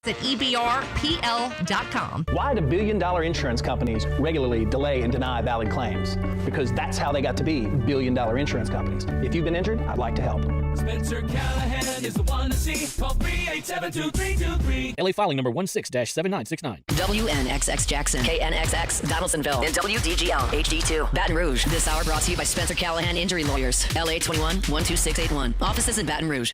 at ebrpl.com. Why do billion-dollar insurance companies regularly delay and deny valid claims? Because that's how they got to be billion-dollar insurance companies. If you've been injured, I'd like to help. Spencer Callahan is the one to see. Call 387-2323. LA filing number 16-7969. WNXX Jackson, KNXX Donaldsonville, and WDGL HD2 Baton Rouge. This hour brought to you by Spencer Callahan Injury Lawyers. LA 21-12681. Offices in Baton Rouge.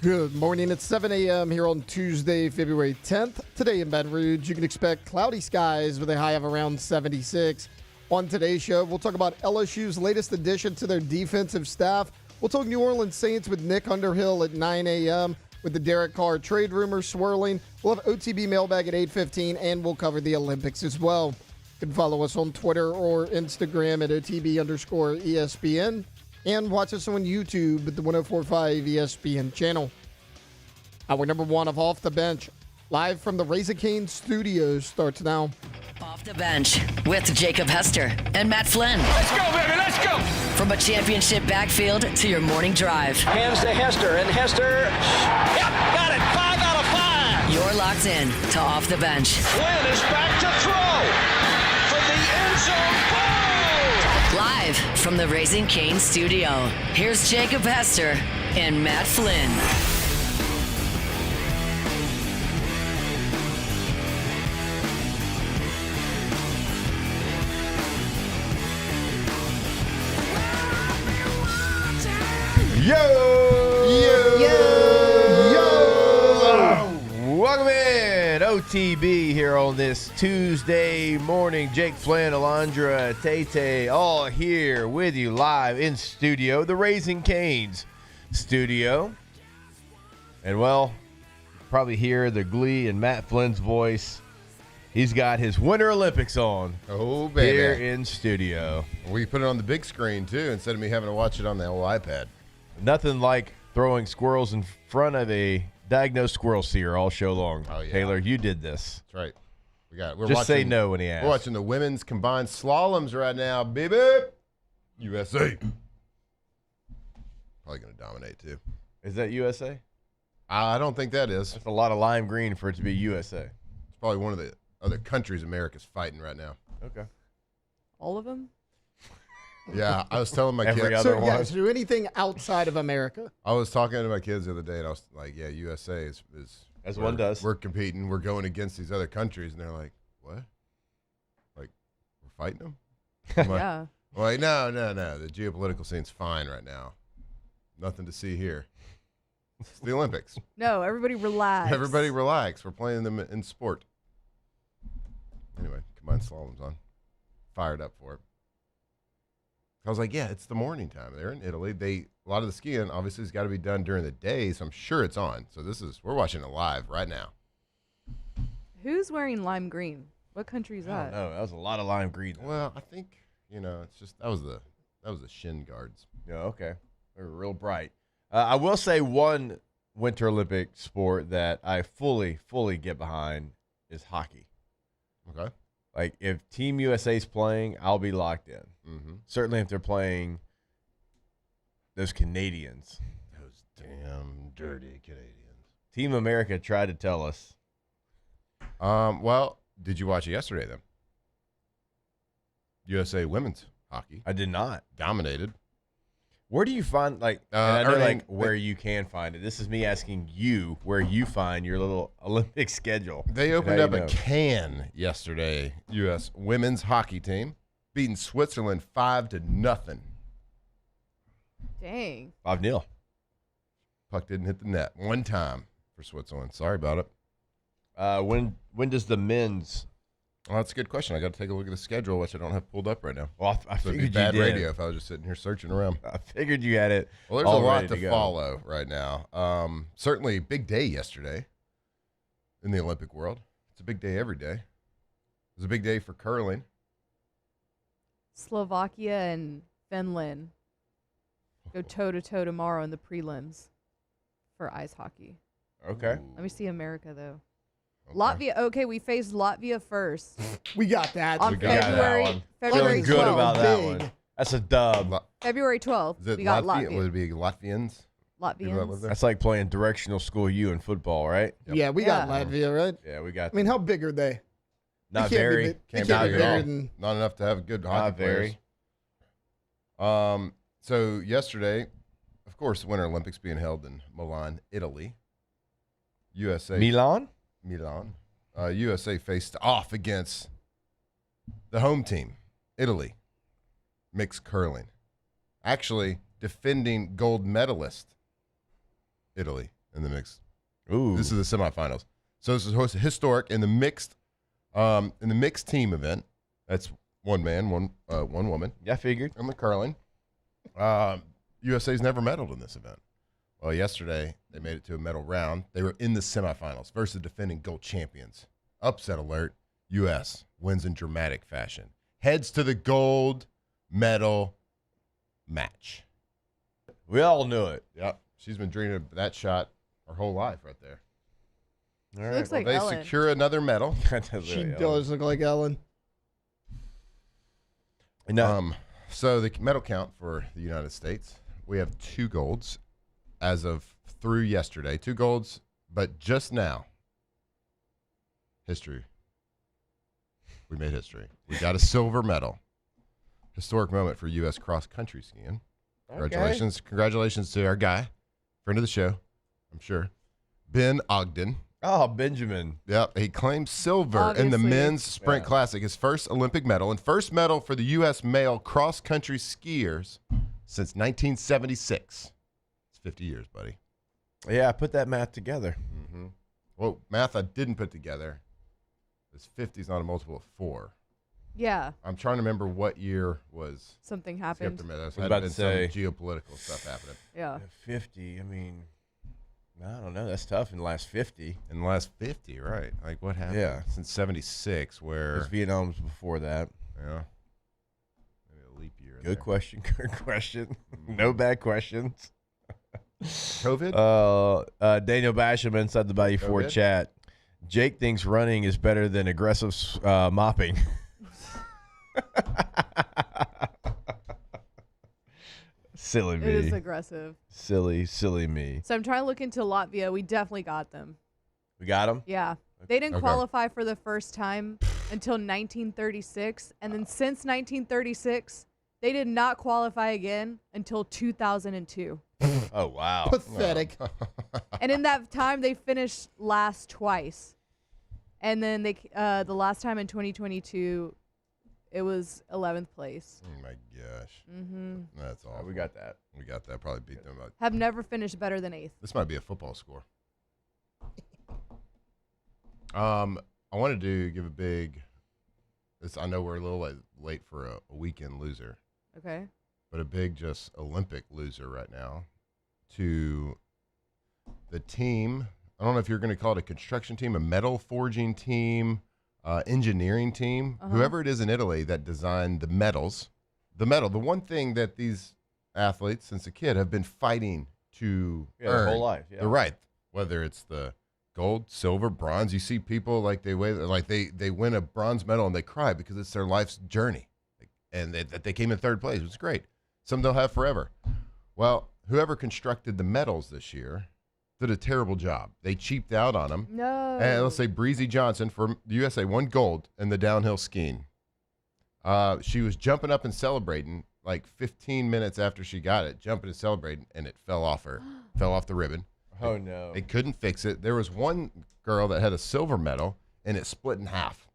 Good morning. It's 7 a.m. here on Tuesday, February 10th. Today in Baton Rouge, you can expect cloudy skies with a high of around 76. On today's show, we'll talk about LSU's latest addition to their defensive staff. We'll talk New Orleans Saints with Nick Underhill at 9 a.m. with the Derek Carr trade rumors swirling. We'll have OTB Mailbag at 8:15, and we'll cover the Olympics as well. You can follow us on Twitter or Instagram at OTB_ESPN. And watch us on YouTube at the 104.5 ESPN channel. Hour number one of Off the Bench, live from the Raising Cane's studios, starts now. Off the Bench with Jacob Hester and Matt Flynn. Let's go, baby, let's go! From a championship backfield to your morning drive. Hands to Hester, and Hester, yep, got it, 5 out of 5! You're locked in to Off the Bench. Flynn is back to throw from the end zone. Live from the Raising Cane studio, here's Jacob Hester and Matt Flynn. Welcome in, OTB here on this Tuesday morning. Jake Flynn, Alondra, Tay, all here with you live in studio, the Raising Cane's studio. And well, you probably hear the glee in Matt Flynn's voice. He's got his Winter Olympics on. Oh, baby. Here in studio. We put it on the big screen, too, instead of me having to watch it on the old iPad. Nothing like throwing squirrels in front of a diagnosed squirrel seer all show long. Oh, yeah. Taylor, you did this. That's right. We're Just watching, say no when he asks. We're watching the women's combined slaloms right now, baby. USA. Probably going to dominate, too. Is that USA? I don't think that is. That's a lot of lime green for it to be USA. It's probably one of the other countries America's fighting right now. Okay. All of them? Yeah, I was telling my Every kids. other one. So anything outside of America? I was talking to my kids the other day, and I was like, yeah, USA is as one does. We're competing. We're going against these other countries. And they're like, what? Like, we're fighting them? Yeah. I'm like, no. The geopolitical scene's fine right now. Nothing to see here. It's the Olympics. No, everybody relax. Everybody relax. We're playing them in sport. Anyway, combined slalom's on. Fired up for it. I was like, yeah, it's the morning time. They're in Italy. A lot of the skiing obviously has got to be done during the day, so I'm sure it's on. So we're watching it live right now. Who's wearing lime green? What country is that? No, that was a lot of lime green. Well, I think, it's just that was the shin guards. Yeah, okay. They were real bright. I will say one Winter Olympic sport that I fully get behind is hockey. Okay. Like, if Team USA's playing, I'll be locked in. Mm-hmm. Certainly if they're playing those Canadians. Those damn dirty Canadians. Team America tried to tell us. Well, did you watch it yesterday, then? USA women's hockey. I did not. Dominated. Where do you find, and I know, where you can find it. This is me asking you where you find your little Olympic schedule. They opened up a can yesterday, U.S. women's hockey team, beating Switzerland 5-0. Dang. 5-0. Puck didn't hit the net one time for Switzerland. Sorry about it. When does the men's? Well, that's a good question. I got to take a look at the schedule, which I don't have pulled up right now. Well, I so figured it'd be bad you did. radio if I was just sitting here searching around. I figured you had it. Well, there's all a lot ready to go. follow right now. Certainly, big day yesterday in the Olympic world. It's a big day every day. It was a big day for curling. Slovakia and Finland go toe-to-toe tomorrow in the prelims for ice hockey. Okay. Let me see America, though. Latvia. Okay, we faced Latvia first We got that. on We got that February one. February Feeling good 12th. about that Big. one. That's a dub. February 12th. Is it We got Latvia? Would Latvia. it be Latvians? People that live Latvians. there? That's like playing directional school U in football, right? Yeah, we got Yeah. Latvia, right? Yeah, we got. I mean, how big are they? not They can't be very. big- they Can't can't be be big at all. bigger than. Not enough to have good hockey Not very. players. So yesterday, of course, the Winter Olympics being held in Milan, Italy. USA. Milan. USA faced off against the home team, Italy, mixed curling. Actually, defending gold medalist, Italy, in the mixed. Ooh. This is the semifinals. So this is historic in the mixed team event. That's one man, one woman. Yeah, I figured. In the curling. USA's never medaled in this event. Well, yesterday they made it to a medal round. They were in the semifinals versus defending gold champions. Upset alert. U.S. wins in dramatic fashion. Heads to the gold medal match. We all knew it. Yep. She's been dreaming of that shot her whole life right there. All She right. looks like They Ellen. secure another medal. She does look like Ellen. No. So the medal count for the United States, we have 2 golds as of through yesterday. 2 golds, but just now, history. We made history. We got a silver medal. Historic moment for U.S. cross-country skiing. Congratulations. Okay. Congratulations to our guy, friend of the show, I'm sure, Ben Ogden. Oh, Benjamin. Yep, he claimed silver in the Obviously. men's sprint classic, his first Olympic medal, and first medal for the U.S. male cross-country skiers since 1976. It's 50 years, buddy. Yeah, I put that math together. Mm-hmm. Well, math I didn't put together. This 50 is not a multiple of 4. Yeah, I'm trying to remember what year was something skipped happened. or missed. was Had about been to say- some geopolitical stuff happening. Yeah. 50. I mean, I don't know. That's tough in the last 50. In the last 50, right? Like what happened? Yeah. Since 76, where Because Vietnam's before that. yeah, maybe a leap year. Good question. Good question. No bad questions. COVID. Daniel Basham inside the Bayou 4 COVID? chat. Jake thinks running is better than aggressive mopping. Silly It is me. aggressive. Silly me. So I'm trying to look into Latvia. We definitely got them. We got him? Yeah. They didn't Okay. qualify for the first time until 1936. And then since 1936, they did not qualify again until 2002. Oh, wow. Pathetic. And in that time, they finished last twice. And then they the last time in 2022, it was 11th place. Oh my gosh. Mm-hmm. That's all. We got that. We got that. Probably beat them up. Have never finished better than 8th. This might be a football score. I wanted to give a big. I know we're a little late for a weekend loser, Okay. but a big just Olympic loser right now to the team. I don't know if you're going to call it a construction team, a metal forging team, engineering team, whoever it is in Italy that designed the medals. The one thing that these athletes since a kid have been fighting to Yeah, earn. their whole life. Yeah. They're right. Whether it's the gold, silver, bronze, you see people like they win a bronze medal and they cry because it's their life's journey, and that they came in 3rd place. It's great. Some they'll have forever. Well, whoever constructed the medals this year did a terrible job. They cheaped out on them. No. And let's say Breezy Johnson for the USA won gold in the downhill skiing. She was jumping up and celebrating like 15 minutes after she got it, jumping and celebrating, and it fell off the ribbon. Oh, no. They couldn't fix it. There was one girl that had a silver medal, and it split in half.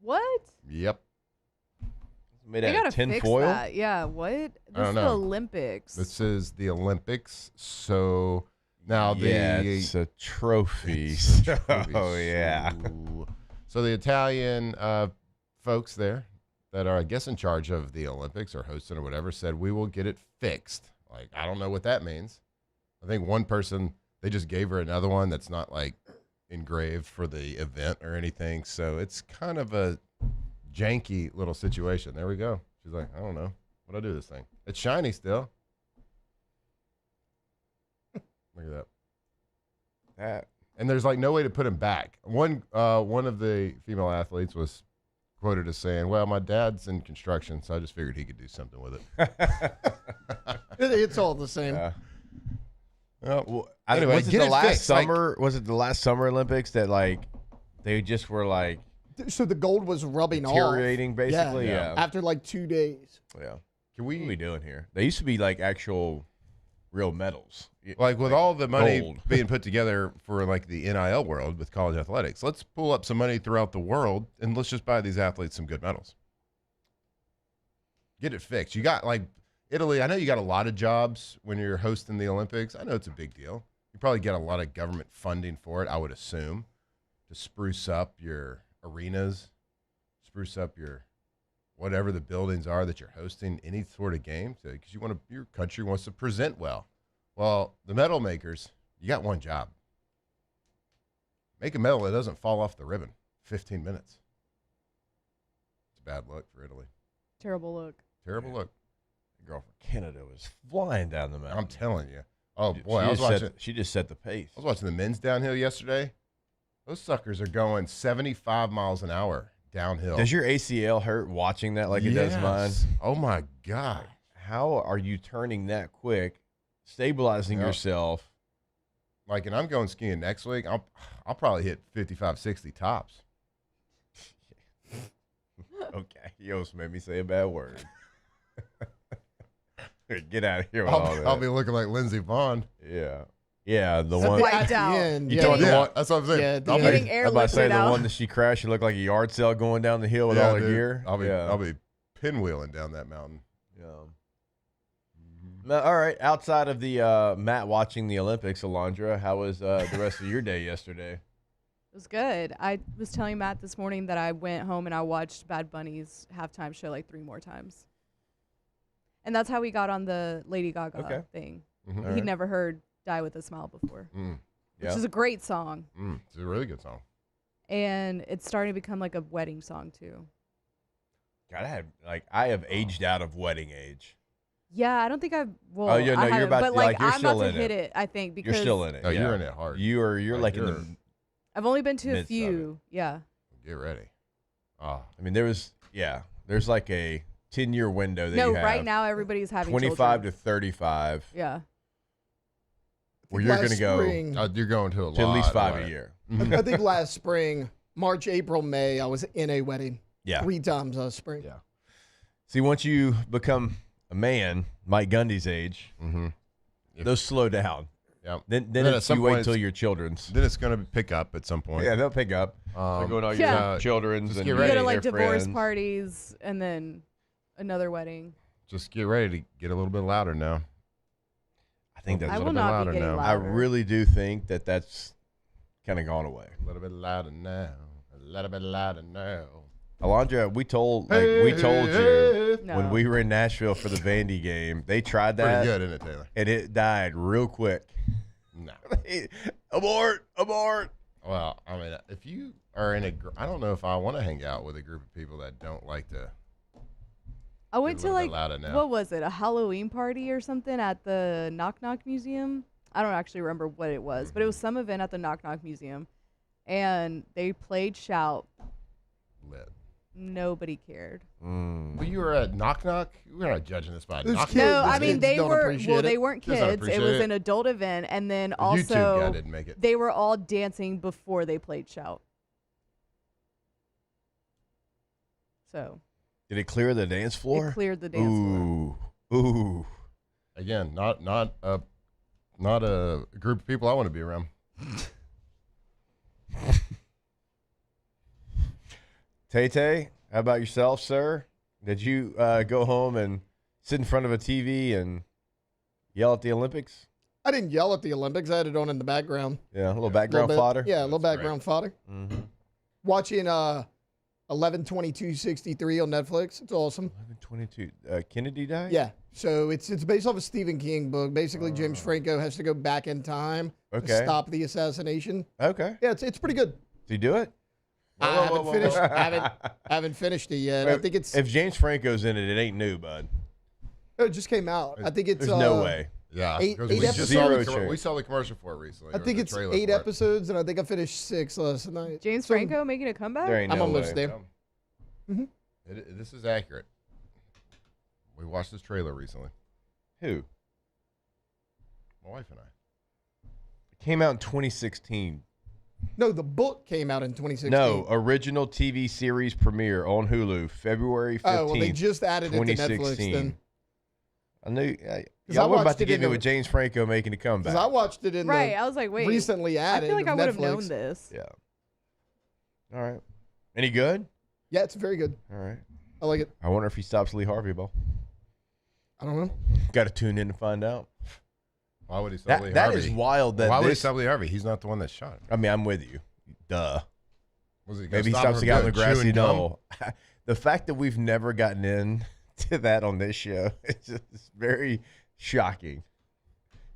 What? Yep. Made They out gotta of tin fix foil? that. Yeah. What? This don't is the know. Olympics. This is the Olympics. So now Yeah, it's a trophy. It's a trophy. Oh, yeah. So the Italian folks there that are, I guess, in charge of the Olympics or hosting or whatever said, we will get it fixed. Like, I don't know what that means. I think one person, they just gave her another one that's not like engraved for the event or anything. So it's kind of a janky little situation. There we go. She's like, I don't know what do I do with this thing. It's shiny still. Look at that. And there's like no way to put him back. One of the female athletes was quoted as saying, "Well, my dad's in construction, so I just figured he could do something with it." It's all the same. Yeah. Well, Anyway, was it get the it last fixed, summer? Was it the last Summer Olympics that like they just were like So the gold was rubbing off. deteriorating, basically? Yeah. After like 2 days. Yeah. Can What are we doing here? They used to be like actual real medals. Like with all the money gold. being put together for like the NIL world with college athletics, let's pull up some money throughout the world and let's just buy these athletes some good medals. Get it fixed. You got like Italy. I know you got a lot of jobs when you're hosting the Olympics. I know it's a big deal. You probably get a lot of government funding for it, I would assume, to spruce up your arenas, spruce up your whatever the buildings are that you're hosting any sort of game, because your country wants to present well. Well, the medal makers, you got one job. Make a medal that doesn't fall off the ribbon. 15 minutes. It's a bad look for Italy. Terrible look. Terrible look. The girl from Canada was flying down the mountain. I'm telling you. Oh, boy. She just set the pace. I was watching the men's downhill yesterday. Those suckers are going 75 miles an hour downhill. Does your ACL hurt watching that like it does mine? Oh, my God. How are you turning that quick, stabilizing yourself? Like, and I'm going skiing next week. I'll probably hit 55, 60 tops. Okay. You almost made me say a bad word. Get out of here with all that. I'll be looking like Lindsey Vonn. Yeah. Yeah, the At one. the Wiped out. end, You yeah, talking yeah. one- That's what I'm saying. Yeah, I'll Getting be, air I'm about to say liquid the out. one that she crashed. She looked like a yard sale going down the hill with all her dude, gear. I'll be pinwheeling down that mountain. Yeah. Now, all right. Outside of the Matt watching the Olympics, Alondra, how was the rest of your day yesterday? It was good. I was telling Matt this morning that I went home and I watched Bad Bunny's halftime show like 3 more times. And that's how we got on the Lady Gaga thing. Mhm. All He'd right. never heard Die With a Smile before, Mm, Yeah. which is a great song. it's a really good song. And it's starting to become like a wedding song too. God, I have aged out of wedding age. Yeah, I don't think I've. Well, Oh, yeah, no, I you're haven't, about but to- like like, you're I'm about still to in hit it. it. I think because You're still in it. Oh, yeah. you're in it hard. You're like in you're- the. I've only been to a midst of few. Yeah. Get ready. Ah, I mean, there's like a 10-year window that No, you have. right now everybody's having 25 children. to 35, Yeah. where you're going Last to go spring, you're going to a to lot. at least 5 of a it. year. I think last spring, March, April, May, I was in a wedding. Yeah. 3 times last spring. Yeah. See, once you become a man, Mike Gundy's age, Mm-hmm. those slow down. Yep. Then Then at it's, some you wait point until it's- your children's. Then it's going to pick up at some point. Yeah, they'll pick up. They're going all your Yeah. children's just and get You ready. go to like their divorce friends. parties and then another wedding. Just get ready to get a little bit louder now. I think that's I a will little bit not louder be getting now. I louder. really do think that that's kind of gone away. A little bit louder now. A little bit louder now. Alondra, we told you No. when we were in Nashville for the Vandy game, they tried that Pretty good, isn't it, Taylor? and it died real quick. No. Abort! Well, I mean, if you are in I don't know if I want to hang out with a group of people that don't like to. I went a to little bit like louder now. what was it? A Halloween party or something at the Knock Knock Museum. I don't actually remember what it was, but it was some event at the Knock Knock Museum, and they played Shout. Lit. Nobody cared. Well, you were at Knock Knock. We're not judging this by Those Knock kids- No, Knock. I mean kids they don't were. appreciate Well, it. they weren't Kids don't kids. It appreciate was it. an adult event, and then The YouTube guy also didn't make it. they were all dancing before they played Shout. So Did it clear the dance floor? it cleared the dance floor. Ooh. Again, not a group of people I want to be around. Tay, how about yourself, sir? Did you go home and sit in front of a TV and yell at the Olympics? I didn't yell at the Olympics. I had it on in the background. Yeah, a little background bit. fodder. Yeah, a little That's background fodder. Mm-hmm. Watching 11/22/63 on Netflix. It's awesome. 11/22. Kennedy died? Yeah. So it's based off a Stephen King book. Basically, James Franco has to go back in time to Okay. stop the assassination. Okay. Yeah, it's pretty good. Did he do it? I Whoa, haven't whoa, finished. whoa. haven't finished it yet. I think it's If James Franco's in it, it ain't new, bud. it just came out. I think it's There's no way. Yeah, Eight because we just episodes. saw the commercial for it recently. I think it's 8 episodes, and I think I finished 6 last night. James Franco making a comeback? There ain't I'm no almost way. there. This is accurate. We watched this trailer recently. Who? My wife and I. It came out in 2016. No, the book came out in 2016. No, original TV series premiere on Hulu, February 15th. Oh, well, they just added it to Netflix then. I knew I y'all were about watched to it get in me the- with James Franco making a comeback. Because I watched it in Right. the I was like, wait. recently I added feel like I of would have Netflix. known this. Yeah. All right. Any good? Yeah, it's very good. All right. I like it. I wonder if he stops Lee Harvey Ball. I don't know. Got to tune in to find out. Why would he stop Lee That Harvey? is wild. That Why would he this, stop Lee Harvey? He's not the one that shot him. I mean, I'm with you. Duh. Was he Maybe he stops the guy on the grassy knoll. The fact that we've never gotten into that on this show is just very shocking.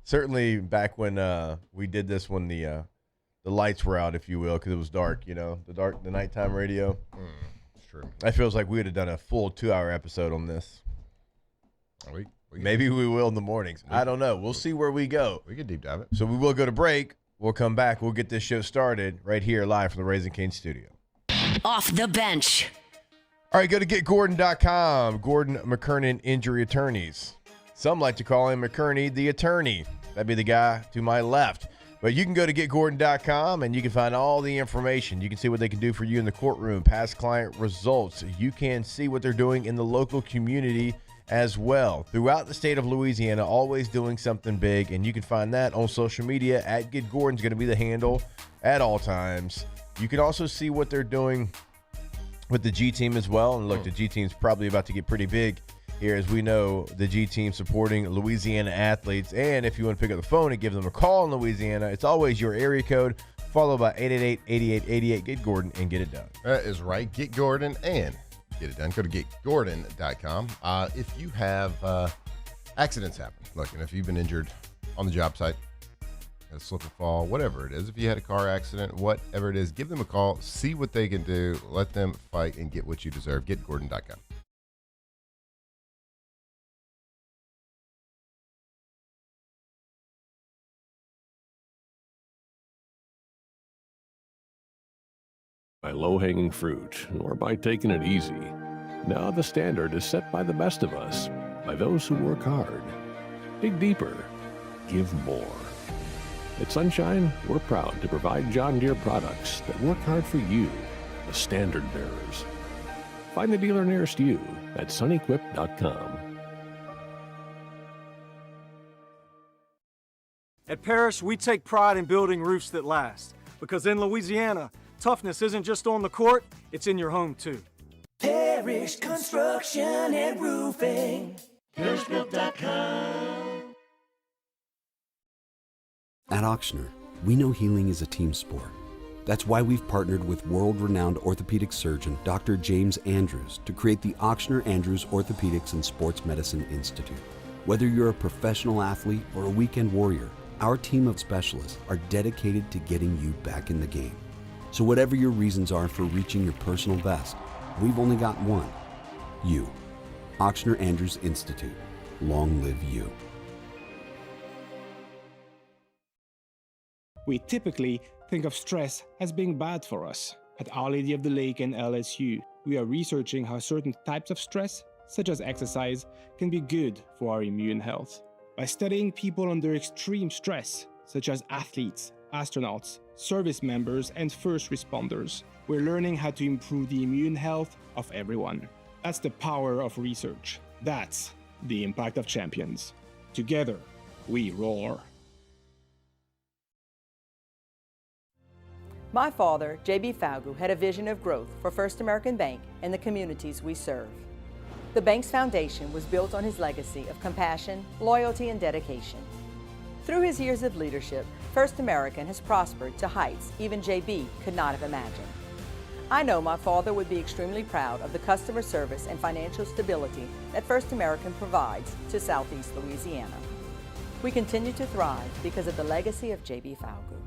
Certainly back when we did this when the lights were out, if you will, because it was dark, the nighttime radio. It's true. That feels like we would have done a full 2-hour episode on this. Maybe we will in the mornings. I don't know. We'll see where we go. We could deep dive it. So we will go to break. We'll come back. We'll get this show started right here live from the Raising Cane studio. Off the bench. All right, go to getgordon.com. Gordon McKernan Injury Attorneys. Some like to call him McKerney the attorney. That'd be the guy to my left. But you can go to getgordon.com and you can find all the information. You can see what they can do for you in the courtroom, past client results. You can see what they're doing in the local community as well. Throughout the state of Louisiana, always doing something big. And you can find that on social media at GetGordon's going to be the handle at all times. You can also see what they're doing with the G team as well. And look, the G team's probably about to get pretty big here, as we know the G team supporting Louisiana athletes. And if you want to pick up the phone and give them a call in Louisiana, it's always your area code, followed by 888-8888. Get Gordon and get it done. That is right. Get Gordon and get it done. Go to getgordon.com. If you have accidents happen, look, and if you've been injured on the job site, a slip and fall, whatever it is, if you had a car accident, whatever it is, give them a call, see what they can do, let them fight and get what you deserve. GetGordon.com. By low-hanging fruit or by taking it easy. Now the standard is set by the best of us, by those who work hard. Dig deeper. Give more. At Sunshine, we're proud to provide John Deere products that work hard for you, the standard bearers. Find the dealer nearest you at sunequip.com. At Parrish, we take pride in building roofs that last. Because in Louisiana, toughness isn't just on the court, it's in your home too. Parrish Construction and Roofing. ParrishBuilt.com. At Auctioner, we know healing is a team sport. That's why we've partnered with world-renowned orthopedic surgeon Dr. James Andrews to create the Auctioner Andrews Orthopedics and Sports Medicine Institute. Whether you're a professional athlete or a weekend warrior, our team of specialists are dedicated to getting you back in the game. So whatever your reasons are for reaching your personal best, we've only got one: you. Auctioner Andrews Institute. Long live you. We typically think of stress as being bad for us. At Our Lady of the Lake and LSU, we are researching how certain types of stress, such as exercise, can be good for our immune health. By studying people under extreme stress, such as athletes, astronauts, service members, and first responders, we're learning how to improve the immune health of everyone. That's the power of research. That's the impact of champions. Together, we roar. My father, J.B. Falgu, had a vision of growth for First American Bank and the communities we serve. The bank's foundation was built on his legacy of compassion, loyalty, and dedication. Through his years of leadership, First American has prospered to heights even J.B. could not have imagined. I know my father would be extremely proud of the customer service and financial stability that First American provides to Southeast Louisiana. We continue to thrive because of the legacy of J.B. Falgu.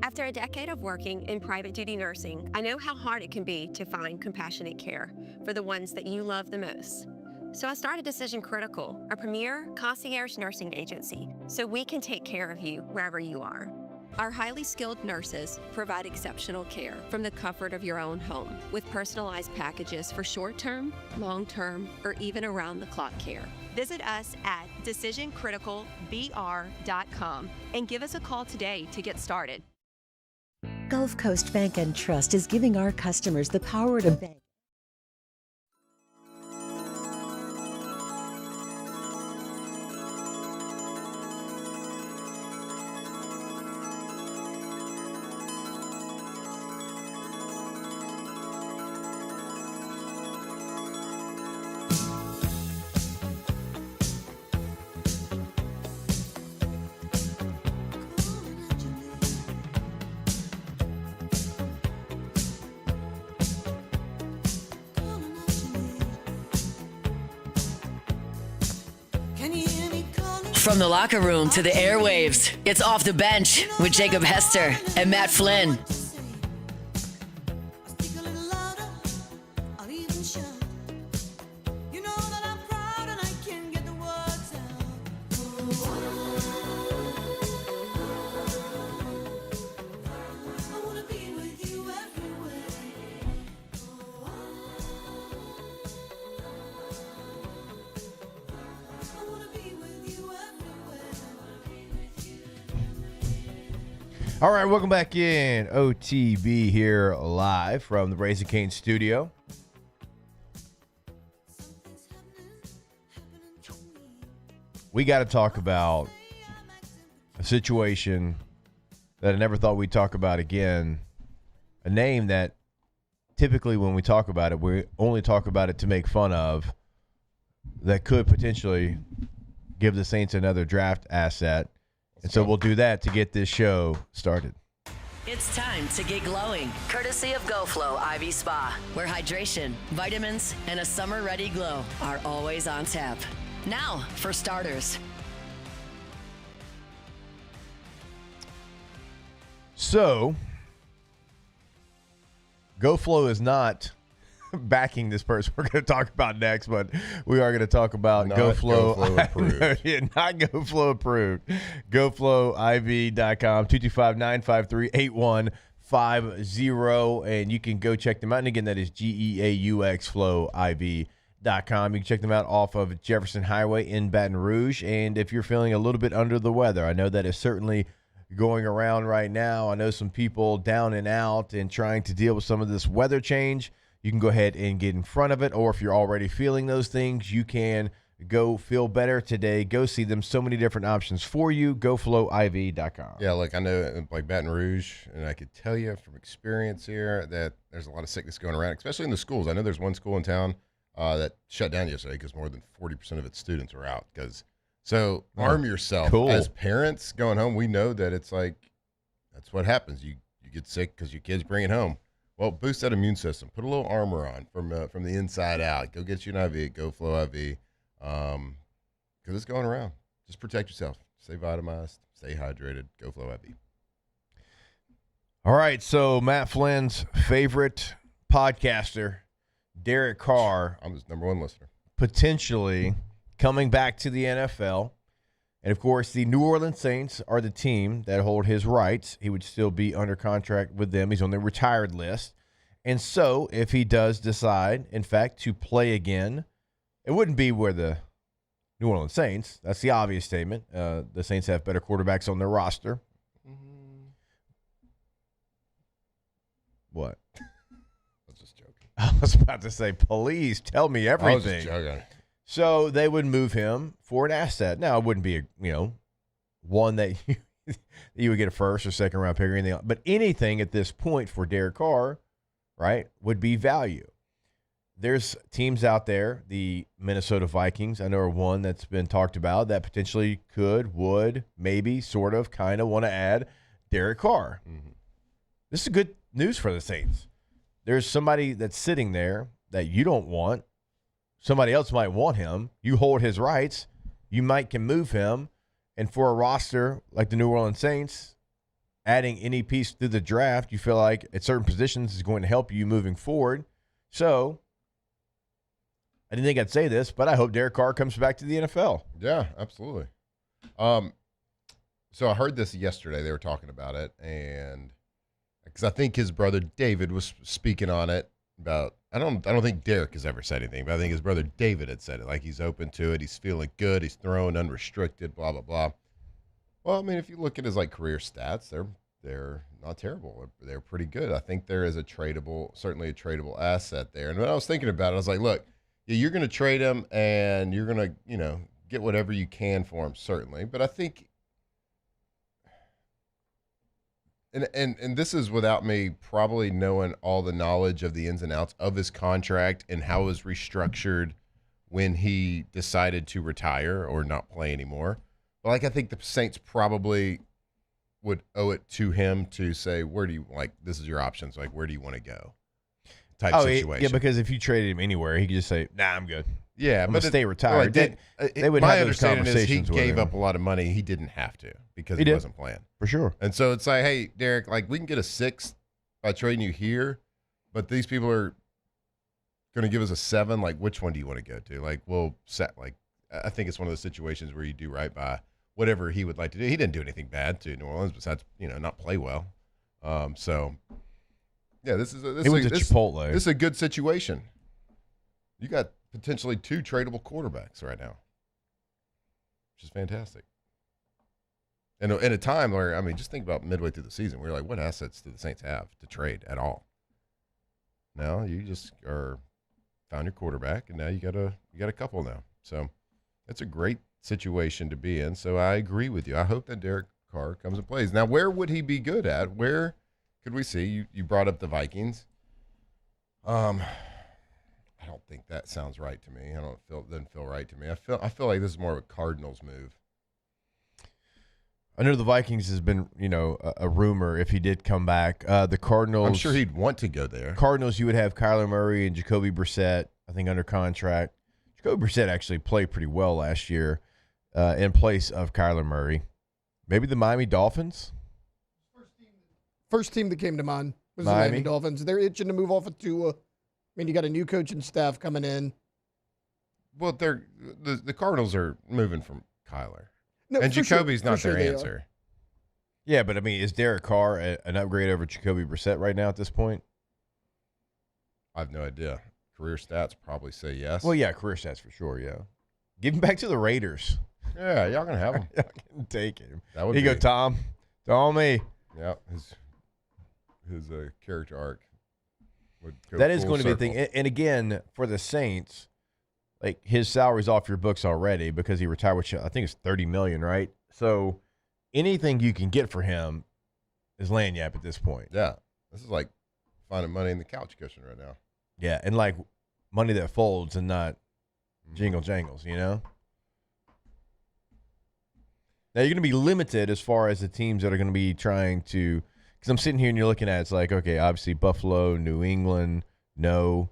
After a decade of working in private duty nursing, I know how hard it can be to find compassionate care for the ones that you love the most. So I started Decision Critical, a premier concierge nursing agency, so we can take care of you wherever you are. Our highly skilled nurses provide exceptional care from the comfort of your own home with personalized packages for short-term, long-term, or even around-the-clock care. Visit us at decisioncriticalbr.com and give us a call today to get started. Gulf Coast Bank and Trust is giving our customers the power to bank. From the locker room to the airwaves, it's Off the Bench with Jacob Hester and Matt Flynn. All right, welcome back in. OTB here live from the Raising Cane's studio. We got to talk about a situation that I never thought we'd talk about again. A name that typically when we talk about it, we only talk about it to make fun of, that could potentially give the Saints another draft asset. And so we'll do that to get this show started. It's time to get glowing, courtesy of GoFlow IV Spa, where hydration, vitamins, and a summer-ready glow are always on tap. Now, for starters. So, GoFlow is not backing this person we're going to talk about next, but we are going to talk about GoFlow. GoFlow approved. Yeah, not GoFlow approved. GoFlowIV.com, 225-953-8150, and you can go check them out. And again, that is GeauxFlowIV.com. You can check them out off of Jefferson Highway in Baton Rouge. And if you're feeling a little bit under the weather, I know that is certainly going around right now. I know some people down and out and trying to deal with some of this weather change. You can go ahead and get in front of it, or if you're already feeling those things, you can go feel better today. Go see them. So many different options for you. GoFlowIV.com. Yeah, look, I know like Baton Rouge, and I could tell you from experience here that there's a lot of sickness going around, especially in the schools. I know there's one school in town that shut down yesterday because more than 40% of its students are out. So arm yourself. Cool. As parents going home, we know that it's like that's what happens. You get sick because your kids bring it home. Well, boost that immune system. Put a little armor on from the inside out. Go get you an IV. GoFlow IV, because it's going around. Just protect yourself. Stay vitamized. Stay hydrated. GoFlow IV. All right, so Matt Flynn's favorite podcaster, Derek Carr. I'm his number one listener. Potentially coming back to the NFL. And, of course, the New Orleans Saints are the team that hold his rights. He would still be under contract with them. He's on the retired list. And so if he does decide, in fact, to play again, it wouldn't be where the New Orleans Saints. That's the obvious statement. The Saints have better quarterbacks on their roster. Mm-hmm. What? I was just joking. I was about to say, please tell me everything. I was just joking. So they would move him for an asset. Now, it wouldn't be one that you would get a first or second round pick or anything, but anything at this point for Derek Carr, right, would be value. There's teams out there, the Minnesota Vikings, I know are one that's been talked about that potentially would, maybe, sort of, kind of want to add Derek Carr. Mm-hmm. This is good news for the Saints. There's somebody that's sitting there that you don't want. Somebody else might want him. You hold his rights. You can move him. And for a roster like the New Orleans Saints, adding any piece through the draft, you feel like at certain positions is going to help you moving forward. So I didn't think I'd say this, but I hope Derek Carr comes back to the NFL. Yeah, absolutely. So I heard this yesterday. They were talking about it, and because I think his brother David was speaking on it about. I don't think Derek has ever said anything, but I think his brother David had said it. Like he's open to it. He's feeling good. He's throwing unrestricted. Blah blah blah. Well, I mean, if you look at his career stats, they're not terrible. They're pretty good. I think there is certainly a tradable asset there. And when I was thinking about it, I was like, look, you're going to trade him, and you're going to get whatever you can for him, certainly. But I think. And this is without me probably knowing all the knowledge of the ins and outs of his contract and how it was restructured when he decided to retire or not play anymore. But I think the Saints probably would owe it to him to say, where do you this is your options. Where do you want to go? Type situation. Yeah, because if you traded him anywhere, he could just say, nah, I'm good. Yeah, I'm going to stay retired. They would my have those conversations is he with gave him. up a lot of money. He didn't have to because he wasn't playing. For sure. And so it's like, hey, Derek, we can get a 6 by trading you here, but these people are going to give us a 7. Which one do you want to go to? We'll set, I think it's one of those situations where you do right by whatever he would like to do. He didn't do anything bad to New Orleans besides, not play well. So, yeah, this is Chipotle. This is a good situation. You got potentially 2 tradable quarterbacks right now, which is fantastic. And in a time where, just think about midway through the season, we're like, what assets do the Saints have to trade at all? Now you just found your quarterback, and now you got a couple now. So it's a great situation to be in. So I agree with you. I hope that Derek Carr comes and plays. Now, where would he be good at? Where could we see? You brought up the Vikings. I don't think that sounds right to me. Doesn't feel right to me. I feel like this is more of a Cardinals move. I know the Vikings has been, a rumor if he did come back. The Cardinals. I'm sure he'd want to go there. Cardinals, you would have Kyler Murray and Jacoby Brissett, I think, under contract. Jacoby Brissett actually played pretty well last year in place of Kyler Murray. Maybe the Miami Dolphins? First team that came to mind was the Miami Dolphins. They're itching to move off of Tua. You got a new coaching staff coming in. Well, the Cardinals are moving from Kyler. No, and Jacoby's not their answer. Are. Yeah, but is Derek Carr an upgrade over Jacoby Brissett right now at this point? I have no idea. Career stats probably say yes. Well, yeah, career stats for sure, yeah. Give him back to the Raiders. Yeah, y'all can have him. Y'all can take him. That would Here you go, Tom. It's all me. Yeah, his character arc would go that is full going to be circle. a thing. And again, for the Saints, his salary's off your books already because he retired, which I think is $30 million, right? So anything you can get for him is lagniappe at this point. Yeah, this is like finding money in the couch cushion right now. Yeah, and money that folds and not jingle jangles, Now you're going to be limited as far as the teams that are going to be trying to, because I'm sitting here and you're looking at it's okay, obviously Buffalo, New England, no.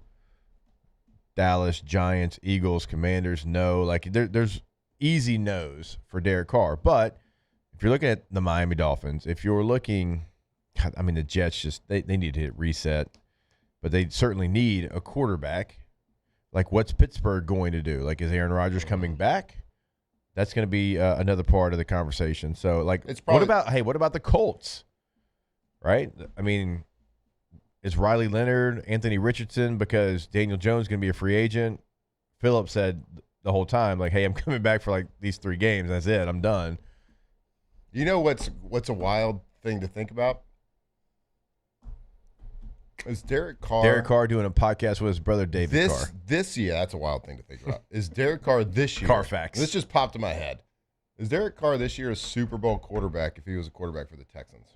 Dallas, Giants, Eagles, Commanders, no. There's easy no's for Derek Carr. But if you're looking at the Miami Dolphins, if you're looking, the Jets they need to hit reset. But they certainly need a quarterback. What's Pittsburgh going to do? Is Aaron Rodgers coming back? That's going to be another part of the conversation. So, what about the Colts? Right? Is Riley Leonard, Anthony Richardson, because Daniel Jones is going to be a free agent? Philip said the whole time, hey, I'm coming back for these 3 games. That's it. I'm done. You know what's a wild thing to think about? Is Derek Carr doing a podcast with his brother David Carr. This year, that's a wild thing to think about. Is Derek Carr this year? Carfax. This just popped in my head. Is Derek Carr this year a Super Bowl quarterback if he was a quarterback for the Texans?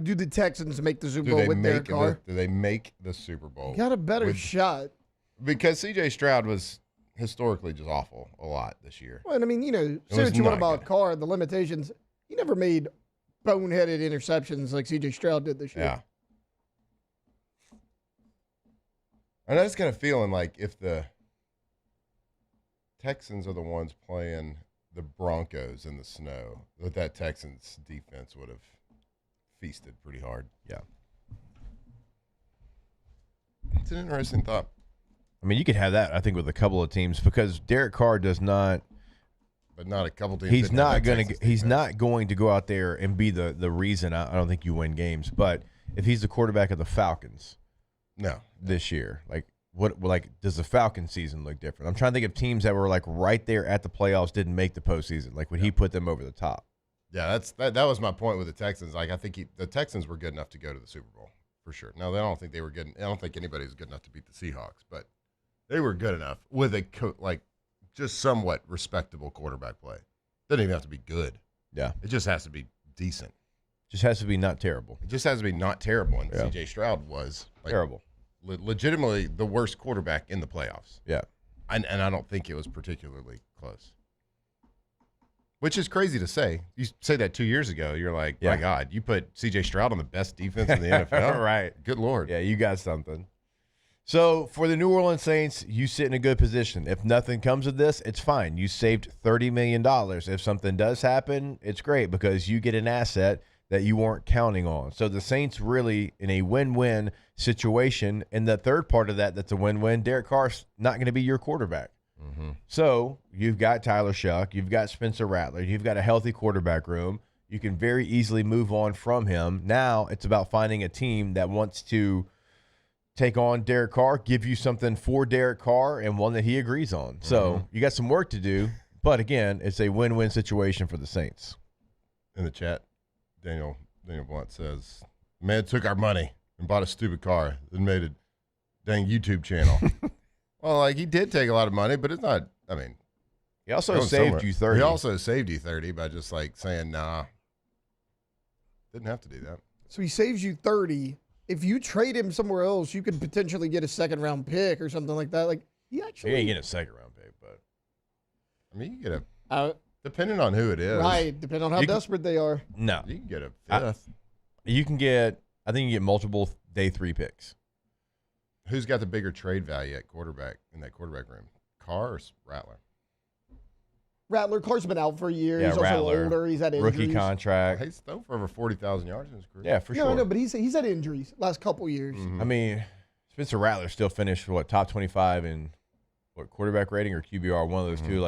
Do the Texans make the Super Bowl with Derek Carr? Do they make the Super Bowl? You got a better shot. Because C.J. Stroud was historically just awful a lot this year. Well, say what you want about Carr, the limitations. He never made boneheaded interceptions like C.J. Stroud did this year. Yeah. And I just got a feeling if the Texans are the ones playing the Broncos in the snow, that Texans defense would have feasted pretty hard. Yeah. It's an interesting thought. I mean, you could have that, I think, with a couple of teams because Derek Carr does not. But not a couple teams. He's not going to. He's not going to go out there and be the reason. I don't think you win games. But if he's the quarterback of the Falcons, this year, like does the Falcons season look different? I'm trying to think of teams that were like right there at the playoffs, didn't make the postseason. Like would he put them over the top? Yeah, that was my point with the Texans. Like I think the Texans were good enough to go to the Super Bowl for sure. Now I don't think they were good. I don't think anybody was good enough to beat the Seahawks, but they were good enough with a just somewhat respectable quarterback play. Doesn't even have to be good. Yeah. It just has to be decent. Just has to be not terrible. It just has to be not terrible. And C.J. Stroud was terrible. Legitimately the worst quarterback in the playoffs. Yeah. And I don't think it was particularly close. Which is crazy to say. You say that 2 years ago, you're like, my God, you put C.J. Stroud on the best defense in the NFL? Right. Good Lord. Yeah, you got something. So for the New Orleans Saints, you sit in a good position. If nothing comes of this, it's fine. You saved $30 million. If something does happen, it's great because you get an asset that you weren't counting on. So the Saints really in a win-win situation. And the third part of that's a win-win. Derek Carr's not going to be your quarterback. Mm-hmm. So you've got Tyler Shuck. You've got Spencer Rattler. You've got a healthy quarterback room. You can very easily move on from him. Now it's about finding a team that wants to take on Derek Carr, give you something for Derek Carr, and one that he agrees on. So you got some work to do, but again, it's a win-win situation for the Saints. In the chat, Daniel Blunt says, man took our money and bought a stupid car and made a dang YouTube channel. Well, he did take a lot of money, but it's not, he also saved you 30. He also saved you 30 by just saying, nah. Didn't have to do that. So he saves you 30. If you trade him somewhere else, you could potentially get a second-round pick or something like that. He actually... You ain't getting a second-round pick, but... you get depending on who it is. Right, depending on how desperate they are. No. You can get a fifth. I think you can get multiple day 3 picks. Who's got the bigger trade value at quarterback in that quarterback room? Carr or Rattler? Carr's been out for a year. Yeah, he's Rattler, also older. He's had injuries. Rookie contract. He's thrown for over 40,000 yards in his career. Yeah, for sure. Yeah, I know, but he's had injuries last couple years. Mm-hmm. Spencer Rattler still finished top 25 in quarterback rating or QBR, one of those two,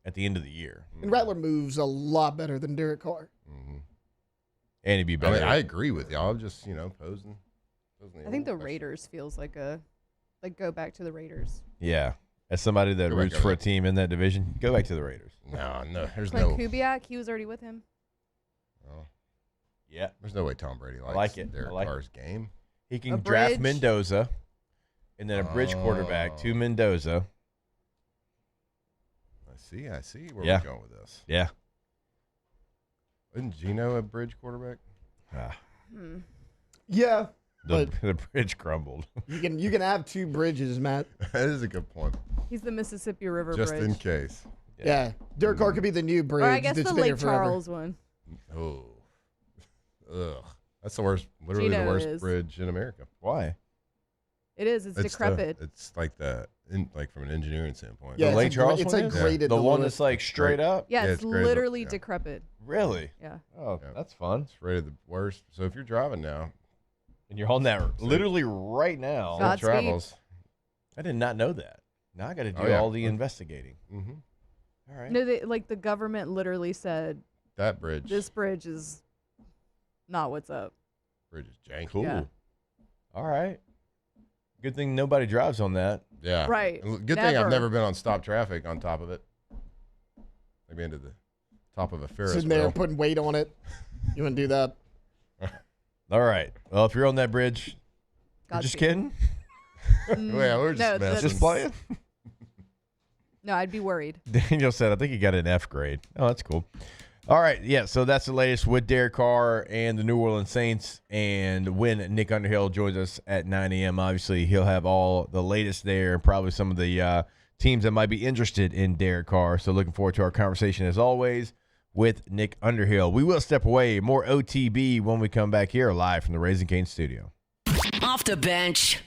at the end of the year. And Rattler moves a lot better than Derek Carr. Mm-hmm. And he'd be better. I agree with y'all. I'm just posing. I think the Raiders feels like go back to the Raiders. Yeah. As somebody that roots for a team in that division, go back to the Raiders. No, there's Kubiak, he was already with him. Oh. Yeah. There's no way Tom Brady likes Derek Carr's game. He can draft Mendoza and then a bridge quarterback to Mendoza. I see where we're going with this. Yeah. Isn't Geno a bridge quarterback? Yeah. The bridge crumbled. You can have 2 bridges, Matt. That is a good point. He's the Mississippi River Just Bridge. in case. Yeah. Derek Carr could be the new bridge. Or I guess that's the been here Lake forever. Charles one. Oh. Ugh. That's the worst, literally Geno the worst is. bridge in America. Why? It is. It's decrepit. It's like from an engineering standpoint. Yeah, the Lake Charles it's one like is? graded. The one that's straight up? Yeah, it's graded literally up, decrepit. Really? Yeah. Oh, that's fun. It's rated the worst. So if you're driving now. And you're on that literally right now. Godspeed. Travels. I did not know that. Now I got to do all the investigating. Mm-hmm. All right. No, the government literally said that bridge. This bridge is not what's up. Bridge is janky. Cool. Yeah. All right. Good thing nobody drives on that. Yeah. Right. Good thing I've never been on stop traffic on top of it. Maybe into the top of a Ferris Sitting there wheel. putting weight on it. You wouldn't do that. All right. Well, if you're on that bridge, you're just kidding. Yeah, we're just messing. Just playing. No, I'd be worried. Daniel said, I think he got an F grade. Oh, that's cool. All right. Yeah. So that's the latest with Derek Carr and the New Orleans Saints. And when Nick Underhill joins us at 9 a.m., obviously he'll have all the latest there and probably some of the teams that might be interested in Derek Carr. So looking forward to our conversation as always with Nick Underhill. We will step away. More OTB when we come back here live from the Raising Cane's studio. Off the bench.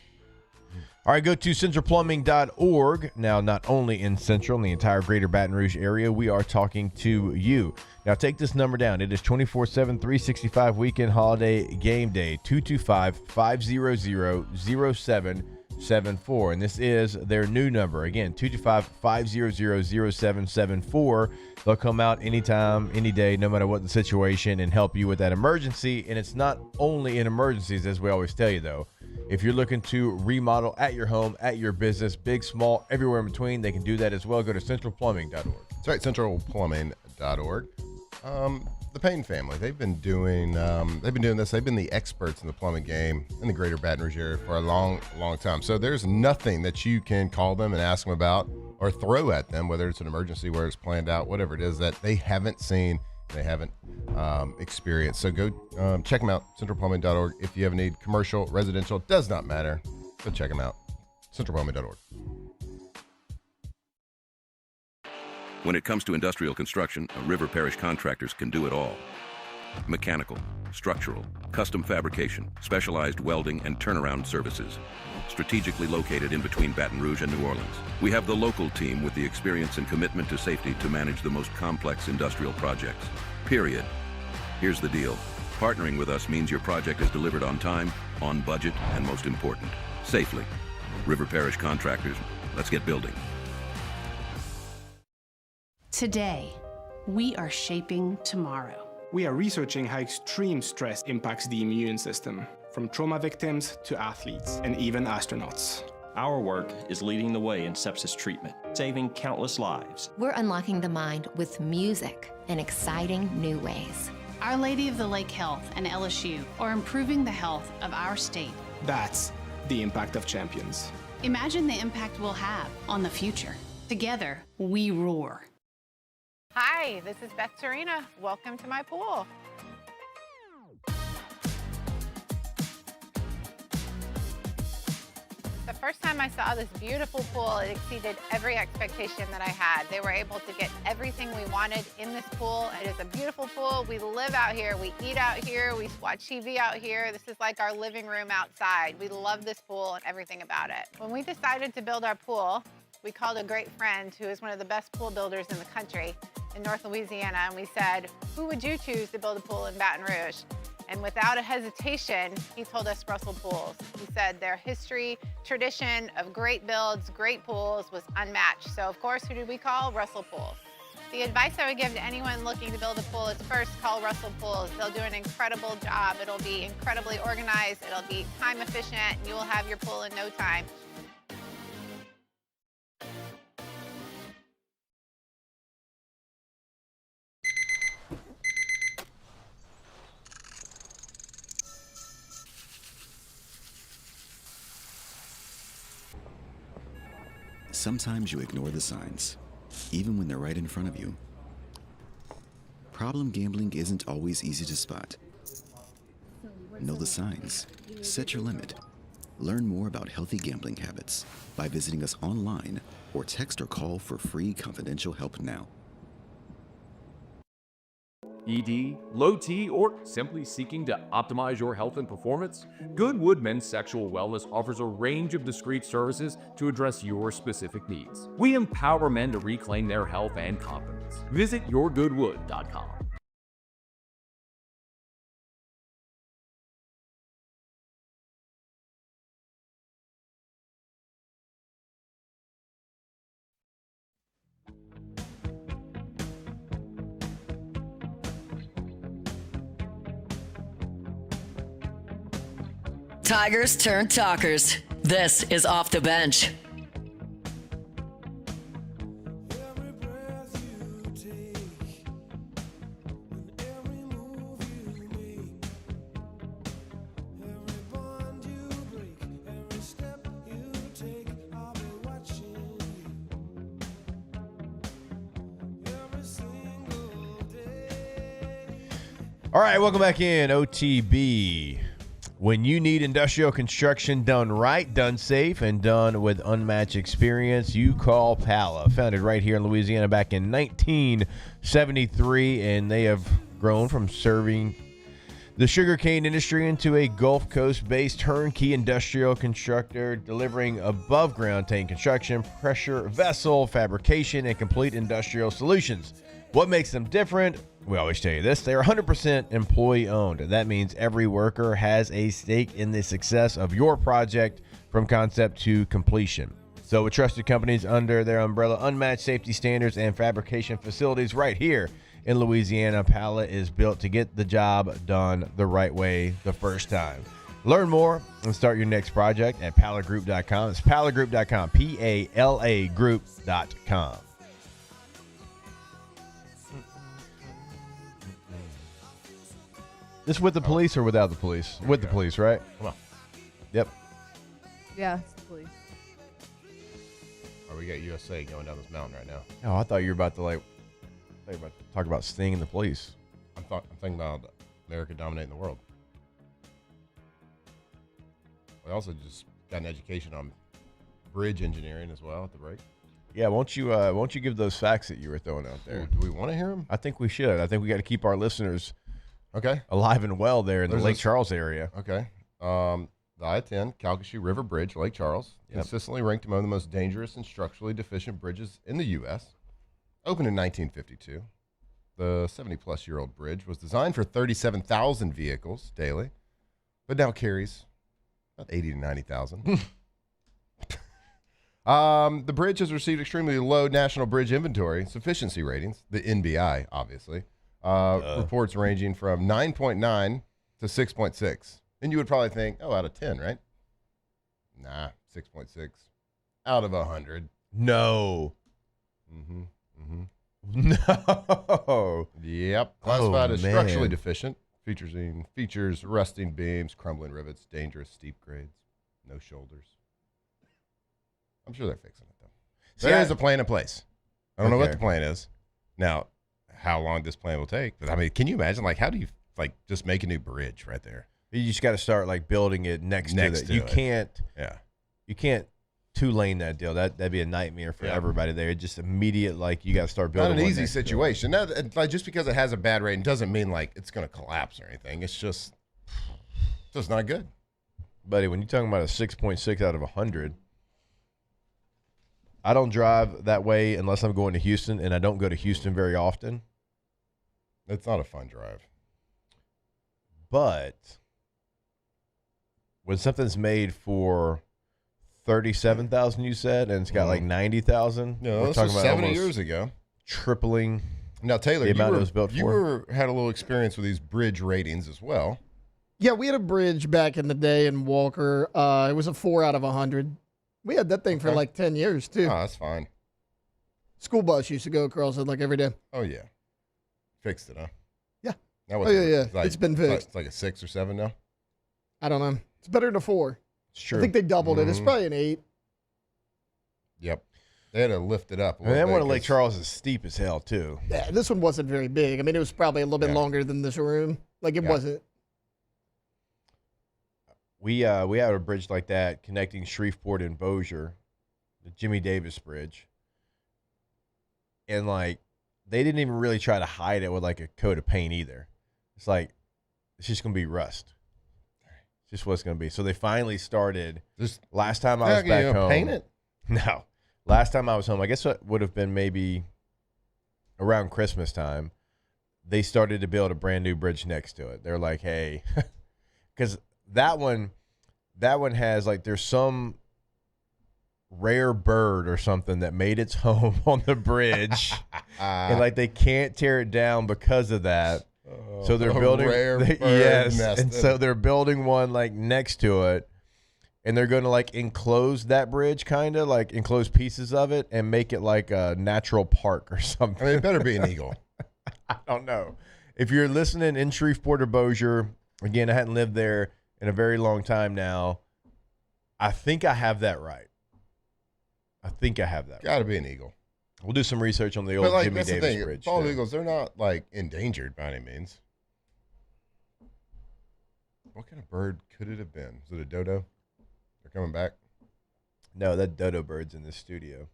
All right, go to centralplumbing.org. Now, not only in Central, in the entire greater Baton Rouge area, we are talking to you. Now, take this number down. It is 24/7, 365 weekend holiday game day, 225-500-07 225-500-0774. And this is their new number. Again, 225-500-0774. They'll come out anytime, any day, no matter what the situation, and help you with that emergency. And it's not only in emergencies, as we always tell you, though. If you're looking to remodel at your home, at your business, big, small, everywhere in between, they can do that as well. Go to centralplumbing.org. That's right, centralplumbing.org. The Penn family, they've been doing this. They've been the experts in the plumbing game in the greater Baton Rouge area for a long, long time. So there's nothing that you can call them and ask them about or throw at them, whether it's an emergency, whether it's planned out, whatever it is, that they haven't seen, they haven't experienced. So go check them out, centralplumbing.org. If you ever need commercial, residential, does not matter. Go check them out, centralplumbing.org. When it comes to industrial construction, River Parish Contractors can do it all. Mechanical, structural, custom fabrication, specialized welding, and turnaround services. Strategically located in between Baton Rouge and New Orleans, we have the local team with the experience and commitment to safety to manage the most complex industrial projects. Period. Here's the deal. Partnering with us means your project is delivered on time, on budget, and most important, safely. River Parish Contractors, let's get building. Today, we are shaping tomorrow. We are researching how extreme stress impacts the immune system, from trauma victims to athletes and even astronauts. Our work is leading the way in sepsis treatment, saving countless lives. We're unlocking the mind with music in exciting new ways. Our Lady of the Lake Health and LSU are improving the health of our state. That's the impact of champions. Imagine the impact we'll have on the future. Together, we roar. Hi, this is Beth Serena. Welcome to my pool. The first time I saw this beautiful pool, it exceeded every expectation that I had. They were able to get everything we wanted in this pool. It is a beautiful pool. We live out here, we eat out here, we watch TV out here. This is like our living room outside. We love this pool and everything about it. When we decided to build our pool, we called a great friend who is one of the best pool builders in the country in North Louisiana, and we said, who would you choose to build a pool in Baton Rouge? And without a hesitation, he told us Russell Pools. He said their history, tradition of great builds, great pools was unmatched. So of course, who did we call? Russell Pools. The advice I would give to anyone looking to build a pool is first call Russell Pools. They'll do an incredible job. It'll be incredibly organized. It'll be time efficient. And you will have your pool in no time. Sometimes you ignore the signs, even when they're right in front of you. Problem gambling isn't always easy to spot. Know the signs. Set your limit. Learn more about healthy gambling habits by visiting us online or text or call for free confidential help now. ED, low T, or simply seeking to optimize your health and performance? Goodwood Men's Sexual Wellness offers a range of discreet services to address your specific needs. We empower men to reclaim their health and confidence. Visit yourgoodwood.com. Tigers turn talkers. This is Off the Bench. All right, welcome back in OTB. When you need industrial construction done right, done safe, and done with unmatched experience, you call Pala. Founded right here in Louisiana back in 1973, and they have grown from serving the sugarcane industry into a Gulf Coast-based turnkey industrial constructor, delivering above-ground tank construction, pressure vessel fabrication, and complete industrial solutions. What makes them different? We always tell you this. They're 100% employee-owned. That means every worker has a stake in the success of your project from concept to completion. So with trusted companies under their umbrella, unmatched safety standards, and fabrication facilities right here in Louisiana, Pallet is built to get the job done the right way the first time. Learn more and start your next project at palletgroup.com. It's palletgroup.com, P-A-L-A group.com. This with the police or without the police? With the police, right? Come on. Yep. Yeah, it's the police. Oh, we got USA going down this mountain right now. Oh, I thought you were about to talk about Sting and the police. I'm thinking about America dominating the world. We also just got an education on bridge engineering as well at the break. Yeah, won't you give those facts that you were throwing out there? Ooh, do we want to hear them? I think we should. I think we got to keep our listeners alive and well there in the Lake Charles area. Okay. The I-10 Calcasieu River Bridge, Lake Charles, consistently ranked among the most dangerous and structurally deficient bridges in the U.S. Opened in 1952, the 70-plus-year-old bridge was designed for 37,000 vehicles daily, but now carries about 80 to 90,000. The bridge has received extremely low National Bridge Inventory Sufficiency Ratings, the NBI, obviously, reports ranging from 9.9 to 6.6. And you would probably think, out of 10, right? Nah, 6.6 out of 100. No. Mm-hmm. No. Yep. Classified as structurally deficient. Features rusting beams, crumbling rivets, dangerous steep grades, no shoulders. I'm sure they're fixing it, though. There is a plan in place. I don't know what the plan is. Now, how long this plan will take. But, I mean, can you imagine, how do you, just make a new bridge right there? You just got to start, building it next to it. You can't two-lane that deal. That'd be a nightmare for everybody there. Just immediate, you got to start building. Not an easy situation. Now, just because it has a bad rating doesn't mean, it's going to collapse or anything. It's just not good. Buddy, when you're talking about a 6.6 out of 100, I don't drive that way unless I'm going to Houston, and I don't go to Houston very often. It's not a fun drive. But when something's made for 37,000, you said, and it's got 90,000. No, this was 70 years ago. Tripling. Now, Taylor, the amount it was built you had a little experience with these bridge ratings as well. Yeah, we had a bridge back in the day in Walker. It was a 4 out of 100. We had that thing for 10 years, too. Oh, that's fine. School bus used to go across it every day. Oh, yeah. Fixed it, huh? Yeah. Yeah. It's been fixed. It's like a 6 or 7 now? I don't know. It's better than a 4. It's true. I think they doubled it. It's probably an 8. Yep. They had to lift it up. That one at Lake Charles is steep as hell, too. Yeah, this one wasn't very big. I mean, it was probably a little bit longer than this room. It wasn't. We had a bridge like that connecting Shreveport and Bossier, the Jimmy Davis Bridge. And, they didn't even really try to hide it with, a coat of paint either. It's it's just going to be rust. It's just what it's going to be. So they finally started. Last time I was back home. Paint it? No. Last time I was home, I guess it would have been maybe around Christmas time, they started to build a brand new bridge next to it. They're like, hey, because that one has there's some rare bird or something that made its home on the bridge, and they can't tear it down because of that. So they're building so they're building one next to it, and they're going to enclose that bridge, kind of enclose pieces of it and make it a natural park or something. I mean, it better be an eagle. I don't know. If you're listening in Shreveport or Bossier, again, I hadn't lived there in a very long time now. I think I have that right. Got to be an eagle. We'll do some research on the old Jimmy Davis Bridge. Bald eagles, they're not endangered by any means. What kind of bird could it have been? Was it a dodo? They're coming back? No, that dodo bird's in this studio.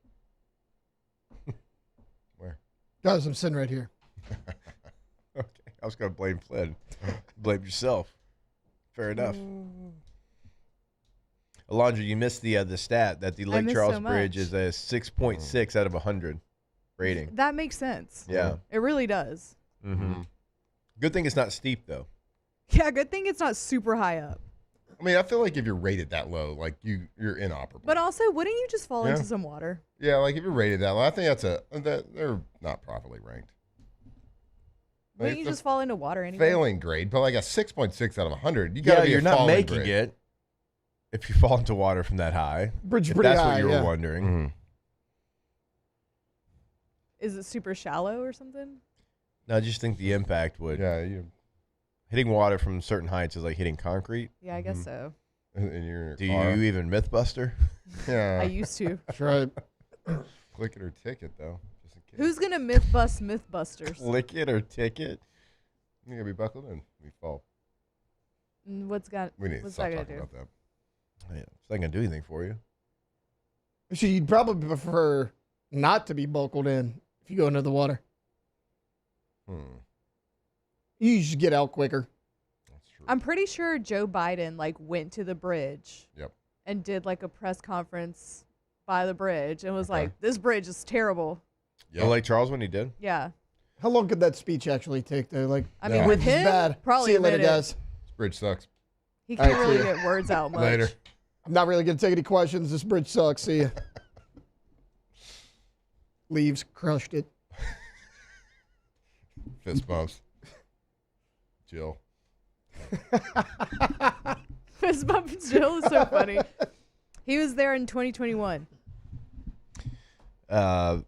Where? Guys, I'm sitting right here. Okay, I was going to blame Flynn. Blame yourself. Fair enough. Alondra, you missed the stat that the Lake Charles Bridge is a 6.6 out of 100. rating. That makes sense. Yeah. It really does. Mm-hmm. Good thing it's not steep, though. Yeah, good thing it's not super high up. I mean, I feel like if you're rated that low, like you're inoperable. But also, wouldn't you just fall Yeah. into some water? Yeah, like if you're rated that low, I think they're not properly ranked. Wouldn't you just fall into water anyway? Failing grade, but like a 6.6 out of 100. You gotta be you're a not falling making grade. it if you fall into water from that high. Bridge if pretty that's high, what you were yeah. wondering. Mm-hmm. Is it super shallow or something? No, I just think the impact would. Yeah, hitting water from certain heights is like hitting concrete. Yeah, I guess so. And you're in your Do car. you even Mythbuster? Yeah. I used to. That's right. Click it or ticket, though. Just in case. Who's gonna myth bust Mythbusters? Click it or ticket? You gotta be buckled in. We fall. What's We need to what's stop that gonna talking do? about that. Yeah, it's not gonna do anything for you. So you'd probably prefer not to be buckled in if you go into the water. You just get out quicker. I'm pretty sure Joe Biden went to the bridge. Yep. And did a press conference by the bridge and was like, "This bridge is terrible." Yeah. Lake Charles when he did? Yeah. How long could that speech actually take, though? Like, I mean, with bridge is him, bad. probably See you a later, minute. guys. This bridge sucks. He can't All right, really see ya. get words out much. Later. I'm not really going to take any questions. This bridge sucks. See ya. Leaves. Crushed it. Fist bumps. Jill. Fist bump Jill is so funny. He was there in 2021. I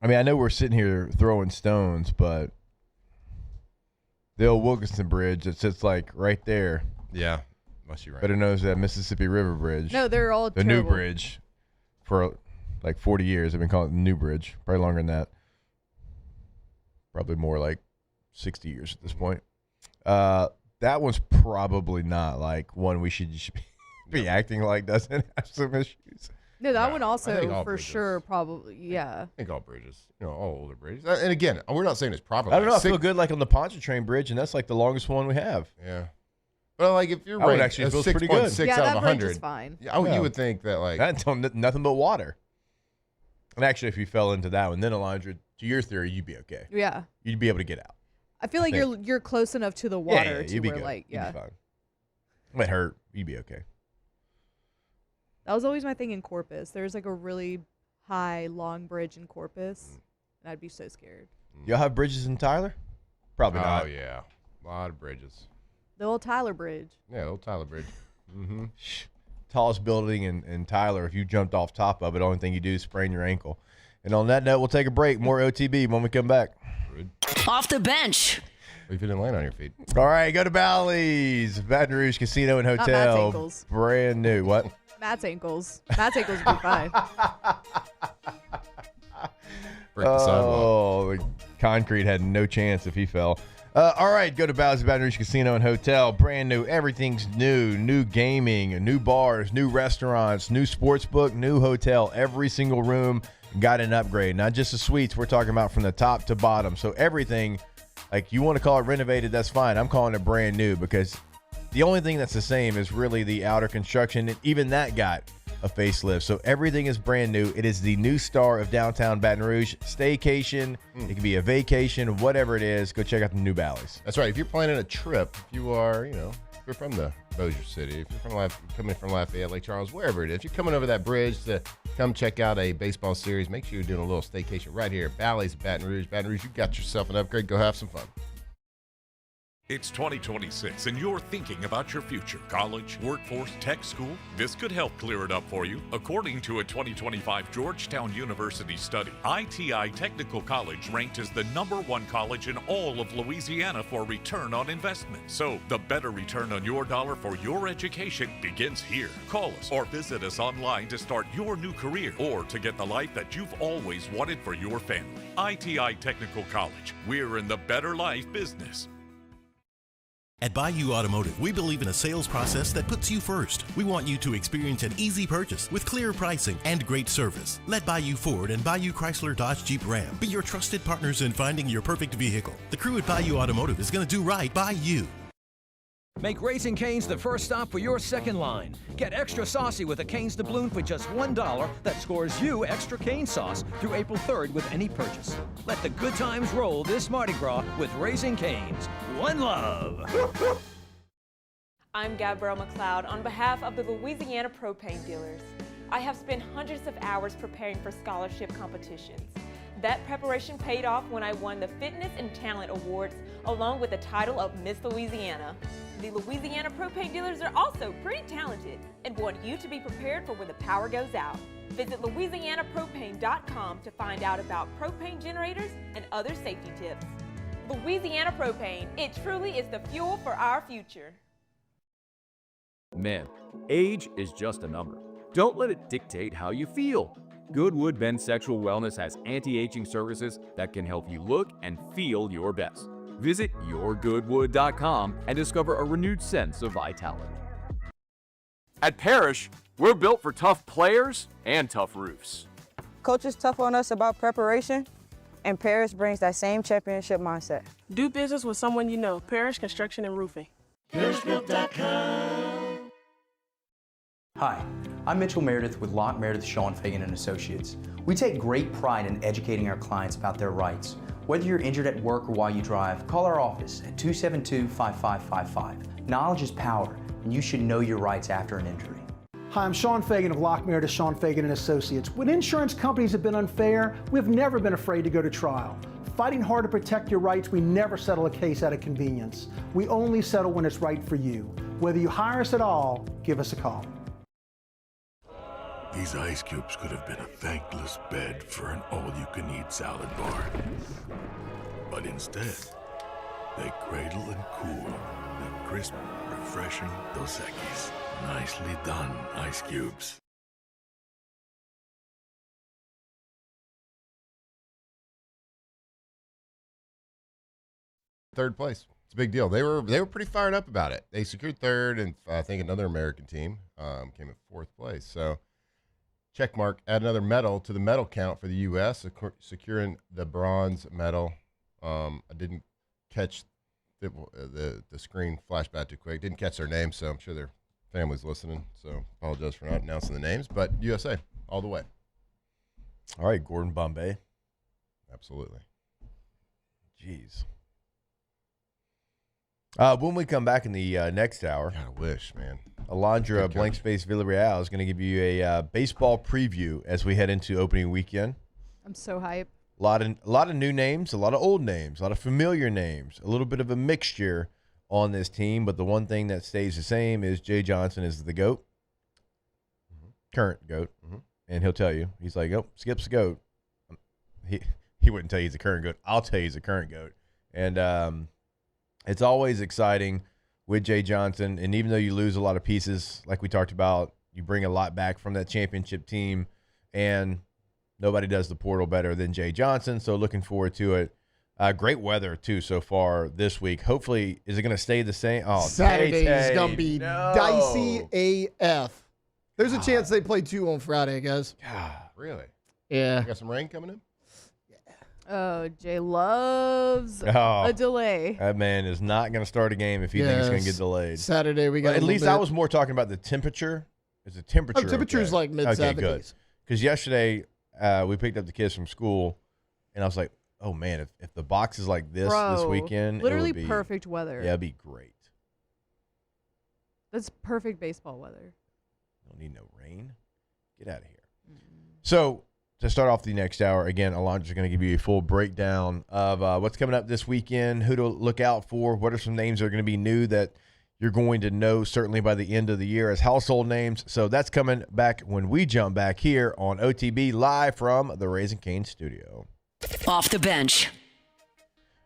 mean, I know we're sitting here throwing stones, but the old Wilkinson Bridge that sits right there. Yeah, must be right. Better known as that Mississippi River Bridge. No, they're all the terrible. new bridge. For 40 years, I've been calling it the new bridge. Probably longer than that. Probably more like 60 years at this point. That one's probably not one we should be acting like doesn't have some issues. No, that one I also think all for bridges. sure probably, yeah. I think all bridges, all older bridges. And again, we're not saying it's properly. I don't know. I feel good on the Pontchartrain Bridge, and that's the longest one we have. Yeah. Well, if you're I would ranked actually a feel pretty good. 6.6 Yeah, out that of bridge 100, is fine. Yeah, you would think that that's nothing but water. And actually, if you fell into that one, then Alondra, to your theory, you'd be okay. Yeah. You'd be able to get out. I feel like you're close enough to the water to you'd be where good. yeah. You'd be fine. It might hurt. You'd be okay. That was always my thing in Corpus. There's a really high, long bridge in Corpus, and I'd be so scared. Y'all have bridges in Tyler? Probably not. Oh, yeah. A lot of bridges. The old Tyler Bridge. Yeah, old Tyler Bridge. Mm-hmm. Tallest building in Tyler. If you jumped off top of it, the only thing you do is sprain your ankle. And on that note, we'll take a break. More OTB when we come back. Off the bench. If you didn't land on your feet. All right, go to Bally's, Baton Rouge Casino and Not Matt's Hotel. ankles. Brand new. What? Matt's ankles. Matt's ankles would be fine. Break the sidewalk. Oh, the concrete had no chance if he fell. All right, go to Bally's Baton Rouge Casino and Hotel. Brand new. Everything's new. New gaming, new bars, new restaurants, new sports book, new hotel. Every single room got an upgrade. Not just the suites. We're talking about from the top to bottom. So everything, you want to call it renovated, that's fine. I'm calling it brand new because the only thing that's the same is really the outer construction. And even that got a facelift. So everything is brand new. It is the new star of downtown Baton Rouge. Staycation. It can be a vacation, whatever it is. Go check out the new Bally's. That's right. If you're planning a trip, if you are, if you're from the Bossier City, if you're coming from Lafayette, Lake Charles, wherever it is, if you're coming over that bridge to come check out a baseball series, make sure you're doing a little staycation right here at Bally's Baton Rouge. Baton Rouge, you got yourself an upgrade. Go have some fun. It's 2026 and you're thinking about your future. College, workforce, tech school? This could help clear it up for you. According to a 2025 Georgetown University study, ITI Technical College ranked as the #1 college in all of Louisiana for return on investment. So the better return on your dollar for your education begins here. Call us or visit us online to start your new career or to get the life that you've always wanted for your family. ITI Technical College. We're in the better life business. At Bayou Automotive, we believe in a sales process that puts you first. We want you to experience an easy purchase with clear pricing and great service. Let Bayou Ford and Bayou Chrysler Dodge Jeep Ram be your trusted partners in finding your perfect vehicle. The crew at Bayou Automotive is going to do right by you. Make Raising Cane's the first stop for your second line. Get extra saucy with a Cane's doubloon for just $1 that scores you extra cane sauce through April 3rd with any purchase. Let the good times roll this Mardi Gras with Raising Cane's. One love. I'm Gabrielle McLeod on behalf of the Louisiana Propane Dealers. I have spent hundreds of hours preparing for scholarship competitions. That preparation paid off when I won the Fitness and Talent Awards along with the title of Miss Louisiana. The Louisiana Propane Dealers are also pretty talented and want you to be prepared for when the power goes out. Visit louisianapropane.com to find out about propane generators and other safety tips. Louisiana Propane, it truly is the fuel for our future. Men, age is just a number. Don't let it dictate how you feel. Goodwood Men's Sexual Wellness has anti-aging services that can help you look and feel your best. Visit yourgoodwood.com and discover a renewed sense of vitality. At Parrish, we're built for tough players and tough roofs. Coach is tough on us about preparation, and Parrish brings that same championship mindset. Do business with someone you know. Parrish Construction and Roofing. ParrishBuilt.com. Hi, I'm Mitchell Meredith with Locke Meredith Sean Fagan & Associates. We take great pride in educating our clients about their rights. Whether you're injured at work or while you drive, call our office at 272-5555. Knowledge is power, and you should know your rights after an injury. Hi, I'm Sean Fagan of Locke Meredith Sean Fagan & Associates. When insurance companies have been unfair, we've never been afraid to go to trial. Fighting hard to protect your rights, we never settle a case out of convenience. We only settle when it's right for you. Whether you hire us at all, give us a call. These ice cubes could have been a thankless bed for an all-you-can-eat salad bar. But instead, they cradle and cool the crisp, refreshing Dos Equis. Nicely done, ice cubes. Third place. It's a big deal. They were pretty fired up about it. They secured third, and I think another American team came in fourth place. So check mark, add another medal to the medal count for the U.S., securing the bronze medal. I didn't catch the screen flashback too quick. Didn't catch their names, so I'm sure their family's listening. So apologize for not announcing the names, but USA all the way. All right, Gordon Bombay. Absolutely. Jeez. When we come back in the next hour, I wish, man. Alondra Blank Space Villarreal is going to give you a baseball preview as we head into opening weekend. I'm so hyped. A lot of new names, a lot of old names, a lot of familiar names, a little bit of a mixture on this team. But the one thing that stays the same is Jay Johnson is the GOAT, current GOAT, and he'll tell you. He's like, oh, Skip's the GOAT. He wouldn't tell you he's the current GOAT. I'll tell you he's the current GOAT. And it's always exciting with Jay Johnson. And even though you lose a lot of pieces, like we talked about, you bring a lot back from that championship team. And nobody does the portal better than Jay Johnson. So looking forward to it. Great weather, too, so far this week. Hopefully, is it going to stay the same? Oh, Saturday is going to be dicey AF. There's a chance they play 2 on Friday, guys. Really? Yeah. You got some rain coming in? Oh, Jay loves a delay. That man is not going to start a game if he thinks it's going to get delayed. Saturday, we got at least I was more talking about the temperature. Is the temperature temperature's okay? like mid-70s. Okay, good. Because yesterday we picked up the kids from school, and I was like, oh, man, if the box is like this this weekend, literally it would be perfect weather. Yeah, it'd be great. That's perfect baseball weather. Don't need no rain. Get out of here. So to start off the next hour, again, Alondra's going to give you a full breakdown of what's coming up this weekend, who to look out for, what are some names that are going to be new that you're going to know certainly by the end of the year as household names. So that's coming back when we jump back here on OTB live from the Raising Cane's studio. Off the bench.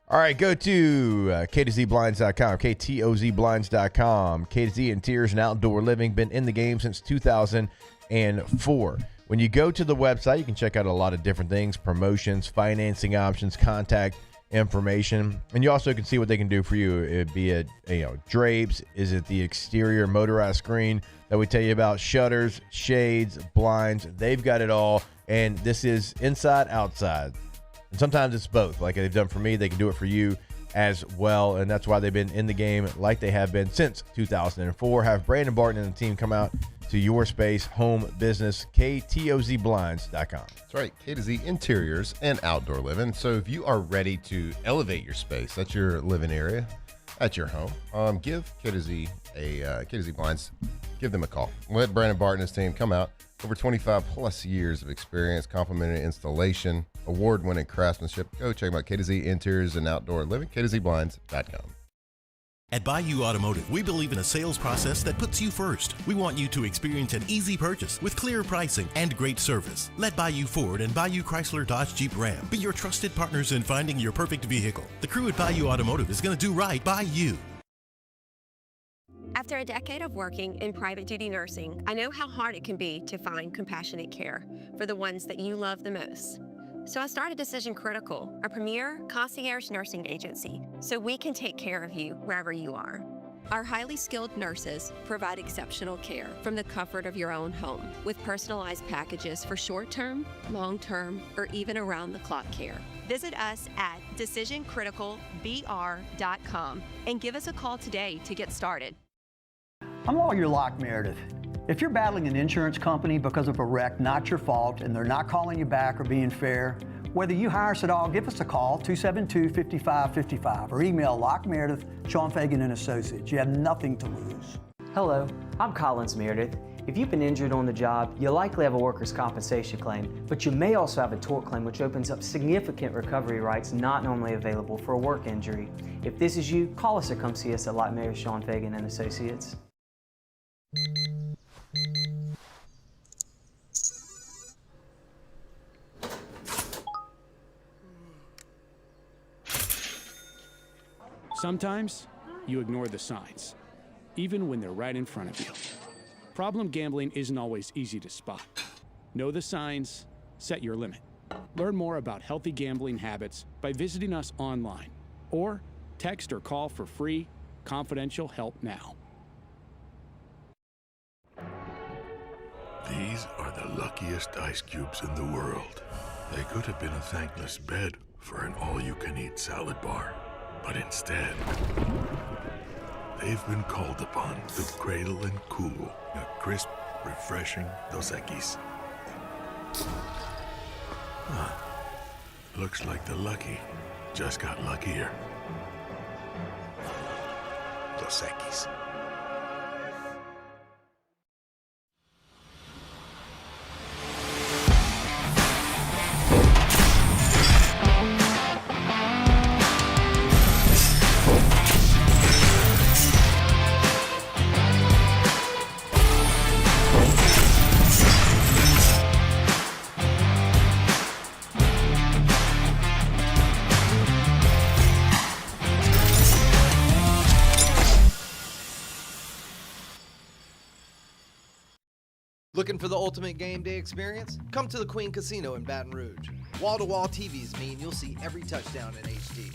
All right, go to K2ZBlinds.com, KTOZBlinds.com. K2Z Interiors and Outdoor Living, been in the game since 2004. When you go to the website, you can check out a lot of different things, promotions, financing options, contact information, and you also can see what they can do for you. It'd be it, drapes. Is it the exterior motorized screen that we tell you about? Shutters, shades, blinds. They've got it all, and this is inside, outside. And sometimes it's both. Like they've done for me, they can do it for you. as well, and that's why they've been in the game like they have been since 2004. Have Brandon Barton and the team come out to your space, home business, ktozblinds.com. That's right, K to Z Interiors and Outdoor Living. So if you are ready to elevate your space, that's your living area, at your home, give K to Z K to Z Blinds, give them a call. Let Brandon Barton and his team come out. Over 25 plus years of experience, complimentary installation, award-winning craftsmanship. Go check them out, K to Z Interiors and Outdoor Living, ktozblinds.com. At Bayou Automotive, we believe in a sales process that puts you first. We want you to experience an easy purchase with clear pricing and great service. Let Bayou Ford and Bayou Chrysler Dodge Jeep Ram be your trusted partners in finding your perfect vehicle. The crew at Bayou Automotive is going to do right by you. After a decade of working in private duty nursing, I know how hard it can be to find compassionate care for the ones that you love the most. So I started Decision Critical, a premier concierge nursing agency, so we can take care of you wherever you are. Our highly skilled nurses provide exceptional care from the comfort of your own home, with personalized packages for short-term, long-term, or even around-the-clock care. Visit us at decisioncriticalbr.com and give us a call today to get started. I'm Lawyer Locke Meredith. If you're battling an insurance company because of a wreck not your fault and they're not calling you back or being fair, whether you hire us at all, give us a call, 272-5555, or email Locke Meredith, Sean Fagan and Associates. You have nothing to lose. Hello, I'm Collins Meredith. If you've been injured on the job, you'll likely have a workers' compensation claim, but you may also have a tort claim, which opens up significant recovery rights not normally available for a work injury. If this is you, call us or come see us at Locke Meredith, Sean Fagan and Associates. Sometimes you ignore the signs, even when they're right in front of you. Problem gambling isn't always easy to spot. Know the signs, set your limit. Learn more about healthy gambling habits by visiting us online or text or call for free, confidential help now. These are the luckiest ice cubes in the world. They could have been a thankless bed for an all-you-can-eat salad bar. But instead, they've been called upon to cradle and cool a crisp, refreshing Dos Equis. Looks like the lucky just got luckier. Dos Equis. Looking for the ultimate game day experience? Come to the Queen Casino in Baton Rouge. Wall-to-wall TVs mean you'll see every touchdown in HD.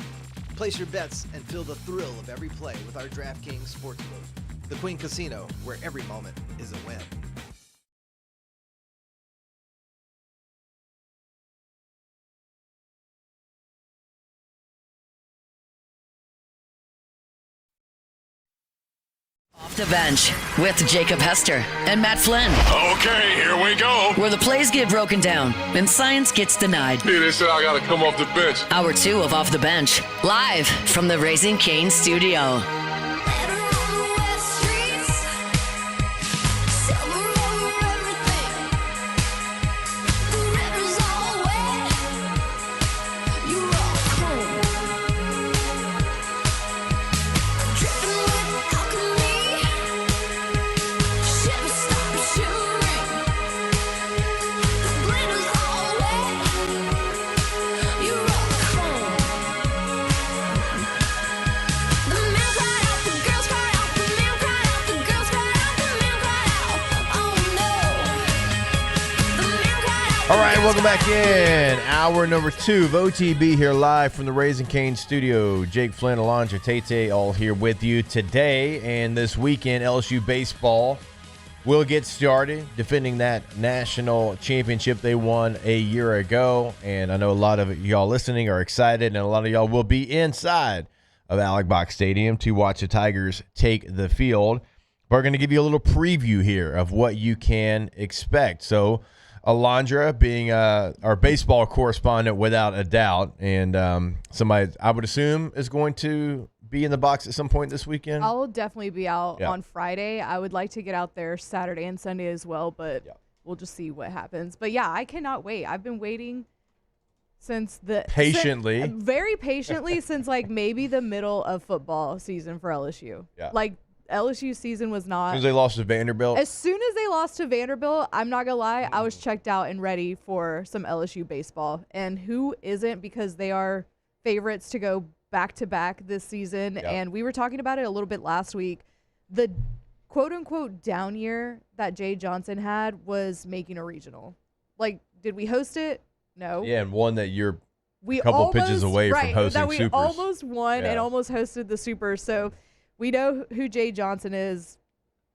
Place your bets and feel the thrill of every play with our DraftKings Sportsbook. The Queen Casino, where every moment is a win. Off the bench with Jacob Hester and Matt Flynn. Okay, here we go. Where the plays get broken down and science gets denied. Hey, they said I gotta come off the bench. Hour 2 of Off the Bench, live from the Raising Cane studio. All right, welcome back in. Hour number 2 of OTB here live from the Raising Cane studio. Jake Flynn, Alondra Tate, all here with you today. And this weekend, LSU baseball will get started, defending that national championship they won a year ago. And I know a lot of y'all listening are excited, and a lot of y'all will be inside of Alex Box Stadium to watch the Tigers take the field. We're going to give you a little preview here of what you can expect. So, Alondra being our baseball correspondent without a doubt, and somebody I would assume is going to be in the box at some point this weekend. I'll definitely be out on Friday. I would like to get out there Saturday and Sunday as well, but we'll just see what happens. But yeah, I cannot wait. I've been waiting since very patiently since like maybe the middle of football season for LSU. Yeah. Like LSU season was not. As soon as they lost to Vanderbilt. As soon as they lost to Vanderbilt, I'm not gonna lie, I was checked out and ready for some LSU baseball. And who isn't, because they are favorites to go back-to-back this season. Yep. And we were talking about it a little bit last week. The quote-unquote down year that Jay Johnson had was making a regional. Like, did we host it? No. Yeah, and one that you're a couple pitches away from hosting that we Supers. Almost won and almost hosted the Supers. So we know who Jay Johnson is.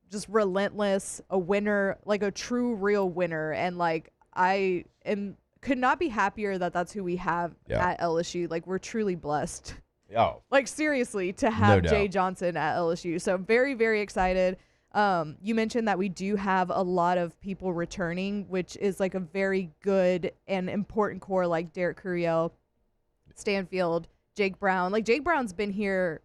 Just relentless, a winner, like a true, real winner. And like could not be happier that that's who we have at LSU. Like, we're truly blessed. Oh. Like, seriously, to have Jay Johnson at LSU. So very, very excited. You mentioned that we do have a lot of people returning, which is like a very good and important core, like Derek Curiel, Stanfield, Jake Brown. Like, Jake Brown's been here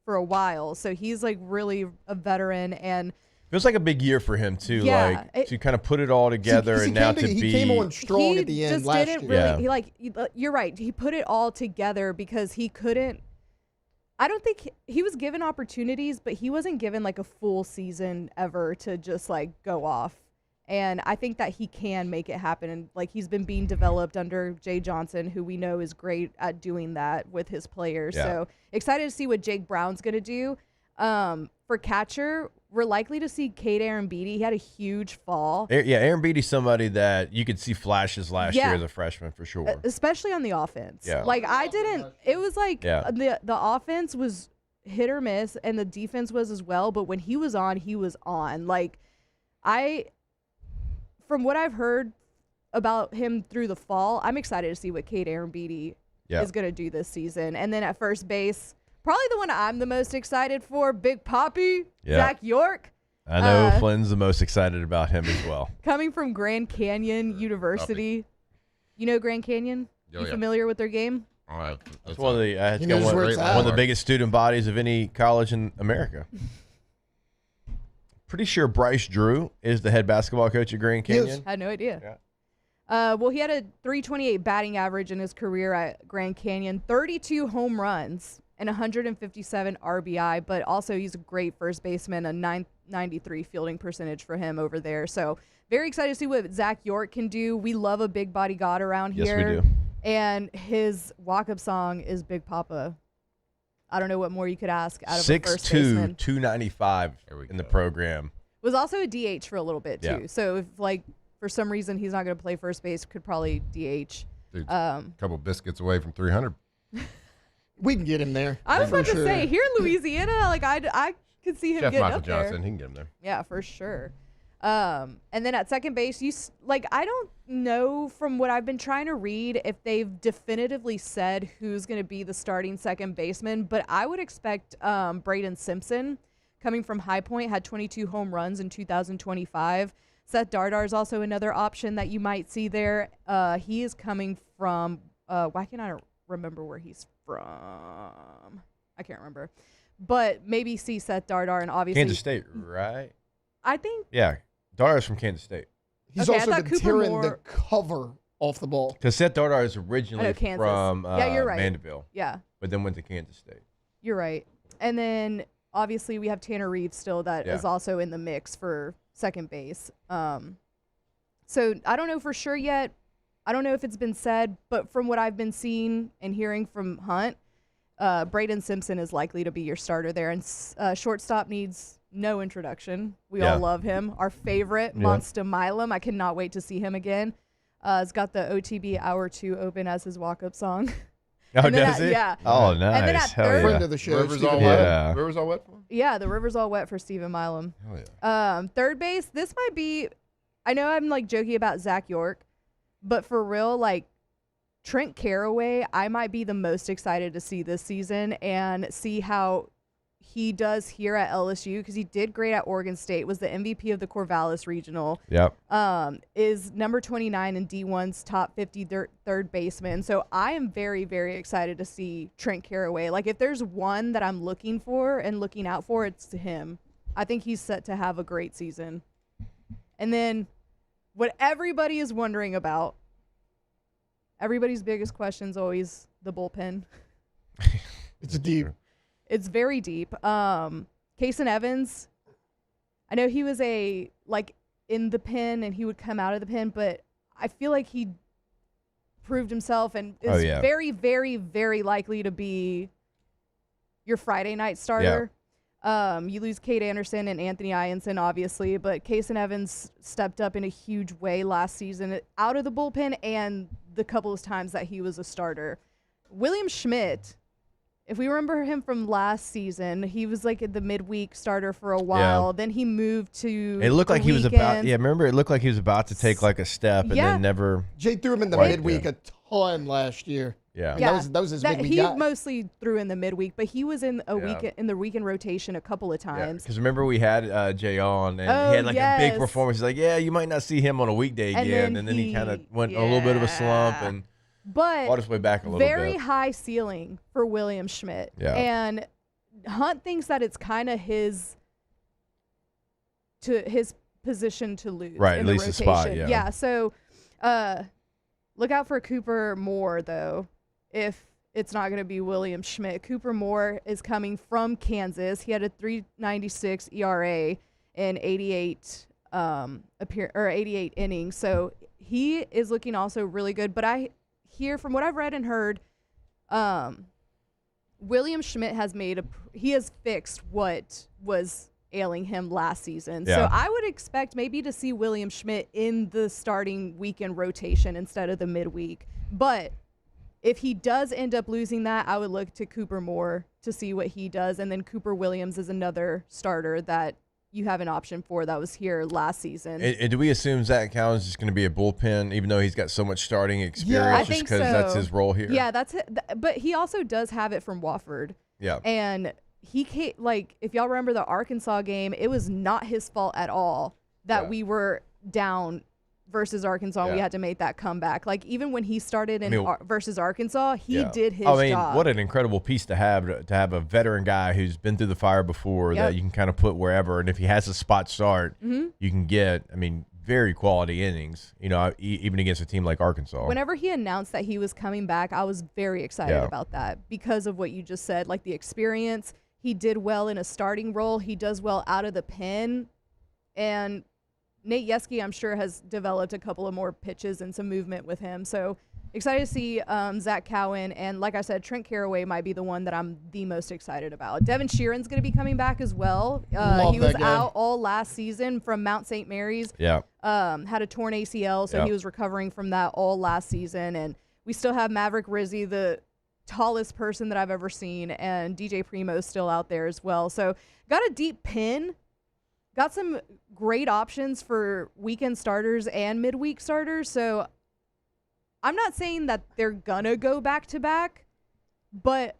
for a while, so he's like really a veteran, and feels like a big year for him too. Yeah, to kind of put it all together, and now he came on strong at the end last year. You're right. He put it all together because he couldn't. I don't think he was given opportunities, but he wasn't given like a full season ever to just like go off. And I think that he can make it happen. And like, he's been being developed under Jay Johnson, who we know is great at doing that with his players. Yeah. So excited to see what Jake Brown's going to do. For catcher, we're likely to see Cade Arambidi. He had a huge fall. Aaron Beatty's somebody that you could see flashes last year as a freshman for sure. Especially on the offense. Yeah. Like, it was like the offense was hit or miss, and the defense was as well. But when he was on, he was on. Like, from what I've heard about him through the fall, I'm excited to see what Cade Arambidi is going to do this season. And then at first base, probably the one I'm the most excited for, Big Papi, Zach York. I know Flynn's the most excited about him as well. Coming from Grand Canyon University. You know Grand Canyon? You familiar with their game? It's one of the biggest student bodies of any college in America. Pretty sure Bryce Drew is the head basketball coach at Grand Canyon. I had no idea. Well, he had a .328 batting average in his career at Grand Canyon, 32 home runs, and 157 RBI, but also he's a great first baseman, a .993 fielding percentage for him over there. So very excited to see what Zach York can do. We love a big body god around here. Yes, we do. And his walk-up song is Big Papa. I don't know what more you could ask out of a first 6'2", baseman. 295 in the program. Was also a DH for a little bit, too. So if, like, for some reason he's not going to play first base, could probably DH. Dude, a couple biscuits away from 300. We can get him there. I was about to say, here in Louisiana, like, I could see him getting Michael up there. Johnson, he can get him there. Yeah, for sure. And then at second base, I don't know from what I've been trying to read if they've definitively said who's going to be the starting second baseman, but I would expect Braden Simpson, coming from High Point, had 22 home runs in 2025. Seth Dardar is also another option that you might see there. He is coming from, why can't I remember where he's from? I can't remember. But maybe see Seth Dardar, and obviously Kansas State, right? I think. Yeah, Dardar's from Kansas State. He's also been tearing the cover off the ball. Because Seth Dardar is originally Kansas. from you're right. Vanderbilt. Yeah. But then went to Kansas State. You're right. And then obviously we have Tanner Reeves still that is also in the mix for second base. So I don't know for sure yet. I don't know if it's been said, but from what I've been seeing and hearing from Hunt, Braden Simpson is likely to be your starter there. And shortstop needs no introduction. We all love him. Our favorite, Monster Milam. I cannot wait to see him again. He's got the OTB Hour 2 open as his walk-up song. Oh, does it? Yeah. Oh, nice. And then at Hell friend of the show, River's all wet. River's all wet for him? Yeah, the river's all wet for Stephen Milam. Hell yeah. Third base, this might be, I know I'm like joking about Zach York, but for real, like, Trent Caraway, I might be the most excited to see this season and see how he does here at LSU, because he did great at Oregon State, was the MVP of the Corvallis Regional. Yep. Is number 29 in D1's top 50 third baseman. So I am very, very excited to see Trent Caraway. Like, if there's one that I'm looking for and looking out for, it's him. I think he's set to have a great season. And then what everybody is wondering about, everybody's biggest question is always the bullpen. It's deep. It's very deep. Kason Evans, I know he was in the pen and he would come out of the pen, but I feel like he proved himself and is very, very, very likely to be your Friday night starter. Yeah. You lose Kate Anderson and Anthony Ianson, obviously, but Kason Evans stepped up in a huge way last season out of the bullpen and the couple of times that he was a starter. William Schmidt, if we remember him from last season, he was like the midweek starter for a while. Yeah. Then he moved to It looked like he was about remember it looked like he was about to take like a step and then never. Jay threw him in the midweek a ton last year. Yeah. That was his midweek. He mostly threw in the midweek, but he was in the weekend rotation a couple of times. Because remember we had Jay on and he had like a big performance. He's like, yeah, you might not see him on a weekday again, and then he kind of went a little bit of a slump and fought his way back a little bit. Very high ceiling for William Schmidt. Yeah. And Hunt thinks that it's kind of his position to lose. Right, in at least the a spot, Yeah, so look out for Cooper Moore, though, if it's not going to be William Schmidt. Cooper Moore is coming from Kansas. He had a 3.96 ERA in 88 innings. So he is looking also really good. But I hear from what I've read and heard, William Schmidt has he has fixed what was ailing him last season. Yeah. So I would expect maybe to see William Schmidt in the starting weekend rotation instead of the midweek. But if he does end up losing that, I would look to Cooper Moore to see what he does. And then Cooper Williams is another starter that you have an option for that was here last season. And do we assume Zach Cowan's just going to be a bullpen, even though he's got so much starting experience, I just think because so. that's his role here? Yeah, that's it. But he also does have it from Wofford. Yeah. And he can't, if y'all remember the Arkansas game, it was not his fault at all that we were down versus Arkansas and we had to make that comeback. Like, even when he started versus Arkansas, he did his job. What an incredible piece to have a veteran guy who's been through the fire before that you can kind of put wherever. And if he has a spot start, you can get, very quality innings, even against a team like Arkansas. Whenever he announced that he was coming back, I was very excited about that because of what you just said, like the experience. He did well in a starting role. He does well out of the pen. And Nate Yeske, I'm sure, has developed a couple of more pitches and some movement with him. So excited to see Zach Cowan. And like I said, Trent Caraway might be the one that I'm the most excited about. Devin Sheeran's going to be coming back as well. He was out all last season from Mount St. Mary's. Yeah. Had a torn ACL, so he was recovering from that all last season. And we still have Maverick Rizzi, the tallest person that I've ever seen, and DJ Primo's still out there as well. So got a deep pin. Got some great options for weekend starters and midweek starters. So I'm not saying that they're going to go back-to-back, but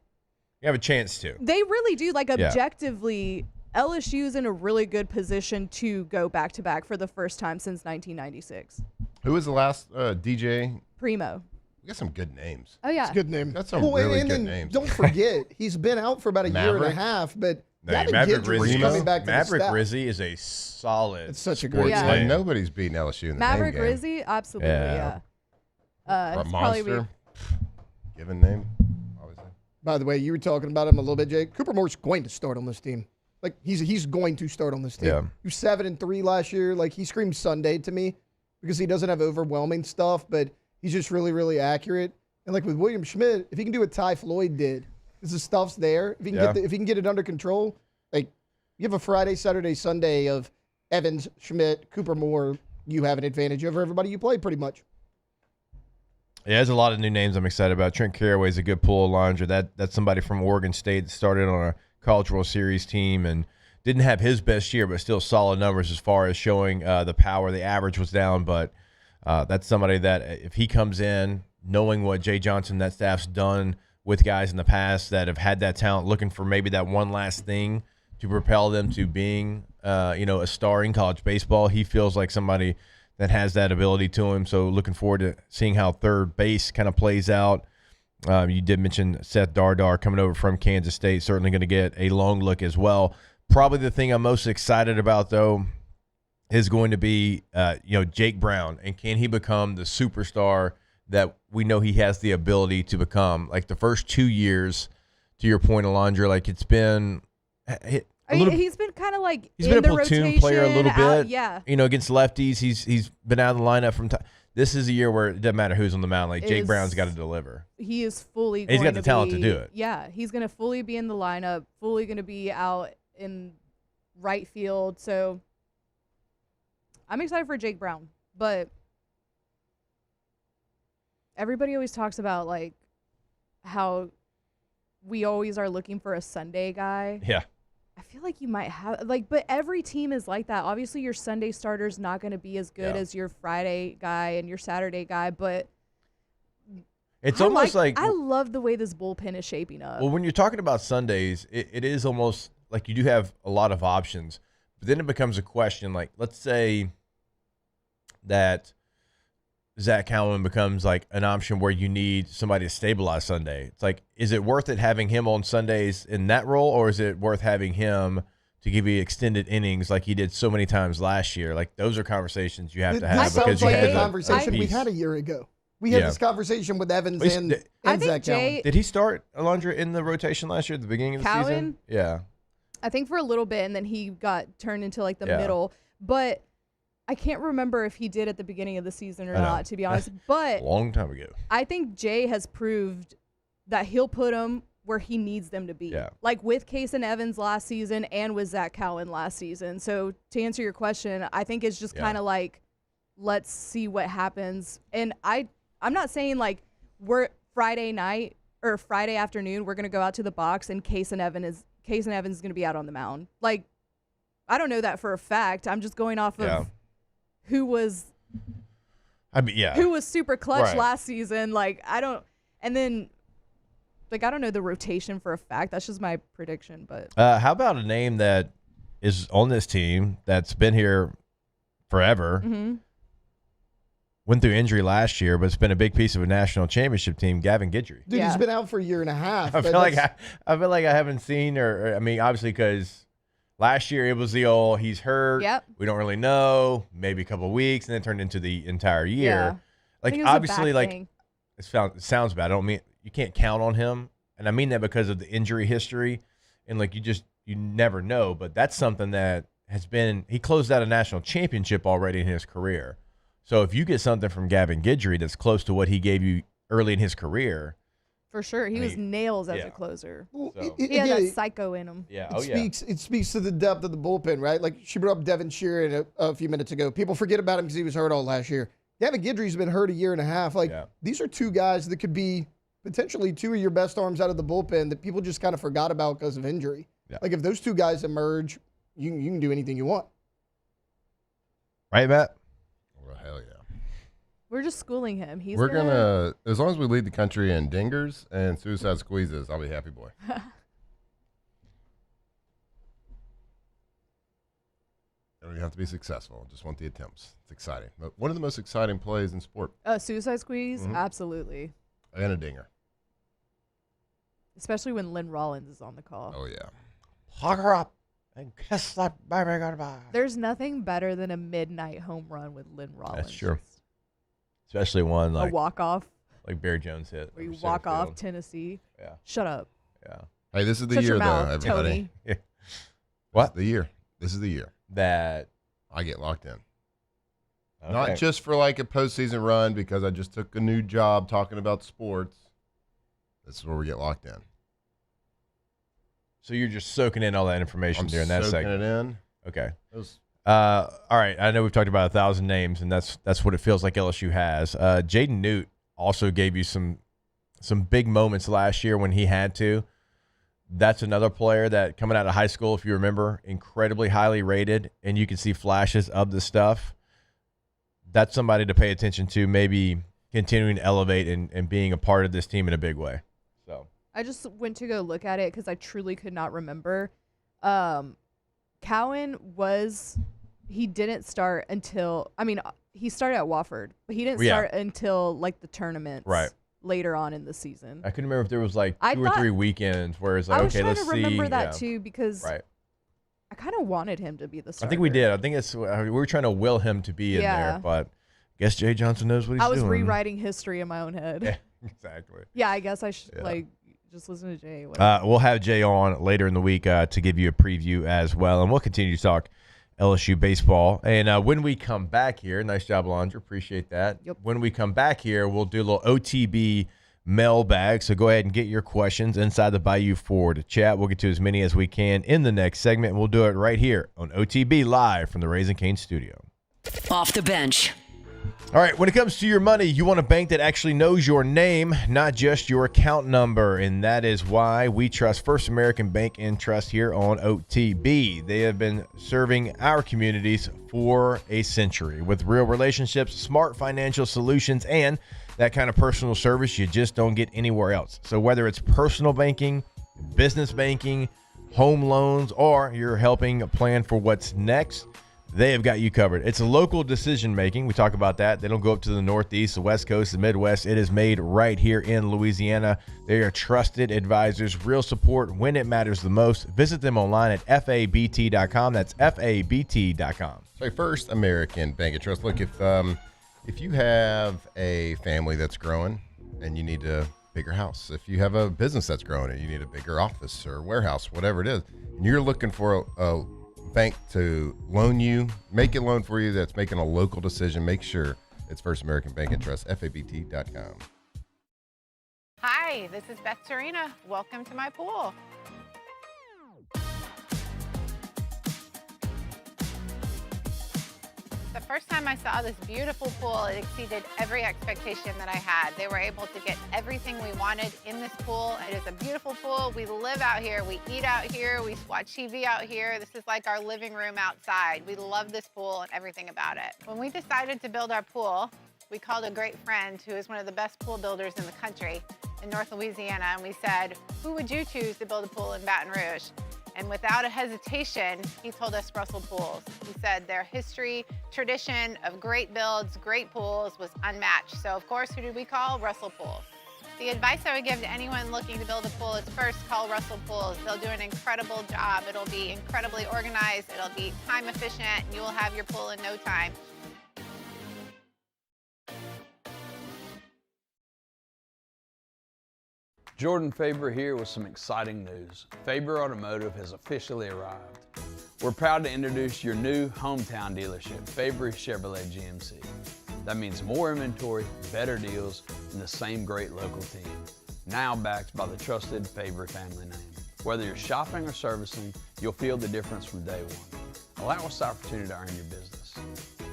you have a chance to. They really do. Objectively, LSU's in a really good position to go back-to-back for the first time since 1996. Who was the last DJ? Primo. We got some good names. Oh, yeah. It's a good name. That's some really good names. Don't forget, he's been out for about a year and a half, but Maverick Rizzi. Coming back to Maverick the Rizzi is a solid. It's such a great great name. Nobody's beating LSU in the Maverick name game. Rizzi, absolutely, yeah. A it's monster. Given name. By the way, you were talking about him a little bit, Jake. Cooper Moore's going to start on this team. He's going to start on this team. Yeah. He was 7-3 last year. He screams Sunday to me because he doesn't have overwhelming stuff, but he's just really, really accurate. And with William Schmidt, if he can do what Ty Floyd did, because the stuff's there. If he can get it under control, you have a Friday, Saturday, Sunday of Evans, Schmidt, Cooper Moore, you have an advantage over everybody you play pretty much. Yeah, there's a lot of new names I'm excited about. Trent Caraway is a good pull, Alondra. That's somebody from Oregon State that started on a College World Series team and didn't have his best year, but still solid numbers as far as showing the power. The average was down, but that's somebody that if he comes in knowing what Jay Johnson, that staff's done with guys in the past that have had that talent, looking for maybe that one last thing to propel them to being, a star in college baseball. He feels like somebody that has that ability to him. So looking forward to seeing how third base kind of plays out. You did mention Seth Dardar coming over from Kansas State, certainly going to get a long look as well. Probably the thing I'm most excited about, though, is going to be, Jake Brown, and can he become the superstar that we know he has the ability to become? Like the first 2 years, to your point, Alondra, like it's been he's been kind of like he's been a platoon player a little bit. Yeah. Against lefties, he's been out of the lineup from time. This is a year where it doesn't matter who's on the mound. Like Jake Brown's got to deliver. He is fully. He's got the talent to do it. Yeah, he's going to fully be in the lineup, fully going to be out in right field. So I'm excited for Jake Brown, but everybody always talks about like how we always are looking for a Sunday guy. Yeah. I feel like you might have but every team is like that. Obviously your Sunday starter's not going to be as good as your Friday guy and your Saturday guy, but it's almost like I love the way this bullpen is shaping up. Well, when you're talking about Sundays, it is almost like you do have a lot of options, but then it becomes a question. Like, let's say that Zach Cowan becomes like an option where you need somebody to stabilize Sunday. It's like, is it worth it having him on Sundays in that role, or is it worth having him to give you extended innings like he did so many times last year? Like, those are conversations you have to have. This sounds like the conversation we had a year ago. We had this conversation with Evans and Zach Cowan. Did he start, Alondra, in the rotation last year at the beginning of the season? Yeah. I think for a little bit, and then he got turned into like the middle. But I can't remember if he did at the beginning of the season or not, to be honest. But long time ago. I think Jay has proved that he'll put them where he needs them to be. Yeah. Like with Case and Evans last season and with Zach Cowan last season. So to answer your question, I think it's just kind of like, let's see what happens. And I'm not saying like we're Friday night or Friday afternoon, we're going to go out to the box and Case and Evans is going to be out on the mound. Like, I don't know that for a fact. I'm just going off of who was super clutch last season. Like, I don't know the rotation for a fact. That's just my prediction. But how about a name that is on this team that's been here forever, went through injury last year, but it's been a big piece of a national championship team, Gavin Guidry. Dude, he's been out for a year and a half. I feel like I haven't seen, or I mean, obviously because last year it was the old he's hurt. Yep. We don't really know. Maybe a couple of weeks, and then it turned into the entire year. Yeah. Like, obviously, like it sounds bad. I don't mean you can't count on him, and I mean that because of the injury history, and like you never know. But that's something that has been. He closed out a national championship already in his career. So if you get something from Gavin Guidry that's close to what he gave you early in his career, for sure, he was nails as a closer. Well, he had that psycho in him. Yeah, It speaks to the depth of the bullpen, right? Like she brought up Devin Sheeran a few minutes ago. People forget about him because he was hurt all last year. Gavin Guidry's been hurt a year and a half. Like these are two guys that could be potentially two of your best arms out of the bullpen that people just kind of forgot about because of injury. Yeah. Like if those two guys emerge, you can do anything you want. Right, Matt? Well, hell yeah. We're just schooling him. We're gonna as long as we lead the country in dingers and suicide squeezes, I'll be happy boy. You don't have to be successful. Just want the attempts. It's exciting. But one of the most exciting plays in sport. Suicide squeeze, absolutely. And a dinger. Especially when Lynn Rollins is on the call. Oh yeah. Hug her up and kiss that baby goodbye. There's nothing better than a midnight home run with Lynn Rollins. That's true. Especially one like a walk-off. Like Barry Jones hit. Where you walk off Tennessee. Yeah. Shut up. Yeah. Hey, this is the Shut year, your mouth, though, everybody. Tony. Yeah. What? The year. This is the year that I get locked in. Okay. Not just for like a postseason run because I just took a new job talking about sports. This is where we get locked in. So you're just soaking in all that information during that segment. Soaking it in. Okay. All right. I know we've talked about 1,000 names, and that's what it feels like LSU has. Jaden Newt also gave you some big moments last year when he had to. That's another player that coming out of high school, if you remember, incredibly highly rated, and you can see flashes of the stuff. That's somebody to pay attention to maybe continuing to elevate and being a part of this team in a big way. So I just went to go look at it because I truly could not remember. Cowan he didn't start until, he started at Wofford, but he didn't start until like the tournaments later on in the season. I couldn't remember if there was like two or three weekends where it's like, okay, let's see. I was trying to remember that too because I kind of wanted him to be the starter. I think we did. I think we were trying to will him to be in there, but I guess Jay Johnson knows what he's doing. I was rewriting history in my own head. Yeah, exactly. Yeah, I guess I should just listen to Jay. We'll have Jay on later in the week to give you a preview as well, and we'll continue to talk LSU baseball. And when we come back here, nice job, Alondra. Appreciate that. Yep. When we come back here, we'll do a little OTB mailbag. So go ahead and get your questions inside the Bayou Ford chat. We'll get to as many as we can in the next segment. We'll do it right here on OTB live from the Raising Cane's studio. Off the bench. All right, when it comes to your money, you want a bank that actually knows your name, not just your account number, and that is why we trust First American Bank and Trust here on OTB. They have been serving our communities for a century with real relationships, smart financial solutions, and that kind of personal service you just don't get anywhere else. So whether it's personal banking, business banking, home loans, or you're helping plan for what's next, they have got you covered. It's a local decision making. We talk about that. They don't go up to the Northeast, the West Coast, the Midwest. It is made right here in Louisiana. They are trusted advisors, real support when it matters the most. Visit them online at fabt.com. That's fabt.com. So First American Bank and Trust. Look, if you have a family that's growing and you need a bigger house, if you have a business that's growing and you need a bigger office or warehouse, whatever it is, and you're looking for a bank to loan you, make a loan for you that's making a local decision, make sure it's First American Bank and Trust, fabt.com. Hi, this is Beth Serena. Welcome to my pool. The first time I saw this beautiful pool, it exceeded every expectation that I had. They were able to get everything we wanted in this pool. It is a beautiful pool. We live out here, we eat out here, we watch TV out here. This is like our living room outside. We love this pool and everything about it. When we decided to build our pool, we called a great friend who is one of the best pool builders in the country in North Louisiana, and we said, who would you choose to build a pool in Baton Rouge? And without a hesitation, he told us Russell Pools. He said their history, tradition of great builds, great pools was unmatched. So of course, who did we call? Russell Pools. The advice I would give to anyone looking to build a pool is first call Russell Pools. They'll do an incredible job. It'll be incredibly organized. It'll be time efficient, and you will have your pool in no time. Jordan Faber here with some exciting news. Faber Automotive has officially arrived. We're proud to introduce your new hometown dealership, Faber Chevrolet GMC. That means more inventory, better deals, and the same great local team. Now backed by the trusted Faber family name. Whether you're shopping or servicing, you'll feel the difference from day one. Allow us the opportunity to earn your business.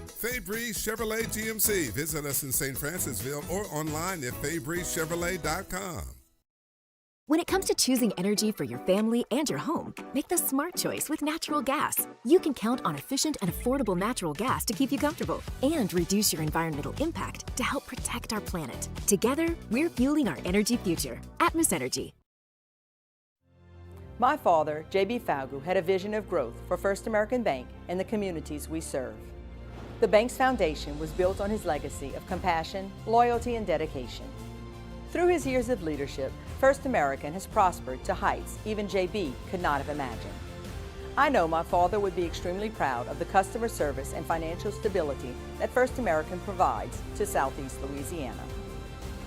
Fabry Chevrolet GMC. Visit us in St. Francisville or online at FabryChevrolet.com. When it comes to choosing energy for your family and your home, make the smart choice with natural gas. You can count on efficient and affordable natural gas to keep you comfortable and reduce your environmental impact to help protect our planet. Together, we're fueling our energy future. Atmos Energy. My father, J.B. Falgu, had a vision of growth for First American Bank and the communities we serve. The bank's foundation was built on his legacy of compassion, loyalty, and dedication. Through his years of leadership, First American has prospered to heights even JB could not have imagined. I know my father would be extremely proud of the customer service and financial stability that First American provides to Southeast Louisiana.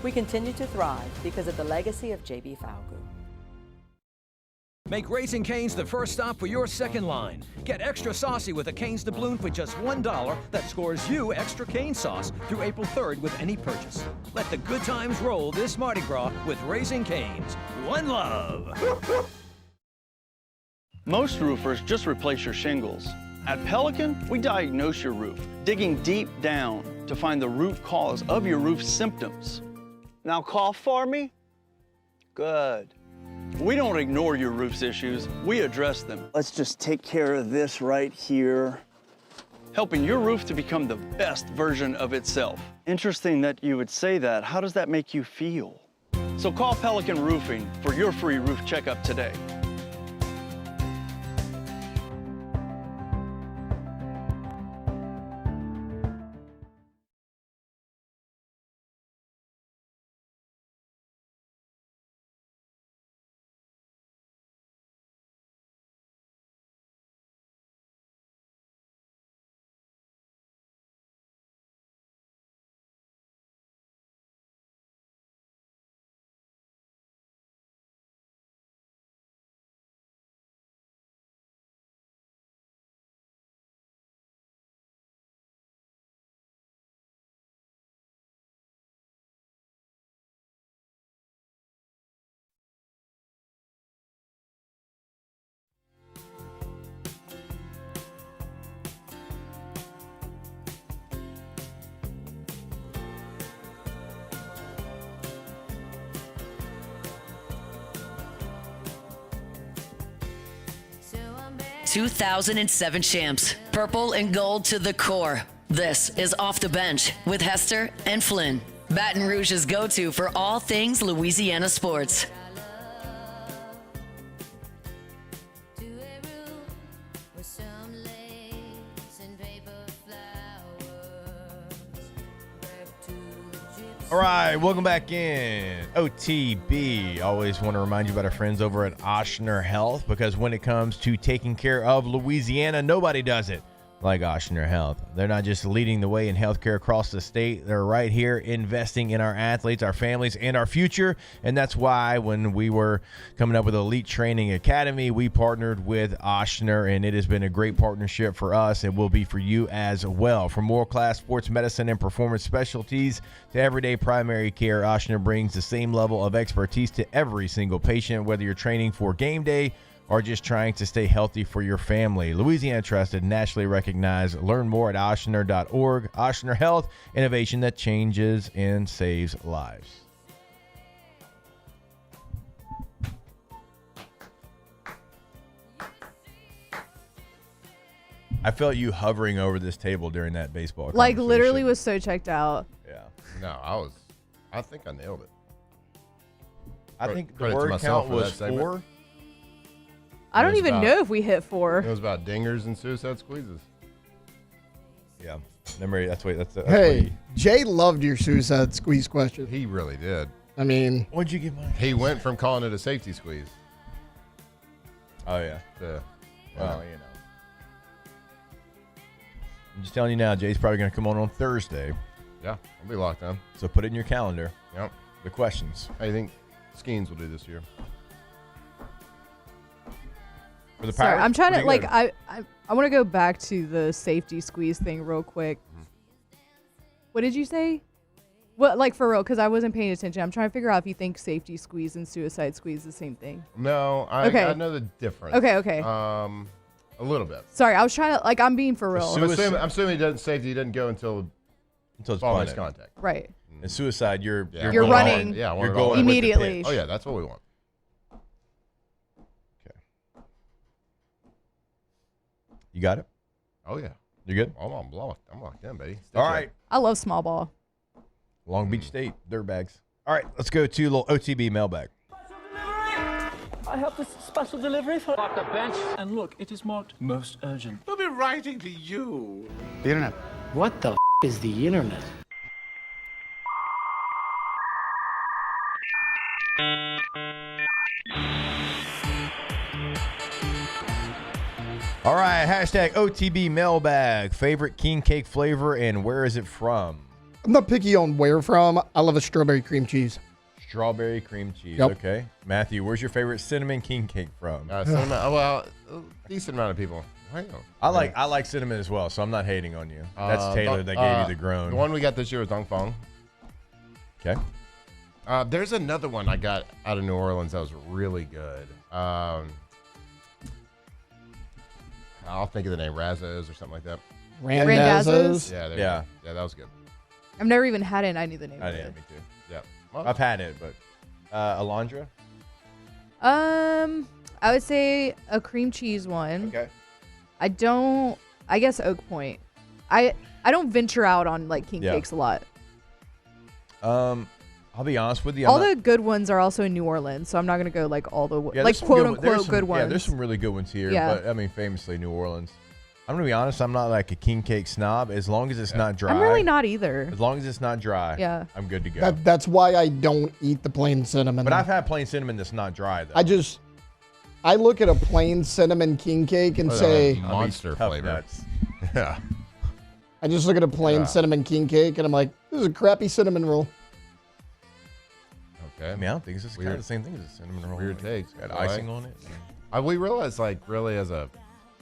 We continue to thrive because of the legacy of JB Falgu. Make Raising Cane's the first stop for your second line. Get extra saucy with a Cane's doubloon for just $1 that scores you extra cane sauce through April 3rd with any purchase. Let the good times roll this Mardi Gras with Raising Cane's. One love. Most roofers just replace your shingles. At Pelican, we diagnose your roof, digging deep down to find the root cause of your roof symptoms. Now cough for me. Good. We don't ignore your roof's issues, we address them. Let's just take care of this right here. helping your roof to become the best version of itself. Interesting that you would say that. How does that make you feel? So call Pelican Roofing for your free roof checkup today. ...2007 champs, purple and gold to the core. This is Off the Bench with Hester and Flynn. Baton Rouge's go-to for all things Louisiana sports. All right, welcome back in. OTB. Always want to remind you about our friends over at Ochsner Health, because when it comes to taking care of Louisiana, nobody does it like Ochsner Health. They're not just leading the way in healthcare across the state. They're right here investing in our athletes, our families, and our future. And that's why when we were coming up with Elite Training Academy, we partnered with Ochsner, and it has been a great partnership for us and will be for you as well. From world-class sports medicine and performance specialties to everyday primary care, Ochsner brings the same level of expertise to every single patient, whether you're training for game day or just trying to stay healthy for your family. Louisiana trusted, nationally recognized. Learn more at Ochsner.org. Ochsner Health, innovation that changes and saves lives. I felt you hovering over this table during that baseball Like conversation. literally was so checked out. Yeah. No, I think I nailed it. I think the Credit to word myself count for was that segment. 4. I don't It was even about- know if we hit 4. It was about dingers and suicide squeezes. Yeah. Memory, that's what Hey, Jay loved your suicide squeeze question. He really did. I mean, what'd you get mine? He went from calling it a safety squeeze. Oh, yeah. To, Well, you know. I'm just telling you now, Jay's probably going to come on Thursday. Yeah, I'll be locked on. So put it in your calendar. Yep. The questions. How do you think Skeens will do this year? For the Sorry, Pirates? I'm trying to Pretty like good. I want to go back to the safety squeeze thing real quick. What did you say? What, like for real? Because I wasn't paying attention. I'm trying to figure out if you think safety squeeze and suicide squeeze the same thing. No, I Okay. know the difference. Okay. A little bit. Sorry, I was trying to I'm being for real. I'm assuming safety doesn't go until it's following punted. contact. Right. And suicide, you're You're going running. all- Yeah, I want you're it all going in. with the Immediately. pitch. Oh yeah, that's what we want. You got it? Oh yeah. You good? I'm locked in, baby. All right. I love small ball. Long Beach State, Dirtbags. All right, let's go to a little OTB mailbag. I have this special delivery for off the bench. And look, it is marked most urgent. We'll be writing to you. The internet. What the is the internet? All right, hashtag OTB mailbag. Favorite king cake flavor and where is it from? I'm not picky on where from. I love a strawberry cream cheese. Strawberry cream cheese. Yep. Okay. Matthew, where's your favorite cinnamon king cake from? Cinnamon. Well, a decent amount of people. I like cinnamon as well, so I'm not hating on you. That's Taylor that gave you the groan. The one we got this year was Dong Fong. Okay. There's another one I got out of New Orleans that was really good. I'll think of the name, Razzo's or something like that. Randazzo's? Yeah, Yeah. Yeah, that was good. I've never even had it and I knew the name I of did, it. me too. Yeah. I've had it, but Alondra? I would say a cream cheese one. Okay. I guess Oak Point. I don't venture out on like king cakes a lot. I'll be honest with you. All the good ones are also in New Orleans, so I'm not gonna go like all the like quote unquote good ones. Yeah, there's some really good ones here, Yeah. but I mean, famously New Orleans. I'm gonna be honest. I'm not like a king cake snob. As long as it's not dry. I'm really not either. As long as it's not dry. Yeah. I'm good to go. That's why I don't eat the plain cinnamon. But I've had plain cinnamon that's not dry though. I look at a plain cinnamon king cake and say monster flavor. Nuts. Yeah. I just look at a plain cinnamon king cake and I'm like, this is a crappy cinnamon roll. Okay. I mean, I don't think it's just kind of the same thing as a cinnamon roll. Weird takes. Got icing on it. We realized, like, really as a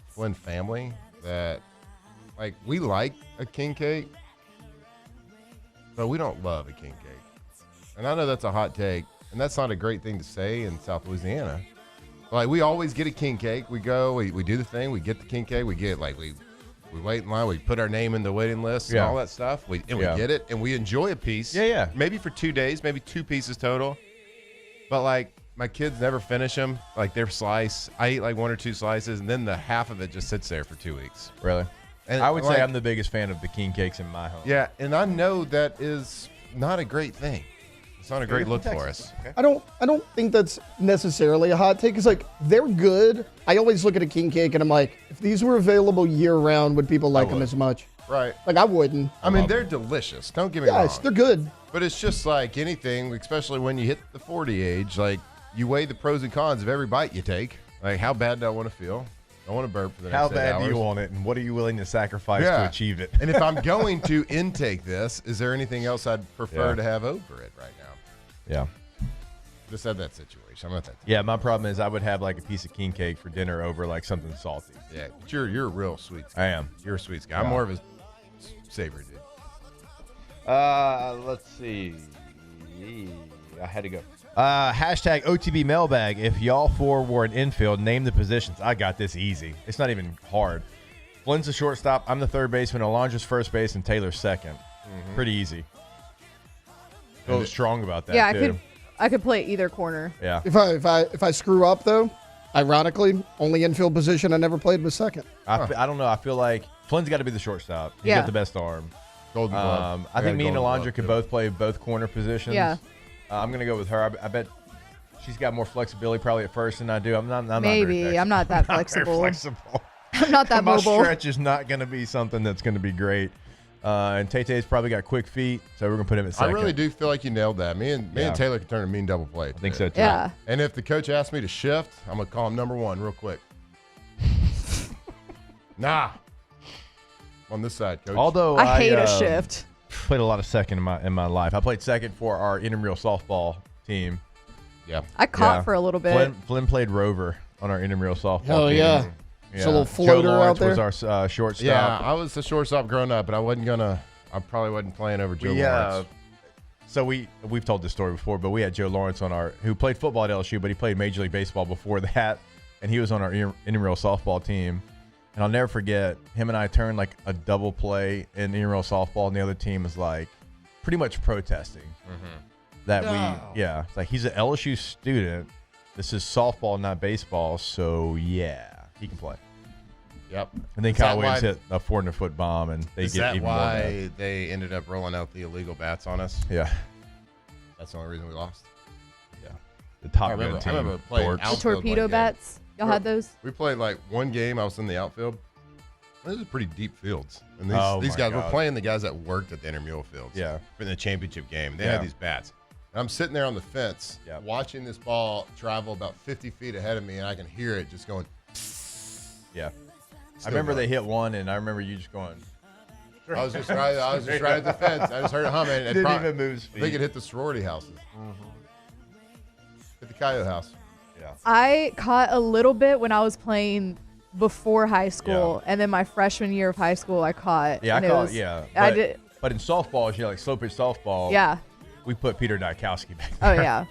Flynn family that, like, we like a king cake, but we don't love a king cake. And I know that's a hot take, and that's not a great thing to say in South Louisiana. Like, we always get a king cake. We go, we do the thing, we get the king cake, we get, like, we wait in line, we put our name in the waiting list and all that stuff. We get it, and we enjoy a piece. Yeah. Maybe for 2 days, maybe 2 pieces total. But, like, my kids never finish them, like their slice. I eat like 1 or 2 slices, and then the half of it just sits there for 2 weeks. Really? And I would like, say I'm the biggest fan of the king cakes in my home. Yeah, and I know that is not a great thing. It's not a great look for us. Okay. I don't think that's necessarily a hot take. It's like they're good. I always look at a king cake and I'm like, if these were available year round, would people like them as much? Right. Like I wouldn't. I mean, they're delicious. Don't get me wrong. Yes, they're good. But it's just like anything, especially when you hit the 40 age, like you weigh the pros and cons of every bite you take. Like, how bad do I want to feel? I want to burp for the next 8 How bad hours. do you want it, and what are you willing to sacrifice to achieve it? And if I'm going to intake this, is there anything else I'd prefer to have over it right now? Yeah. Just had that situation. I'm not that. Yeah, my problem is I would have like a piece of king cake for dinner over like something salty. Yeah, but you're a real sweet guy. I am. You're a sweet guy. Yeah. I'm more of a savory dude. Let's see. I had to go. Hashtag OTB Mailbag. If y'all four were in Infield, name the positions. I got this easy. It's not even hard. Flynn's the shortstop. I'm the third baseman. Alondra's first base, and Taylor's second. Pretty easy. Feel strong about that. Yeah, too. I could play either corner. Yeah. If I screw up though, ironically, only infield position I never played was second. I don't know. I feel like Flynn's got to be the shortstop. He's got the best arm. Golden glove. I think me and Golden Alondra glove, could too. both play both corner positions. Yeah. I'm going to go with her. I bet she's got more flexibility probably at first than I do. I'm not Maybe. very I'm not that very flexible. flexible. I'm not that My mobile. stretch is not going to be something that's going to be great. And Tay-Tay's probably got quick feet, so we're going to put him at second. I really do feel like you nailed that. Me and Taylor can turn a mean double play. I think so, too. Yeah. And if the coach asks me to shift, I'm going to call him number 1 real quick. Nah. On this side, coach. Although I hate a shift. Played a lot of second in my life. I played second for our intramural softball team. Yeah. I caught for a little bit. Flynn played rover on our intramural softball Hell team. yeah. It's a little floater Joe Lawrence out there. was our shortstop. Yeah, I was the shortstop growing up, but I probably wasn't playing over Joe Lawrence. So we've told this story before, but we had Joe Lawrence on who played football at LSU, but he played Major League Baseball before that, and he was on our intramural softball team. And I'll never forget, him and I turned like a double play in intramural softball, and the other team was like pretty much protesting that it's like he's an LSU student. This is softball, not baseball, so yeah, he can play. Yep. And then Kyle Williams hit a 400-foot bomb, and they Is get that even more mad. why they ended up rolling out the illegal bats on us? Yeah. That's the only reason we lost? Yeah. The top I remember team. playing dorks. The outfield torpedo one game. bats. Y'all had those? We played like one game. I was in the outfield. Those are pretty deep fields. And these my guys were God. playing the guys that worked at the intramural fields. Yeah. In the championship game. They Yeah. had these bats. And I'm sitting there on the fence watching this ball travel about 50 feet ahead of me, and I can hear it just going. Yeah. I Still remember going. they hit one, and I remember you just going. I was just right at the fence. I just heard it humming. It Didn't even move his I think feet. it hit the sorority houses. Hit the coyote house. Yeah. I caught a little bit when I was playing before high school, and then my freshman year of high school, I caught. Yeah, and I it caught. was- Yeah. I But, did. but in softball, like slow pitch softball. Yeah. We put Peter Dykowski back Oh there. yeah.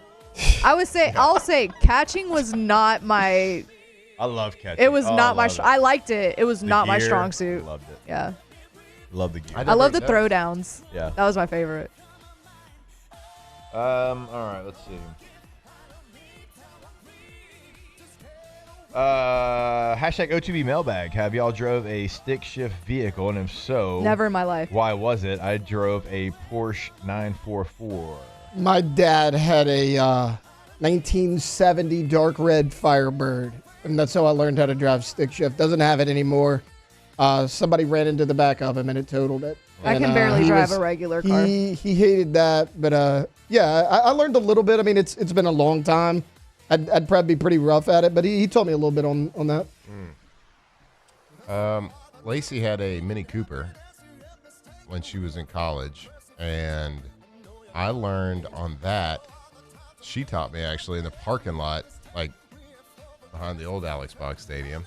I'll say catching was not my. I love catching. It was Oh, not my. love it. I liked it. It was The not my gear, strong suit. Loved it. Yeah. Love the gear. I love the throwdowns. Yeah. That was my favorite. All right, let's see. Hashtag OTB Mailbag. Have y'all drove a stick shift vehicle? And if so, Never in my life. Why was it? I drove a Porsche 944. My dad had a 1970 dark red Firebird, and that's how I learned how to drive stick shift. Doesn't have it anymore. Somebody ran into the back of him and it totaled it. I And, can barely drive a regular car. He hated that, but yeah, I learned a little bit. I mean, it's been a long time. I'd probably be pretty rough at it, but he told me a little bit on that. Lacey had a Mini Cooper when she was in college, and I learned on that. She taught me actually in the parking lot, like behind the old Alex Box Stadium,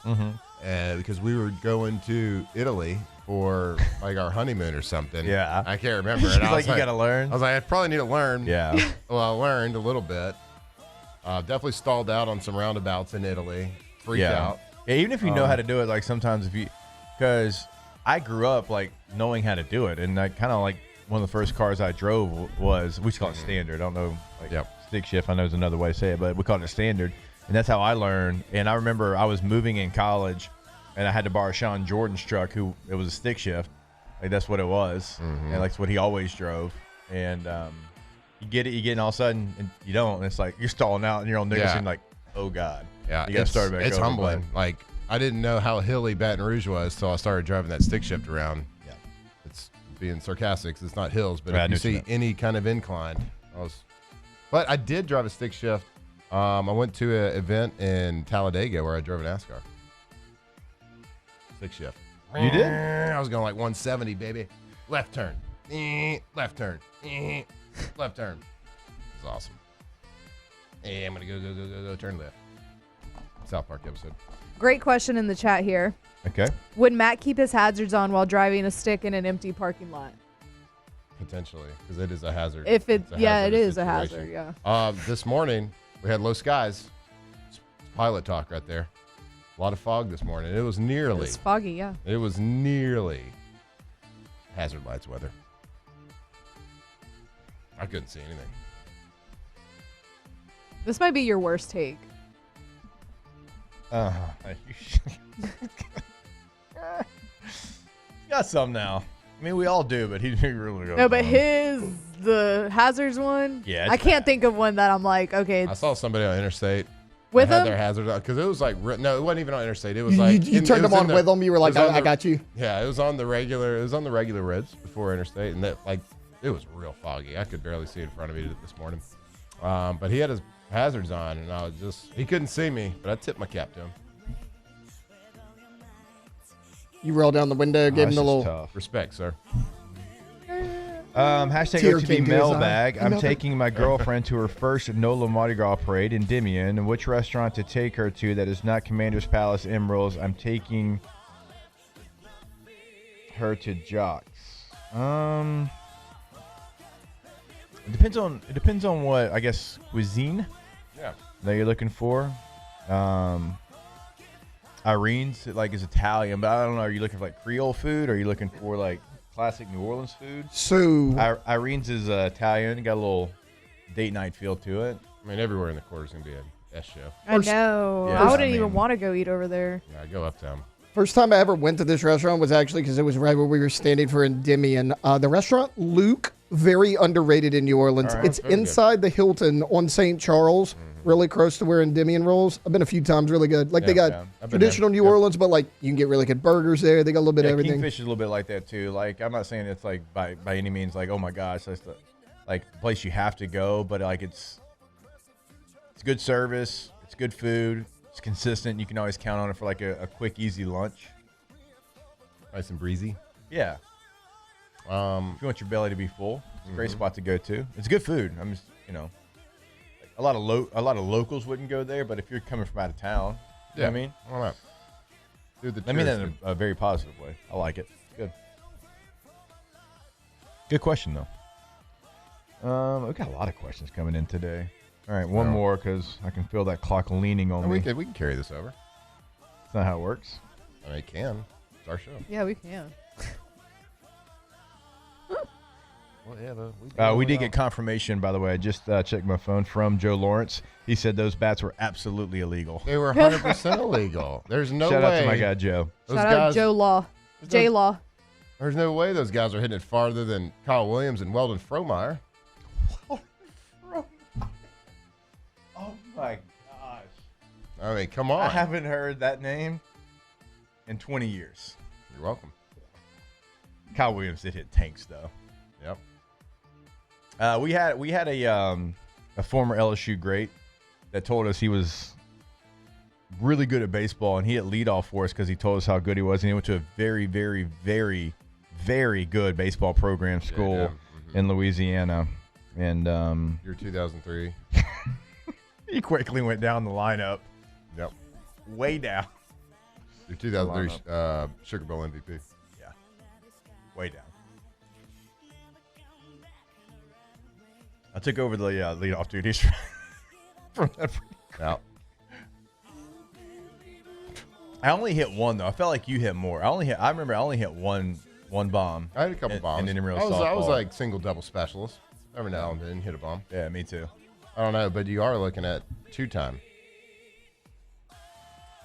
because we were going to Italy for like our honeymoon or something. Yeah. I can't remember. She's And I like, was you gotta learn. I was like, I probably need to learn. Yeah. Well, I learned a little bit. Definitely stalled out on some roundabouts in Italy. Freaked out. Yeah, even if you know how to do it, like sometimes because I grew up like knowing how to do it, and I kind of like one of the first cars I drove was, we used to call it standard. I don't know, like stick shift, I know is another way to say it, but we called it standard, and that's how I learned. And I remember I was moving in college, and I had to borrow Sean Jordan's truck, it was a stick shift, like that's what it was, and like that's what he always drove, and you get it, and all of a sudden and you don't, and it's like you're stalling out, and you're on Nicholson, like, oh god, Yeah, you got to start back. It's over, humbling. Like, I didn't know how hilly Baton Rouge was till I started driving that stick shift around. Yeah, it's being sarcastic 'cause it's not hills, but Right, if you see any kind of incline, But I did drive a stick shift. I went to an event in Talladega where I drove an NASCAR. Stick shift. You did? I was going like 170, baby. Left turn. Left turn. Left turn. It was awesome. Hey, I'm going to go, turn left. South Park episode. Great question in the chat here. Okay. Would Matt keep his hazards on while driving a stick in an empty parking lot? Potentially, because it is a hazard. If it, It's a yeah, it hazardous is a hazard, situation. yeah. This morning, we had low skies. It's pilot talk right there. A lot of fog this morning. It was nearly. It's foggy, yeah. It was nearly hazard lights weather. I couldn't see anything. This might be your worst take. You got some now. I mean, we all do, but he really goes. No, but the hazards one. Yeah, I it's can't think of one that I'm like, okay. I saw somebody on interstate With that had them? their hazard on because it was like no, it wasn't even on interstate. It was like You turned them on with them. You were like, I got you. Yeah, it was on the regular. It was on the regular roads before interstate, and that like it was real foggy. I could barely see in front of me this morning. But he had his hazards on, and I was he couldn't see me, but I tipped my cap to him. You rolled down the window, gave him the little tough. Respect, sir. Hashtag Tear OTB came to his eye. Mailbag. I'm Mailbag. taking my girlfriend to her first NOLA Mardi Gras parade in Endymion. And which restaurant to take her to that is not Commander's Palace Emeralds? I'm taking her to Jocks. It depends on what, I guess, cuisine Yeah. that you're looking for. Irene's is Italian, but I don't know. Are you looking for like Creole food? Or are you looking for like classic New Orleans food? So Irene's is Italian. Got a little date night feel to it. I mean, everywhere in the quarter is gonna be an S show. I know. Yeah, I wouldn't I even mean- want to go eat over there. Yeah, go uptown. First time I ever went to this restaurant was actually because it was right where we were standing for Endymion. The restaurant Luke, very underrated in New Orleans. All right, It's very good. inside the Hilton on St. Charles, really close to where Endymion rolls. I've been a few times, really good. Like they Yeah, got yeah. I've been traditional there. New Orleans, but like you can get really good burgers there. They got a little bit of everything. Kingfish is a little bit like that too. Like I'm not saying it's like by any means like, oh my gosh, that's the place you have to go, but like it's good service, it's good food, it's consistent. You can always count on it for like a quick, easy lunch. Nice and breezy. Yeah. If you want your belly to be full, it's a great spot to go to. It's good food. I'm just, a lot of locals wouldn't go there, but if you're coming from out of town, you know what I mean? Why not? Dude, I mean that in a very positive way. I like it. Good. Good question though. We've got a lot of questions coming in today. All right, one more because I can feel that clock leaning on me. We can carry this over. That's not how it works. I mean, it can. It's our show. Yeah, we can. We did get confirmation, by the way. I just checked my phone from Joe Lawrence. He said those bats were absolutely illegal. They were 100% illegal. There's no way. Shout out to my guy, Joe. Shout out Joe Law. J-Law. There's no way those guys are hitting it farther than Kyle Williams and Weldon Fromeyer. Oh, my gosh. I mean, come on. I haven't heard that name in 20 years. You're welcome. Kyle Williams did hit tanks, though. Yep. We had a former LSU great that told us he was really good at baseball, and he hit leadoff for us because he told us how good he was, and he went to a very, very, very, very good baseball program school in Louisiana. And Year 2003. He quickly went down the lineup. Yep. Way down. Your 2003 Sugar Bowl MVP. Yeah. Way down. I took over the leadoff duties from that. Out. I only hit one, though. I felt like you hit more. I remember I only hit one bomb. I had a couple bombs. And I was like single double specialist. Every now and then hit a bomb. Yeah, me too. I don't know, but you are looking at 2-time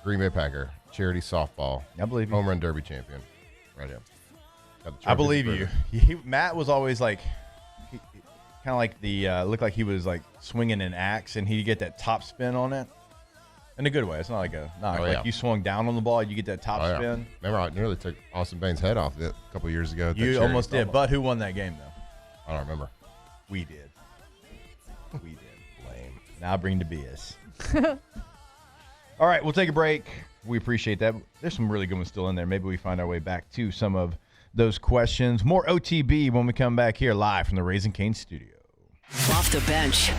Green Bay Packer charity softball. I believe you. Home run derby champion. Right here. I believe you. Matt was always like, kind of like looked like he was like swinging an axe, and he'd get that top spin on it. In a good way. It's not like you swung down on the ball, you get that top spin. Remember, I nearly took Austin Baines' head off a couple years ago. You almost did, but who won that game, though? I don't remember. We did. We did. Lame. Now bring the BS. All right, we'll take a break. We appreciate that. There's some really good ones still in there. Maybe we find our way back to some of those questions. More OTB when we come back here live from the Raising Cane's studio. Off the bench.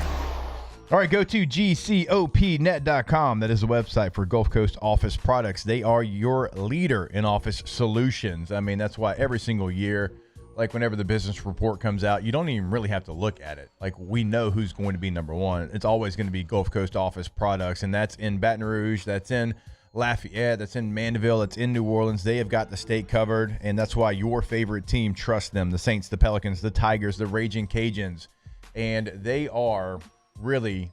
All right, go to gcopnet.com. That is the website for Gulf Coast Office Products. They are your leader in office solutions. I mean, that's why every single year, like whenever the business report comes out, you don't even really have to look at it. Like, we know who's going to be number one. It's always going to be Gulf Coast Office Products, and that's in Baton Rouge, that's in Lafayette, that's in Mandeville, that's in New Orleans. They have got the state covered, and that's why your favorite team trusts them. The Saints, the Pelicans, the Tigers, the Raging Cajuns, and they are really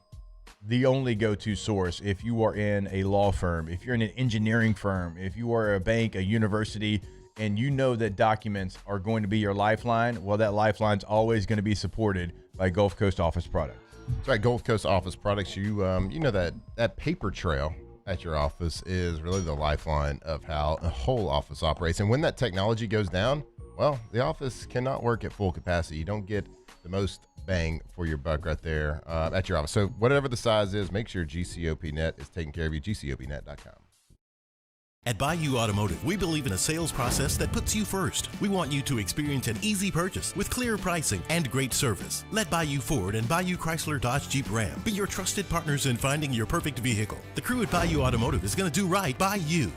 the only go-to source if you are in a law firm, if you're in an engineering firm, if you are a bank, a university, and you know that documents are going to be your lifeline. Well, that lifeline's always going to be supported by Gulf Coast Office Products. That's right, Gulf Coast Office Products. You know that paper trail at your office is really the lifeline of how a whole office operates. And when that technology goes down, well, the office cannot work at full capacity. You don't get the most bang for your buck right there at your office. So whatever the size is, make sure GCOPnet is taking care of you. GCOPnet.com. At Bayou Automotive, we believe in a sales process that puts you first. We want you to experience an easy purchase with clear pricing and great service. Let Bayou Ford and Bayou Chrysler Dodge Jeep Ram be your trusted partners in finding your perfect vehicle. The crew at Bayou Automotive is going to do right by you.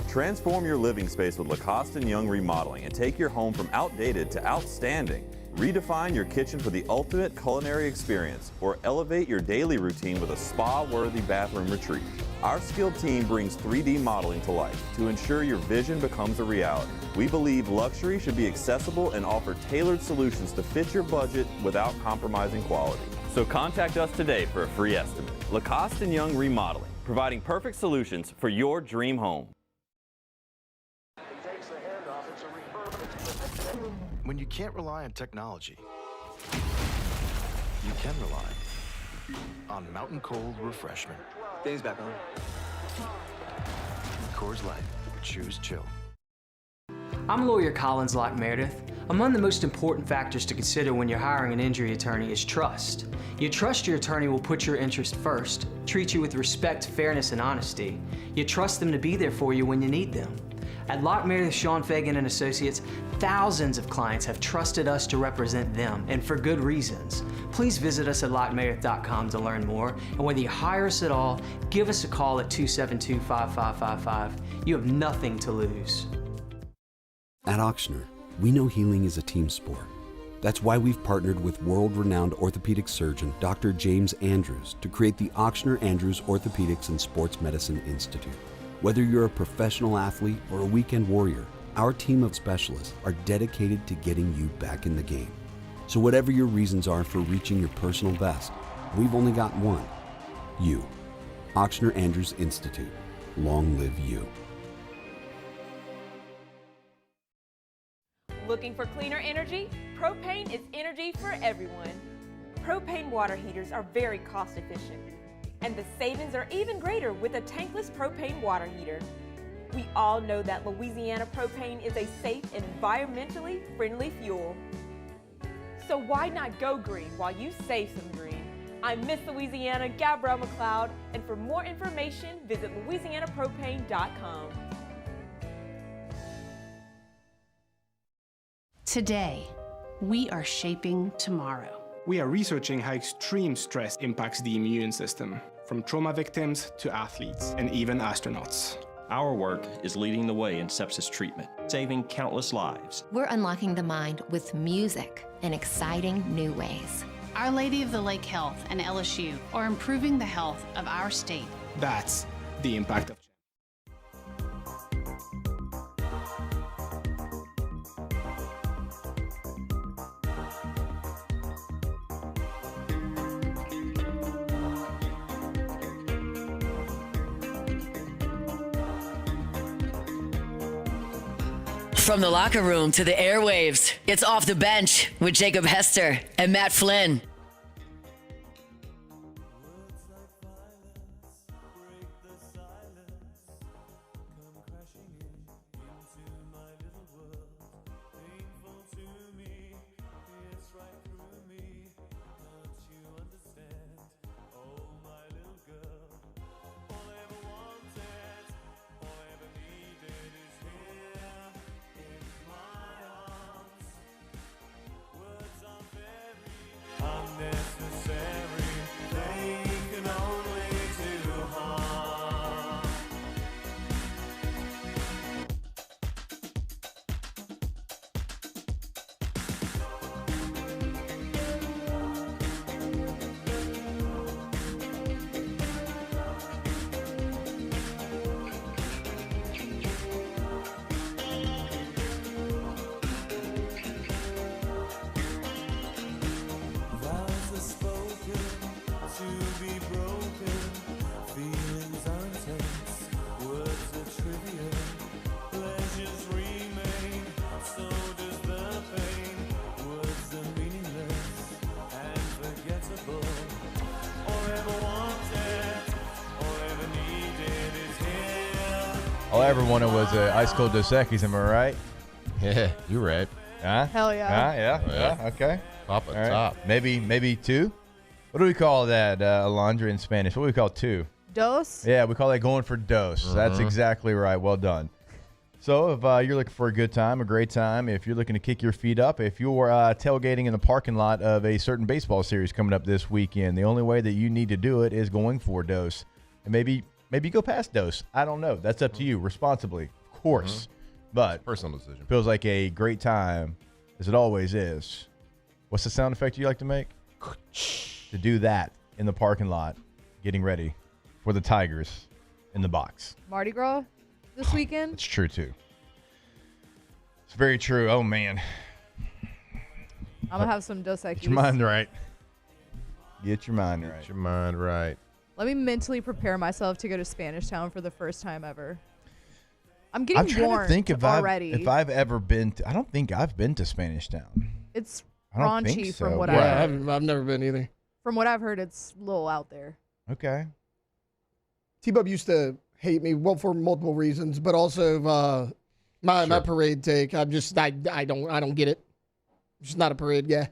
Transform your living space with Lacoste & Young Remodeling and take your home from outdated to outstanding. Redefine your kitchen for the ultimate culinary experience, or elevate your daily routine with a spa-worthy bathroom retreat. Our skilled team brings 3D modeling to life to ensure your vision becomes a reality. We believe luxury should be accessible and offer tailored solutions to fit your budget without compromising quality. So contact us today for a free estimate. Lacoste & Young Remodeling, providing perfect solutions for your dream home. When you can't rely on technology, you can rely on Mountain Cold Refreshment. Dave's back on. Coors Light. Choose chill. I'm lawyer Collins Locke Meredith. Among the most important factors to consider when you're hiring an injury attorney is trust. You trust your attorney will put your interest first, treat you with respect, fairness, and honesty. You trust them to be there for you when you need them. At Locke Meredith, Sean Fagan and Associates, thousands of clients have trusted us to represent them, and for good reasons. Please visit us at LockeMeredith.com to learn more, and whether you hire us at all, give us a call at 272-5555. You have nothing to lose. At Ochsner, we know healing is a team sport. That's why we've partnered with world-renowned orthopedic surgeon Dr. James Andrews to create the Ochsner Andrews Orthopedics and Sports Medicine Institute. Whether you're a professional athlete or a weekend warrior, our team of specialists are dedicated to getting you back in the game. So whatever your reasons are for reaching your personal best, we've only got one. You. Auctioneer Andrews Institute. Long live you. Looking for cleaner energy? Propane is energy for everyone. Propane water heaters are very cost efficient, and the savings are even greater with a tankless propane water heater. We all know that Louisiana propane is a safe and environmentally friendly fuel. So why not go green while you save some green? I'm Miss Louisiana, Gabrielle McLeod, and for more information, visit louisianapropane.com. Today, we are shaping tomorrow. We are researching how extreme stress impacts the immune system, from trauma victims to athletes and even astronauts. Our work is leading the way in sepsis treatment, saving countless lives. We're unlocking the mind with music in exciting new ways. Our Lady of the Lake Health and LSU are improving the health of our state. That's the impact of change. From the locker room to the airwaves, it's Off the Bench with Jacob Hester and Matt Flynn. All I ever wanted was ice cold Dos Equis, am I right? Yeah, you're right. Huh? Hell yeah. Yeah, okay. Pop at All right. top. Maybe two? What do we call that, Alondra, in Spanish? What do we call two? Dos? Yeah, we call that going for dos. That's exactly right. Well done. So if you're looking for a good time, a great time, if you're looking to kick your feet up, if you're tailgating in the parking lot of a certain baseball series coming up this weekend, the only way that you need to do it is going for dos. And maybe go past dos. I don't know. That's up to you. Responsibly, of course. But personal decision. Feels like a great time, as it always is. What's the sound effect you like to make? To do that in the parking lot, getting ready for the Tigers in the box. Mardi Gras this weekend? It's true, too. It's very true. Oh, man. I'm going to have some Dos Equis. Get your mind right. Get your mind right. Get your mind right. Let me mentally prepare myself to go to Spanish Town for the first time ever. I'm getting trying warned to think if already. if I've ever been to, I don't think I've been to Spanish Town. It's I don't raunchy think so. from what Yeah, I've never been either. From what I've heard, it's a little out there. Okay. T-Bub used to hate me, well, for multiple reasons, but also my parade take. I don't get it. I'm just not a parade guy.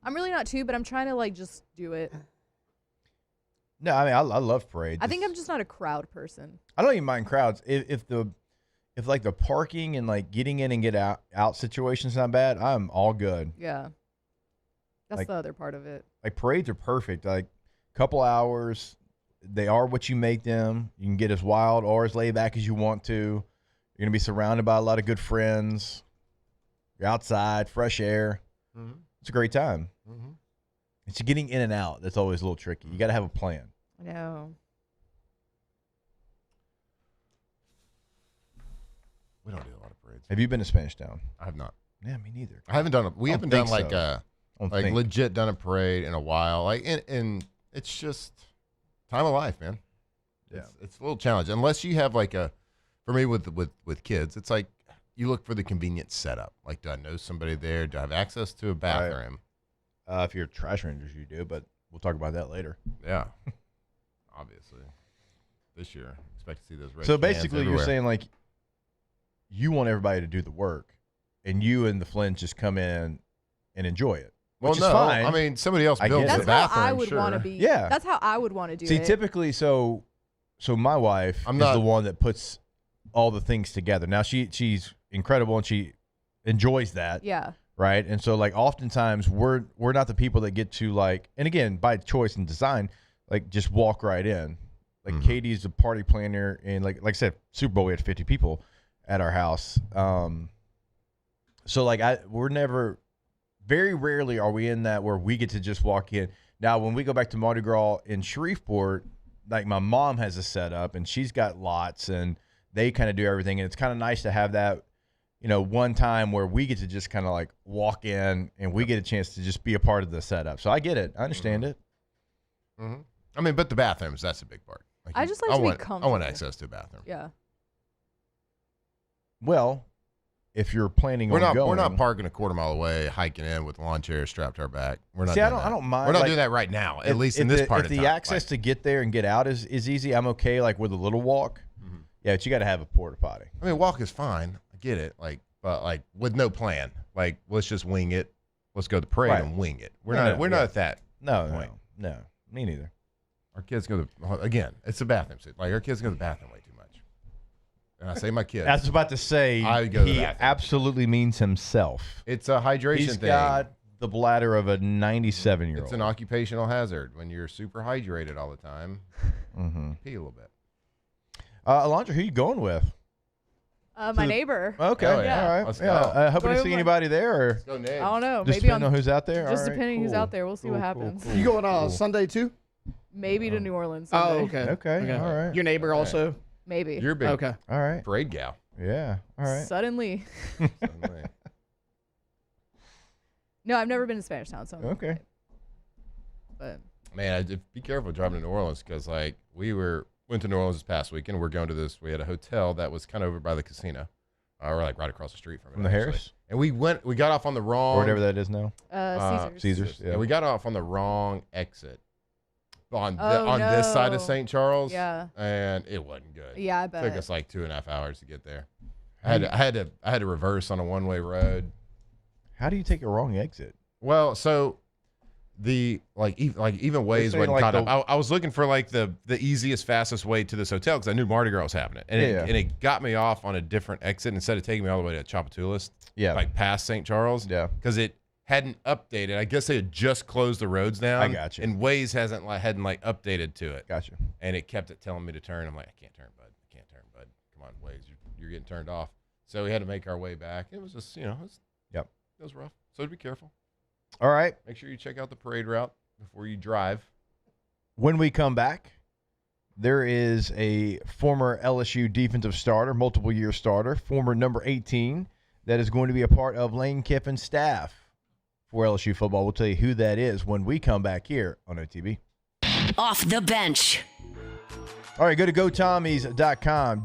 I'm really not too, but I'm trying to just do it. No, I mean I love parades. I think I'm just not a crowd person. I don't even mind crowds. If the parking and getting in and get out situation's not bad, I'm all good. Yeah. That's the other part of it. Like parades are perfect. Like couple hours, they are what you make them. You can get as wild or as laid back as you want to. You're gonna be surrounded by a lot of good friends. You're outside, fresh air. Mm-hmm. It's a great time. Mm-hmm. It's getting in and out that's always a little tricky. You got to have a plan. I know. We don't do a lot of parades. Have you been to Spanish Town? I have not. Yeah, me neither. I haven't done. We haven't done like think. legit done a parade in a while. Like, and it's just time of life, man. Yeah, it's a little challenge unless you have like for me with kids, it's like you look for the convenient setup. Like, do I know somebody there? Do I have access to a bathroom? If you're trash rangers, you do, but we'll talk about that later. Yeah, obviously, this year expect to see those. Red So cans basically, everywhere. you're saying like you want everybody to do the work, and you and the Flynns just come in and enjoy it, which is fine. I mean, somebody else builds That's the bathroom. how I would sure. want to be. Yeah. That's how I would want to do See, it. typically, so my wife is the one that puts all the things together. Now she's incredible and she enjoys that. Yeah. Right. And so like oftentimes we're not the people that get to like, and again, by choice and design, like just walk right in. Like Katie's the party planner, and like I said, Super Bowl we had 50 people at our house. So like we're never, very rarely are we in that where we get to just walk in. Now when we go back to Mardi Gras in Shreveport, like my mom has a setup and she's got lots and they kind of do everything, and it's kind of nice to have that, one time where we get to just kind of like walk in and we get a chance to just be a part of the setup. So I get it. I understand it. Mm-hmm. I mean, but the bathrooms, that's a big part. Like I just like to be I comfortable. want access to a bathroom. Yeah. Well, if you're planning We're on going. We're not parking a quarter mile away, hiking in with lawn chairs strapped to our back. We're not. See, doing I don't mind. We're not like, doing that right now. At if- least if in this the, part if of the town. access to get there and get out is easy, I'm okay. Like with a little walk. Yeah, but you got to have a porta potty. I mean, walk is fine. I get it. But with no plan. Like, let's just wing it. Let's go to the parade and wing it. We're not at that point. No, me neither. Our kids go to again. It's a bathroom suit. Like our kids go to the bathroom way too much. And I say my kids. I was about to say I go to the he bathroom. absolutely means himself. It's a hydration He's thing. got the bladder of a 97-year-old. It's an occupational hazard when you're super hydrated all the time. Pee a little bit. Alondra, who you going with? My neighbor. Okay, Oh, yeah. all right. Let's go. Hoping to see anybody there, or Let's go, Nate. I don't know. just Maybe depending on who's out there. Just All right, depending who's cool. out there. We'll see what happens. You going Sunday too? Maybe to New Orleans. Oh, Sunday. okay. All right. Your neighbor also? Maybe. You're big. Okay. All right. Parade gal. Yeah. All right. Suddenly. No, I've never been to Spanish Town, so I'm Okay. But Man, be careful driving to New Orleans because we went to New Orleans this past weekend. We're going to this. We had a hotel that was kind of over by the casino. Or right across the street from it. From the actually. Harris? And we got off on the wrong. Or whatever that is now. Caesars. Yeah. And we got off on the wrong exit on Oh, this side of no. St. Charles. Yeah. And it wasn't good. Yeah, I bet. Took us like 2.5 hours to get there. I had to reverse on a one-way road. How do you take a wrong exit? Well, so even Waze saying, wasn't like, caught the- up. I was looking for like the easiest, fastest way to this hotel because I knew Mardi Gras was happening, and it got me off on a different exit instead of taking me all the way to Chapatulas. Yeah, like past St. Charles. Yeah, because it hadn't updated. I guess they had just closed the roads down. I got you. And Waze hadn't updated to it. Gotcha. And it kept telling me to turn. I'm like, I can't turn, bud. I can't turn, bud. Come on, Waze, you're getting turned off. So we had to make our way back. It was just, it was rough. So be careful. All right. Make sure you check out the parade route before you drive. When we come back, there is a former LSU defensive starter, multiple year starter, former number 18, that is going to be a part of Lane Kiffin's staff for LSU football. We'll tell you who that is when we come back here on OTB. Off the bench. All right, go to GoTommies.com,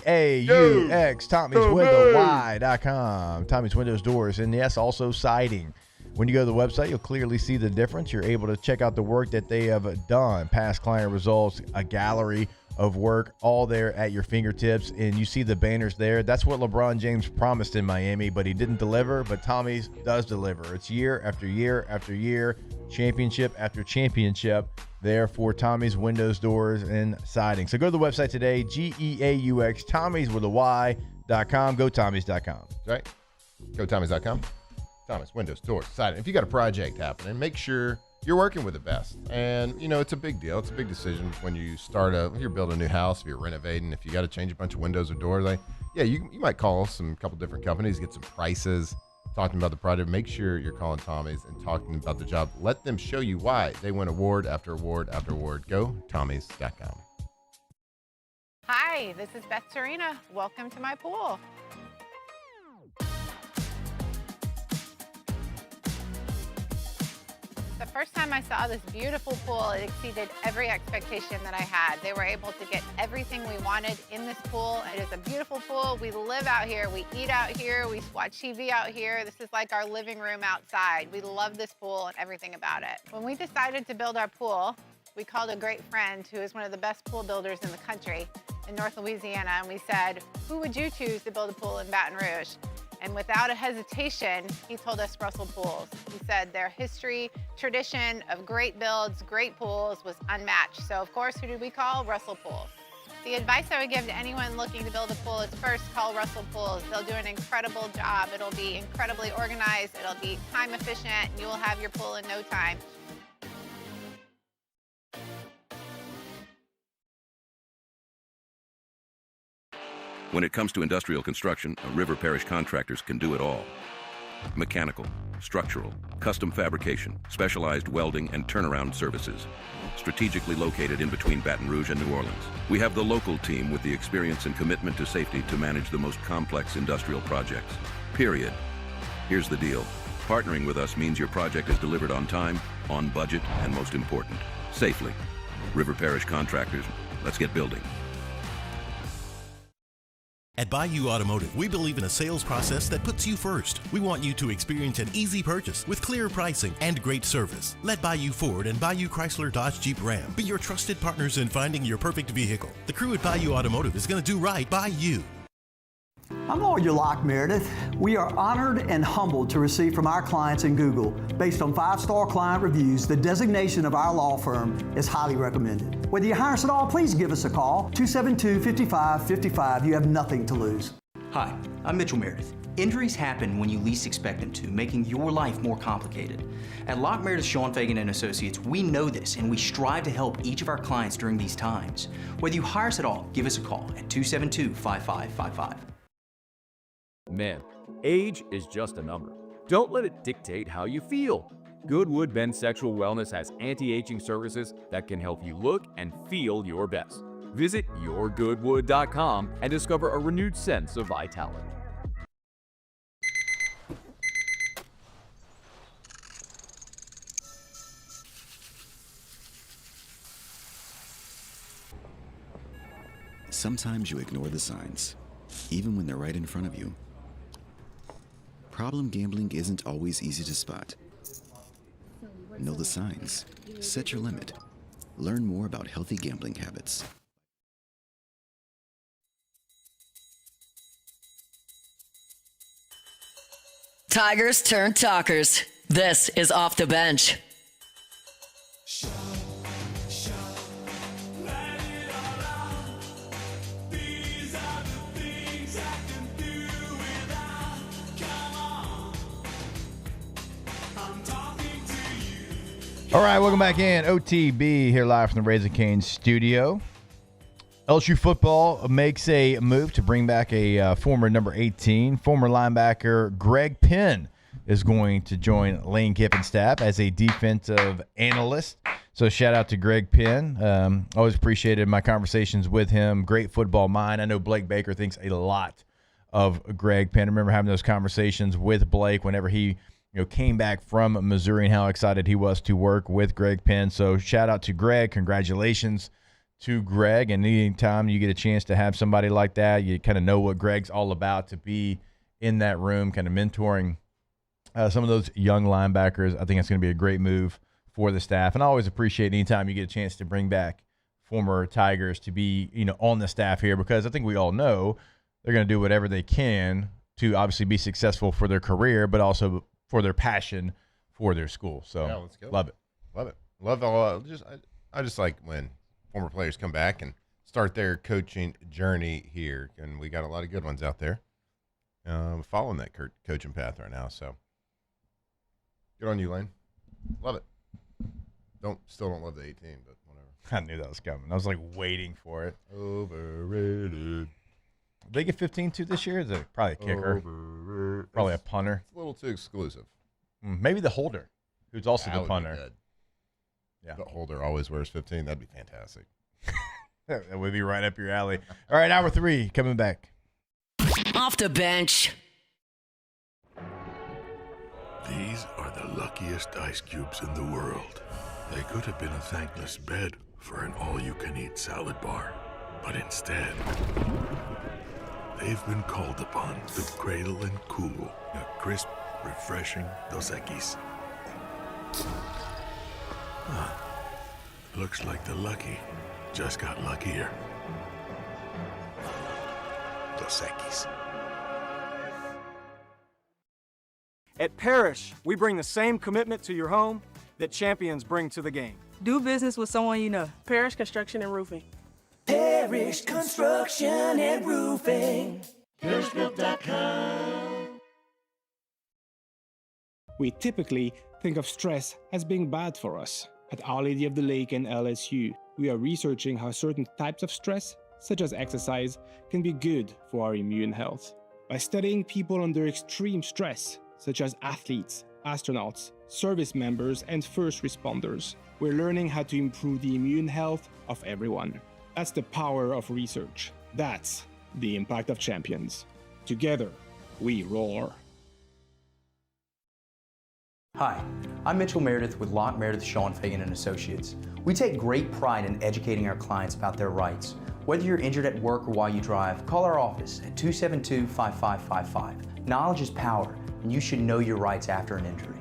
G-E-A-U-X, Tommy's with a Y.com, Tommy's Windows, Doors, and yes, also siding. When you go to the website, you'll clearly see the difference. You're able to check out the work that they have done, past client results, a gallery of work, all there at your fingertips, and you see the banners there. That's what LeBron James promised in Miami, but he didn't deliver, but Tommy's does deliver. It's year after year after year, championship after championship there for Tommy's Windows, Doors, and Siding. So go to the website today, G-E-A-U-X, Tommy's with a Y.com, GoTommies.com. Right? GoTommies.com. Thomas, Windows, Doors, Siding. If you got a project happening, make sure you're working with the best. And, it's a big deal. It's a big decision when you if you're building a new house, if you're renovating, if you got to change a bunch of windows or doors. You might call a couple different companies, get some prices, talking about the project. Make sure you're calling Tommy's and talking about the job. Let them show you why they win award after award after award. Go Tommys.com. Hi, this is Beth Serena. Welcome to my pool. The first time I saw this beautiful pool, it exceeded every expectation that I had. They were able to get everything we wanted in this pool. It is a beautiful pool. We live out here. We eat out here. We watch TV out here. This is like our living room outside. We love this pool and everything about it. When we decided to build our pool, we called a great friend who is one of the best pool builders in the country in North Louisiana, and we said, who would you choose to build a pool in Baton Rouge? And without a hesitation, he told us Russell Pools. He said their history, tradition of great builds, great pools was unmatched. So of course, who did we call? Russell Pools. The advice I would give to anyone looking to build a pool is first call Russell Pools. They'll do an incredible job. It'll be incredibly organized. It'll be time efficient, and you will have your pool in no time. When it comes to industrial construction, River Parish contractors can do it all. Mechanical, structural, custom fabrication, specialized welding and turnaround services. Strategically located in between Baton Rouge and New Orleans, we have the local team with the experience and commitment to safety to manage the most complex industrial projects. Period. Here's the deal. Partnering with us means your project is delivered on time, on budget, and most important, safely. River Parish Contractors, let's get building. At Bayou Automotive, we believe in a sales process that puts you first. We want you to experience an easy purchase with clear pricing and great service. Let Bayou Ford and Bayou Chrysler Dodge Jeep Ram be your trusted partners in finding your perfect vehicle. The crew at Bayou Automotive is going to do right by you. I'm Lawyer Locke Meredith. We are honored and humbled to receive from our clients in Google. Based on 5-star client reviews, the designation of our law firm is highly recommended. Whether you hire us at all, please give us a call, 272-5555. You have nothing to lose. Hi, I'm Mitchell Meredith. Injuries happen when you least expect them to, making your life more complicated. At Locke Meredith, Sean Fagan & Associates, we know this, and we strive to help each of our clients during these times. Whether you hire us at all, give us a call at 272-5555. Men, age is just a number. Don't let it dictate how you feel. Goodwood Men's Sexual Wellness has anti-aging services that can help you look and feel your best. Visit yourgoodwood.com and discover a renewed sense of vitality. Sometimes you ignore the signs, even when they're right in front of you. Problem gambling isn't always easy to spot. Know the signs. Set your limit. Learn more about healthy gambling habits. Tigers turn talkers. This is Off the Bench. All right, welcome back in. OTB here live from the Raising Cane's studio. LSU football makes a move to bring back a former number 18. Former linebacker Greg Penn is going to join Lane Kiffin's staff as a defensive analyst. So shout out to Greg Penn. Always appreciated my conversations with him. Great football mind. I know Blake Baker thinks a lot of Greg Penn. I remember having those conversations with Blake whenever he came back from Missouri and how excited he was to work with Greg Penn. So shout out to Greg. Congratulations to Greg. And anytime you get a chance to have somebody like that, you kind of know what Greg's all about, to be in that room, kind of mentoring some of those young linebackers. I think it's going to be a great move for the staff. And I always appreciate anytime you get a chance to bring back former Tigers to be, on the staff here, because I think we all know they're going to do whatever they can to obviously be successful for their career, but also for their passion for their school. So yeah, let's go. Love it. Love all. I just like when former players come back and start their coaching journey here, and we got a lot of good ones out there following that coaching path right now. So good on you, Lane. Love it. Still don't love the 18, but whatever. I knew that was coming. I was like waiting for it. Overrated. They get 15-2 this year? Is it probably a kicker? Probably a punter. It's a little too exclusive. Maybe the holder, who's also the punter. Yeah, the holder always wears 15. That'd be fantastic. That would be right up your alley. All right, hour 3 coming back. Off the Bench. These are the luckiest ice cubes in the world. They could have been a thankless bed for an all-you-can-eat salad bar. But instead, they've been called upon to cradle and cool a crisp, refreshing Dos Equis. Huh. Looks like the lucky just got luckier. Dos Equis. At Parrish, we bring the same commitment to your home that champions bring to the game. Do business with someone you know. Parrish Construction and Roofing. Parrish Construction and Roofing. ParrishBuilt.com. We typically think of stress as being bad for us. At Our Lady of the Lake and LSU, we are researching how certain types of stress, such as exercise, can be good for our immune health. By studying people under extreme stress, such as athletes, astronauts, service members, and first responders, we're learning how to improve the immune health of everyone. That's the power of research. That's the impact of champions. Together, we roar. Hi, I'm Mitchell Meredith with Locke Meredith, Sean Fagan & Associates. We take great pride in educating our clients about their rights. Whether you're injured at work or while you drive, call our office at 272-5555. Knowledge is power, and you should know your rights after an injury.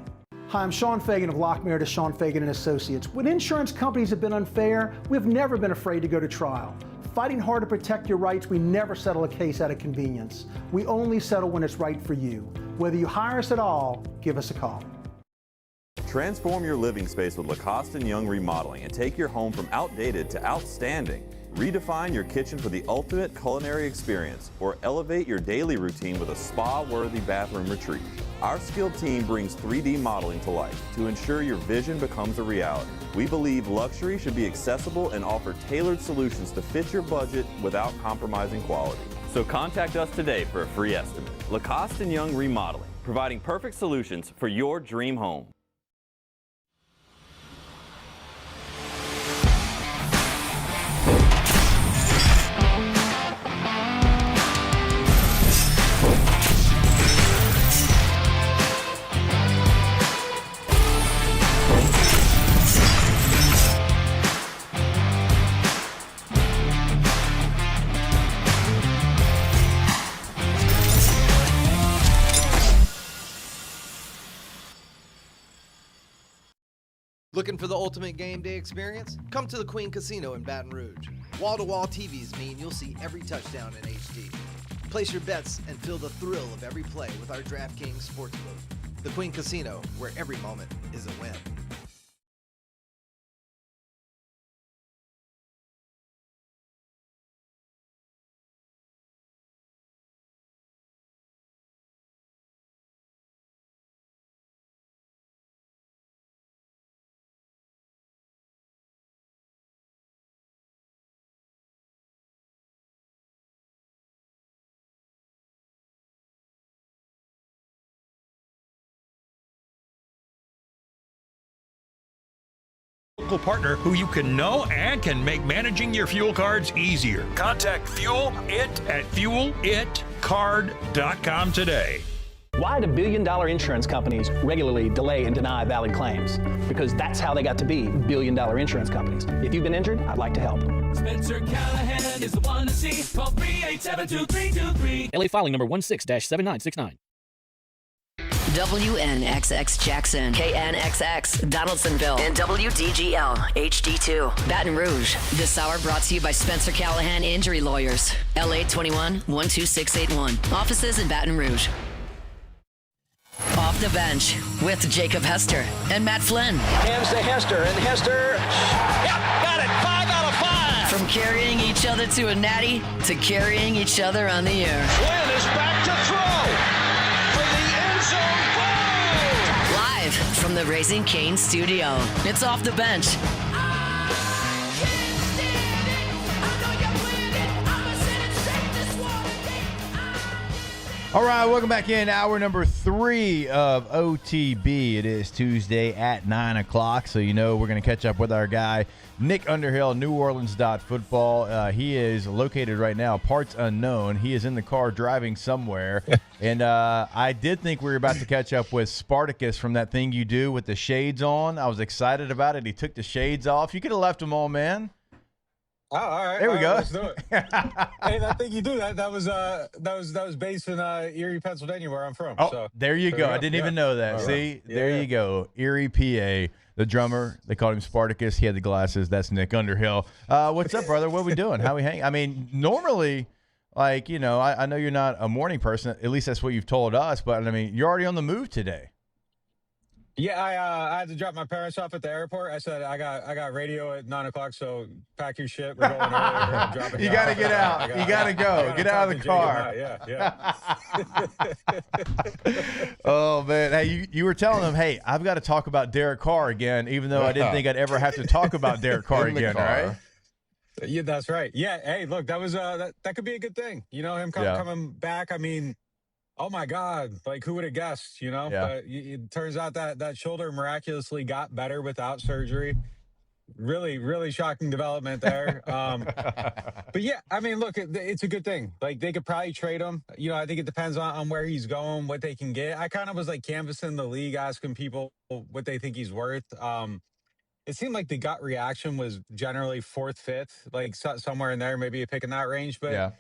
Hi, I'm Sean Fagan of Locke Meredith, Sean Fagan & Associates. When insurance companies have been unfair, we've never been afraid to go to trial. Fighting hard to protect your rights, we never settle a case out of convenience. We only settle when it's right for you. Whether you hire us at all, give us a call. Transform your living space with Lacoste & Young Remodeling and take your home from outdated to outstanding. Redefine your kitchen for the ultimate culinary experience, or elevate your daily routine with a spa-worthy bathroom retreat. Our skilled team brings 3D modeling to life to ensure your vision becomes a reality. We believe luxury should be accessible and offer tailored solutions to fit your budget without compromising quality. So contact us today for a free estimate. Lacoste & Young Remodeling, providing perfect solutions for your dream home. Looking for the ultimate game day experience? Come to the Queen Casino in Baton Rouge. Wall-to-wall TVs mean you'll see every touchdown in HD. Place your bets and feel the thrill of every play with our DraftKings Sportsbook. The Queen Casino, where every moment is a win. Local partner who you can know and can make managing your fuel cards easier. Contact Fuel It at fuelitcard.com today. Why do billion-dollar insurance companies regularly delay and deny valid claims? Because that's how they got to be billion-dollar insurance companies. If you've been injured, I'd like to help. Spencer Callahan is the one to see. Call 387-2323. LA filing number 16-7969. WNXX Jackson, KNXX Donaldsonville, and WDGL HD2 Baton Rouge. This hour brought to you by Spencer Callahan Injury Lawyers, LA 21-12681. Offices in Baton Rouge. Off the bench with Jacob Hester and Matt Flynn. Hands to Hester, and Hester, yep, got it, 5 out of 5. From carrying each other to a natty to carrying each other on the air. Flynn is back to throw. Live from the Raising Cane studio, it's Off the Bench. All right, welcome back in. Hour number 3 of OTB. It is Tuesday at 9 o'clock, so you know we're going to catch up with our guy, Nick Underhill, NewOrleans.football. He is located right now, parts unknown. He is in the car driving somewhere, and I did think we were about to catch up with Spartacus from that thing you do with the shades on. I was excited about it. He took the shades off. You could have left them on, man. Oh, all right. There we go. Let's do it. Hey, that thing you do that was based in Erie, Pennsylvania, where I'm from. Oh, so there you go. I didn't even know that. See, there you go. Erie, PA. The drummer, they called him Spartacus. He had the glasses. That's Nick Underhill. What's up, brother? What are we doing? How we hang? I mean, normally, like, you know, I know you're not a morning person. At least that's what you've told us. But, I mean, you're already on the move today. Yeah, I had to drop my parents off at the airport. I said I got radio at 9 o'clock, so pack your shit. We're going earlier. I'm dropping You got to get out. You got to go. Get out of the car. Yeah. Oh, man. Hey, you were telling them, hey, I've got to talk about Derek Carr again, even though I didn't think I'd ever have to talk about Derek Carr again, right? Yeah, that's right. Yeah, hey, look, that was that could be a good thing. You know, him coming back. I mean, oh my God! Like, who would have guessed? You know, but it turns out that shoulder miraculously got better without surgery. Really, really shocking development there. But yeah, I mean, look, it's a good thing. Like, they could probably trade him. You know, I think it depends on where he's going, what they can get. I kind of was like canvassing the league, asking people what they think he's worth. It seemed like the gut reaction was generally 4th, 5th, like somewhere in there, maybe a pick in that range. But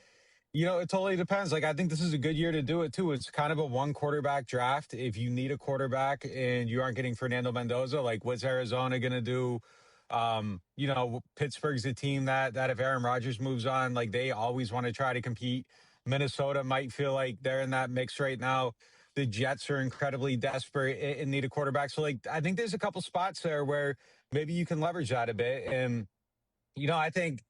you know, it totally depends. Like, I think this is a good year to do it, too. It's kind of a one-quarterback draft. If you need a quarterback and you aren't getting Fernando Mendoza, like, what's Arizona going to do? You know, Pittsburgh's a team that if Aaron Rodgers moves on, like, they always want to try to compete. Minnesota might feel like they're in that mix right now. The Jets are incredibly desperate and need a quarterback. So, like, I think there's a couple spots there where maybe you can leverage that a bit. And, you know, I think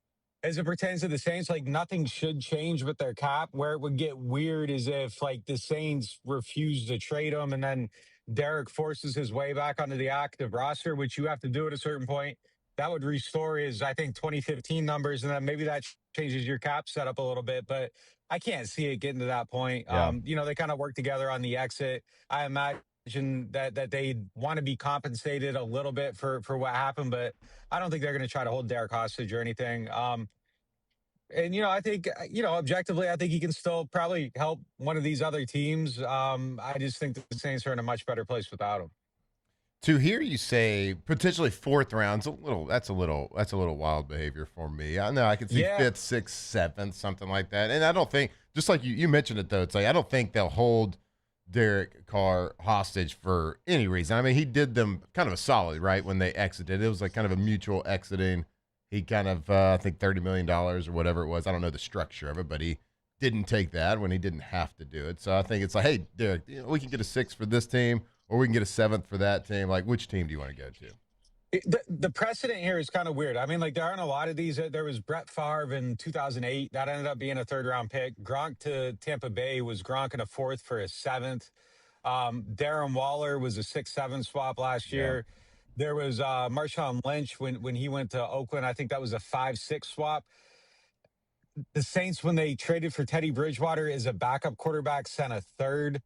as it pertains to the Saints, like, nothing should change with their cap. Where it would get weird is if, like, the Saints refuse to trade him and then Derek forces his way back onto the active roster, which you have to do at a certain point. That would restore his, I think, 2015 numbers, and then maybe that changes your cap setup a little bit. But I can't see it getting to that point. You know, they kind of work together on the exit. I imagine that they want to be compensated a little bit for what happened, but I don't think they're going to try to hold Derek hostage or anything. And, you know, I think, you know, objectively, I think he can still probably help one of these other teams. I just think the Saints are in a much better place without him. To hear you say potentially 4th round's that's a little wild behavior for me. I know I can see 5th, 6th, 7th, something like that. And I don't think, just like you mentioned it though, it's like I don't think they'll hold Derek Carr hostage for any reason. I mean, he did them kind of a solid, right, when they exited. It was like kind of a mutual exiting. He kind of, I think $30 million or whatever it was. I don't know the structure of it, but he didn't take that when he didn't have to do it. So I think it's like, hey, Derek, you know, we can get a 6th for this team, or we can get a 7th for that team. Like, which team do you want to go to? The precedent here is kind of weird. I mean, like, there aren't a lot of these. There was Brett Favre in 2008. That ended up being a 3rd-round pick. Gronk to Tampa Bay was Gronk in a 4th for a 7th. Darren Waller was a 6-7 swap last year. There was Marshawn Lynch when he went to Oakland. I think that was a 5-6 swap. The Saints, when they traded for Teddy Bridgewater as a backup quarterback, sent a 3rd.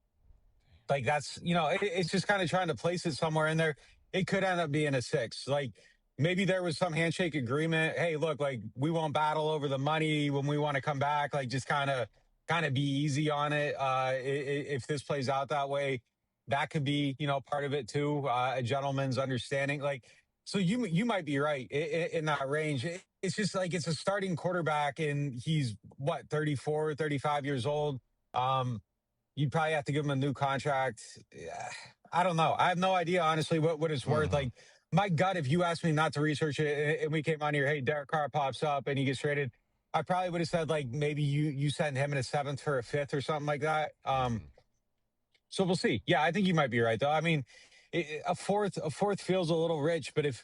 Like, that's, you know, it's just kind of trying to place it somewhere in there. It could end up being a 6. Like, maybe there was some handshake agreement. Hey, look, like, we won't battle over the money when we want to come back. Like, just kind of be easy on it. If this plays out that way, that could be, you know, part of it too. A gentleman's understanding. Like, so you might be right in that range. It's just like, it's a starting quarterback and he's 34, 35 years old. You'd probably have to give him a new contract. I don't know. I have no idea, honestly, what it's worth. Like, my gut, if you asked me not to research it and we came on here, hey, Derek Carr pops up and he gets traded, I probably would have said, like, maybe you send him in a 7th for a 5th or something like that. So we'll see. Yeah, I think you might be right, though. I mean, a fourth feels a little rich, but if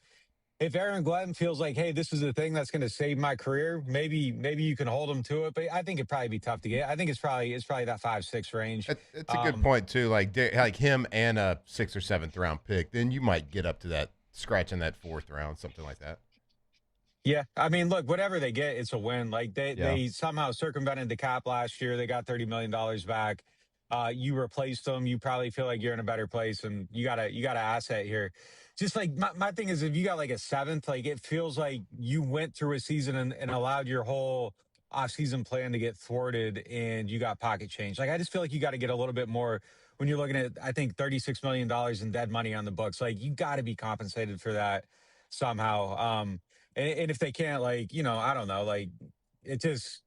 Aaron Glenn feels like, hey, this is the thing that's going to save my career, maybe you can hold him to it. But I think it'd probably be tough to get. I think it's probably that 5-6 range. It's a good point too. Like him and a 6th or 7th round pick, then you might get up to that, scratching that 4th round, something like that. Yeah, I mean, look, whatever they get, it's a win. Like, they somehow circumvented the cap last year. They got $30 million back. You replaced him. You probably feel like you're in a better place, and you got an asset here. Just like my thing is, if you got like a seventh, like it feels like you went through a season and allowed your whole off-season plan to get thwarted, and you got pocket change. Like I just feel like you got to get a little bit more when you're looking at, I think, $36 million in dead money on the books. Like you got to be compensated for that somehow. And if they can't, like, I don't know, like it just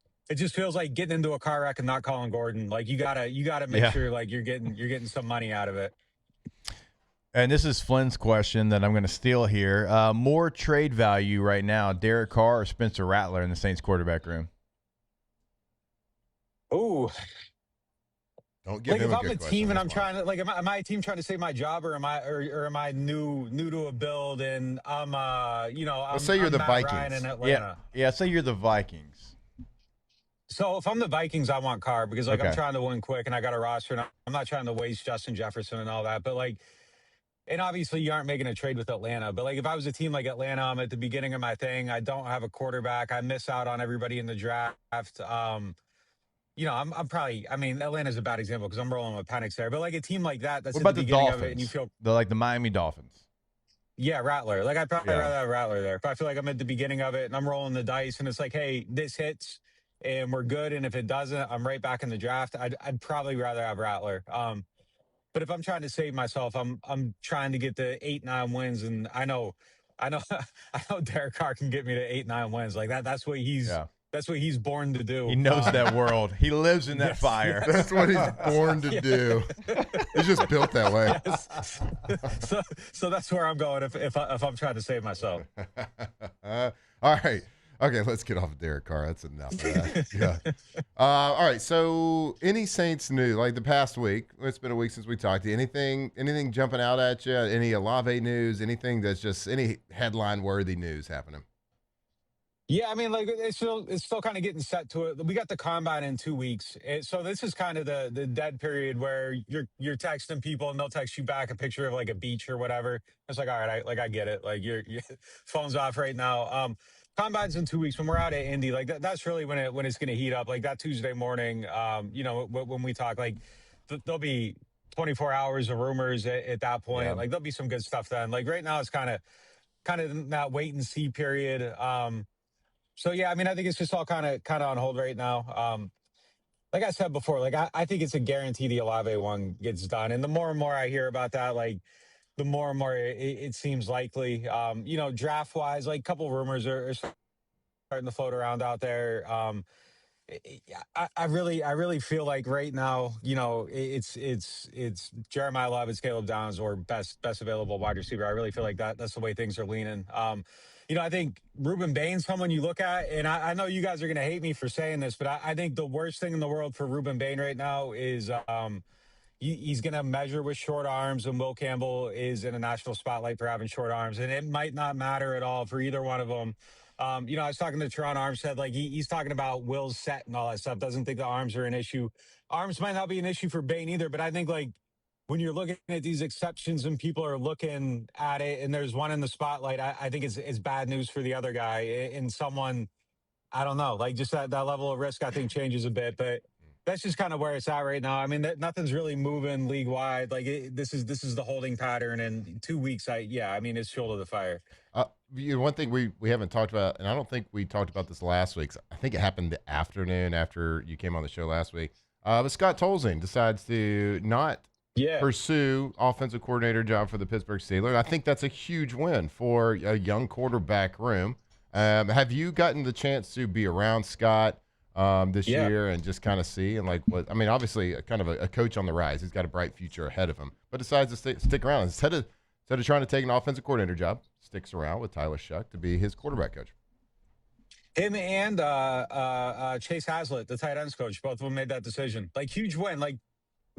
feels like getting into a car wreck and not calling Gordon. Like you gotta make sure like you're getting some money out of it. And this is Flynn's question that I'm going to steal here. More trade value right now, Derek Carr or Spencer Rattler in the Saints quarterback room? Ooh. Don't give him if a I'm good a question. team and I'm trying to, like, am I a team trying to save my job, or am I new to a build, and I'm Let's say you're the Matt Vikings. Ryan in Atlanta. Yeah, say you're the Vikings. So if I'm the Vikings, I want Carr because I'm Okay. trying to win quick and I got a roster and I'm not trying to waste Justin Jefferson and all that. But like, and obviously you aren't making a trade with Atlanta. But like, if I was a team like Atlanta, I'm at the beginning of my thing. I don't have a quarterback. I miss out on everybody in the draft. I'm probably, I mean, Atlanta's a bad example because I'm rolling with Penix there. But like a team like that, that's What at about the the beginning Dolphins? of it, and you feel The Miami Dolphins. Yeah, Rattler. Like I'd probably Yeah. rather have Rattler there. If I feel like I'm at the beginning of it and I'm rolling the dice and it's like, hey, this hits and we're good, and if it doesn't, I'm right back in the draft. I'd probably rather have Rattler. But if I'm trying to save myself, I'm trying to get the 8-9 wins, and I know I know Derek Carr can get me to 8-9 wins. Like that's what he's born to do. He knows that world. He lives in that fire. That's what he's born to do. He's just built that way. Yes. So that's where I'm going if I'm trying to save myself. All right. Okay, let's get off of Derek Carr. That's enough of that. Yeah. All right. So, any Saints news like the past week? It's been a week since we talked to you. Anything jumping out at you? Any Olave news? Anything that's just any headline worthy news happening? Yeah, I mean, like it's still kind of getting set to it. We got the combine in 2 weeks, so this is kind of the dead period where you're texting people and they'll text you back a picture of like a beach or whatever. It's like, all right, I get it. Like your phone's off right now. Combine's in 2 weeks. When we're out at Indy, like that's really when it's going to heat up. Like that Tuesday morning, when we talk, like there'll be 24 hours of rumors at that point. Yeah. Like there'll be some good stuff then. Like right now, it's kind of in that wait and see period. So yeah, I mean, I think it's just all kind of on hold right now. Like I said before, like I think it's a guarantee the Olave one gets done, and the more and more I hear about that, like the more and more it seems likely. Draft wise, like a couple rumors are starting to float around out there. I really feel like right now, it's Jeremiah Love, it's Caleb Downs, or best available wide receiver. I really feel like that's the way things are leaning. I think Ruben Bain's someone you look at, and I know you guys are going to hate me for saying this, but I think the worst thing in the world for Ruben Bain right now is he's going to measure with short arms, and Will Campbell is in a national spotlight for having short arms, and it might not matter at all for either one of them. I was talking to Teron Armstead, like he's talking about Will's set and all that stuff. Doesn't think the arms are an issue. Arms might not be an issue for Bain either, but I think like when you're looking at these exceptions and people are looking at it and there's one in the spotlight, I think it's bad news for the other guy. And someone, I don't know, like just that level of risk I think changes a bit, but that's just kind of where it's at right now. I mean, nothing's really moving league wide. Like this is the holding pattern, and 2 weeks, it's fuel to the fire. One thing we haven't talked about, and I don't think we talked about this last week. I think it happened the afternoon after you came on the show last week. But Scott Tolzien decides to not pursue offensive coordinator job for the Pittsburgh Steelers. I think that's a huge win for a young quarterback room. Have you gotten the chance to be around Scott this year and just kind of see and like what? I mean, obviously, kind of a coach on the rise. He's got a bright future ahead of him, but decides to stick around instead of trying to take an offensive coordinator job. Sticks around with Tyler Shuck to be his quarterback coach. Him and Chase Hazlitt, the tight ends coach, both of them made that decision. Like huge win. Like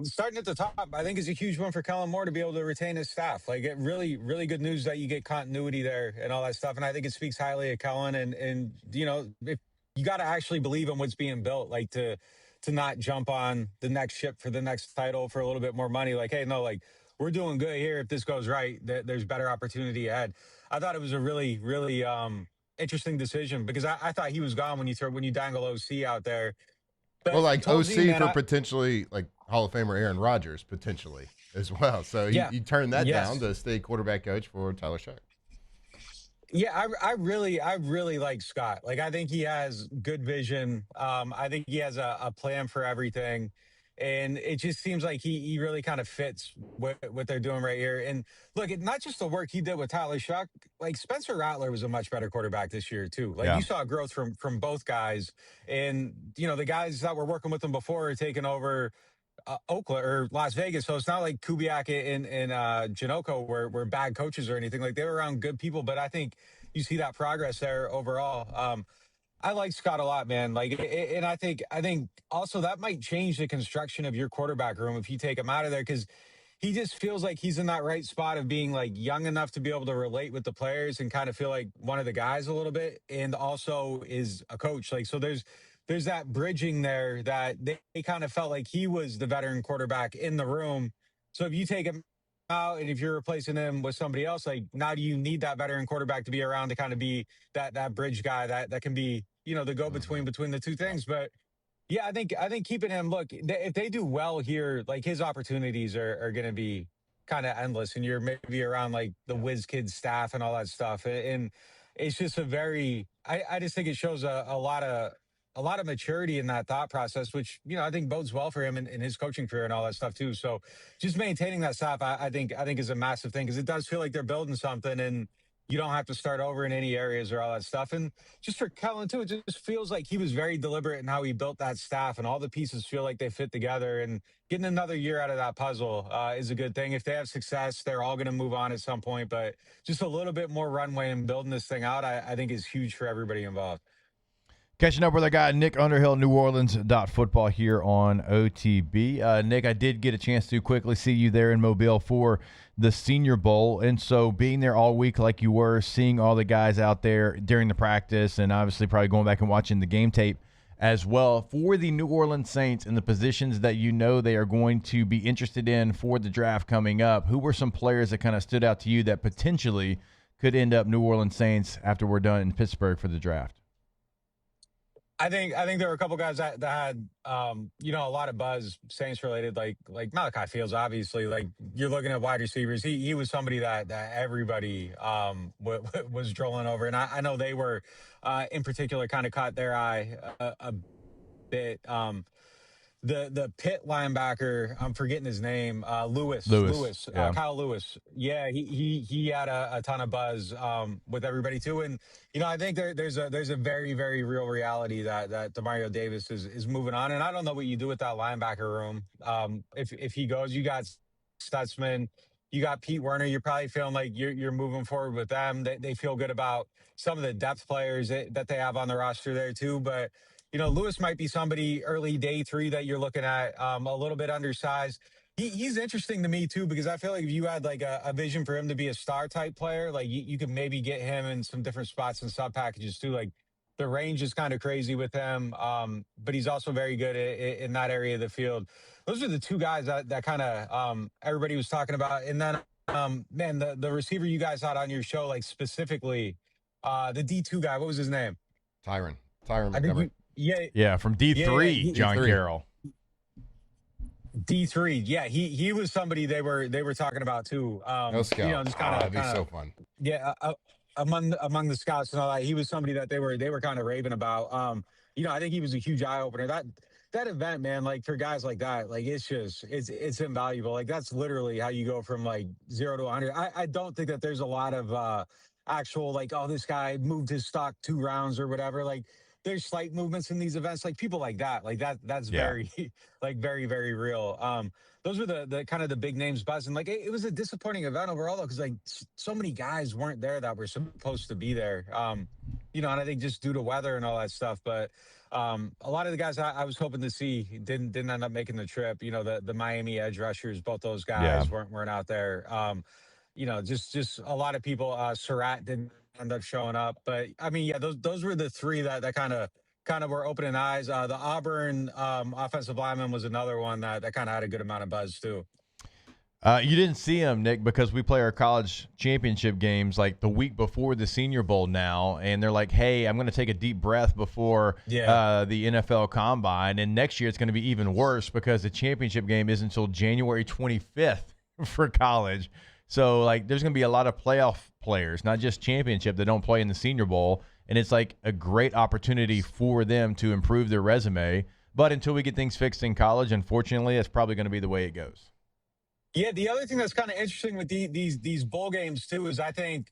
starting at the top, I think is a huge win for Kellen Moore to be able to retain his staff. Like it really, really good news that you get continuity there and all that stuff. And I think it speaks highly of Kellen. And if you got to actually believe in what's being built, like to not jump on the next ship for the next title for a little bit more money. Like, hey, no, like we're doing good here. If this goes right, there's better opportunity ahead. I thought it was a really, really interesting decision because I thought he was gone when you dangle OC out there. But well, like OC Z, man, for potentially like Hall of Famer Aaron Rodgers potentially as well. So you turned that down to stay quarterback coach for Tyler Shuck. Yeah, I really like Scott. Like, I think he has good vision. I think he has a plan for everything. And it just seems like he really kind of fits what they're doing right here. And look, not just the work he did with Tyler Shuck, like Spencer Rattler was a much better quarterback this year too. Like you saw growth from both guys. And, the guys that were working with them before are taking over Oakland or Las Vegas. So it's not like Kubiak and Janoko were bad coaches or anything. Like, they were around good people, but I think you see that progress there overall. I like Scott a lot, man. Like, and I think also that might change the construction of your quarterback room if you take him out of there, because he just feels like he's in that right spot of being like young enough to be able to relate with the players and kind of feel like one of the guys a little bit, and also is a coach. Like, so there's that bridging there that they kind of felt like he was the veteran quarterback in the room. So if you take him out and if you're replacing him with somebody else, like, now do you need that veteran quarterback to be around to kind of be that bridge guy that can be, the go-between between the two things. But yeah, I think keeping him, look, if they do well here, like, his opportunities are going to be kind of endless, and you're maybe around like the whiz kid staff and all that stuff. And it's just I just think it shows a lot of maturity in that thought process, which, I think bodes well for him in his coaching career and all that stuff too. So just maintaining that staff, I think is a massive thing, because it does feel like they're building something and you don't have to start over in any areas or all that stuff. And just for Kellen too, it just feels like he was very deliberate in how he built that staff, and all the pieces feel like they fit together, and getting another year out of that puzzle is a good thing. If they have success, they're all going to move on at some point, but just a little bit more runway in building this thing out, I think is huge for everybody involved. Catching up with our guy, Nick Underhill, New Orleans.football here on OTB. Nick, I did get a chance to quickly see you there in Mobile for the Senior Bowl. And so being there all week like you were, seeing all the guys out there during the practice, and obviously probably going back and watching the game tape as well, for the New Orleans Saints and the positions that they are going to be interested in for the draft coming up, who were some players that kind of stood out to you that potentially could end up New Orleans Saints after we're done in Pittsburgh for the draft? I think there were a couple guys that had, a lot of buzz, Saints related, like Malachi Fields, obviously. Like, you're looking at wide receivers. He was somebody that everybody was drooling over. And I know they were, in particular, kind of caught their eye a bit. The Pitt linebacker, I'm forgetting his name, Lewis, yeah. Kyle Lewis. Yeah, he had a ton of buzz with everybody too. And I think there's a very, very real reality that Demario Davis is moving on. And I don't know what you do with that linebacker room. If he goes, you got Stutzman, you got Pete Werner. You're probably feeling like you're moving forward with them. They feel good about some of the depth players that they have on the roster there too. But Lewis might be somebody early day 3 that you're looking at, a little bit undersized. He's interesting to me too, because I feel like if you had like a vision for him to be a star type player, like you could maybe get him in some different spots and sub packages too. Like, the range is kind of crazy with him, but he's also very good in that area of the field. Those are the two guys that kind of everybody was talking about. And then, man, the receiver you guys had on your show, like specifically, the D2 guy, what was his name? Tyron Montgomery. Yeah, from D3, John D3. Carroll. D3, yeah, he was somebody they were talking about too. No scout. Just kind of, that'd be so fun. Yeah, among the scouts and all that, he was somebody that they were kind of raving about. I think he was a huge eye opener. That event, man, like, for guys like that, like, it's invaluable. Like, that's literally how you go from like 0 to 100. I don't think that there's a lot of actual, like, oh, this guy moved his stock 2 rounds or whatever. Like, there's slight movements in these events, like people like that's very, like, very, very real. Those were the kind of the big names buzzing. Like, it was a disappointing event overall though, because like so many guys weren't there that were supposed to be there. And I think just due to weather and all that stuff. But a lot of the guys I was hoping to see didn't end up making the trip. The Miami edge rushers, both those guys weren't out there. Just a lot of people. Surratt didn't end up showing up, but I mean, yeah, those were the 3 that kind of were opening eyes. The Auburn offensive lineman was another one that kind of had a good amount of buzz too. You didn't see him, Nick, because we play our college championship games like the week before the Senior Bowl now, and they're like, hey, I'm going to take a deep breath before the NFL Combine, and next year it's going to be even worse because the championship game isn't until January 25th for college. So, like, there's going to be a lot of playoff players, not just championship, that don't play in the Senior Bowl, and it's like a great opportunity for them to improve their resume. But until we get things fixed in college, unfortunately, that's probably going to be the way it goes. Yeah, the other thing that's kind of interesting with these bowl games too is I think,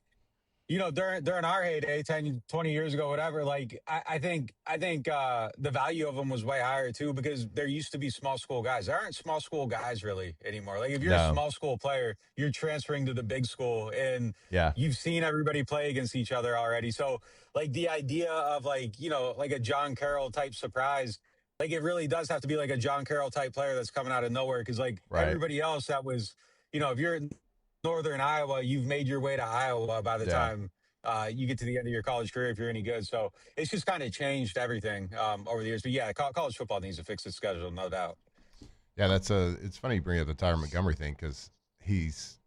during our heyday, 10, 20 years ago, whatever, like I think the value of them was way higher too because there used to be small school guys. There aren't small school guys really anymore. Like if you're a small school player, you're transferring to the big school and you've seen everybody play against each other already. So like the idea of like a John Carroll type surprise. Like, it really does have to be like a John Carroll type player that's coming out of nowhere because, like, everybody else that was, if you're in northern Iowa, you've made your way to Iowa by the time you get to the end of your college career if you're any good. So it's just kind of changed everything over the years. But, yeah, college football needs to fix its schedule, no doubt. Yeah, it's funny you bring up the Tyler Montgomery thing because his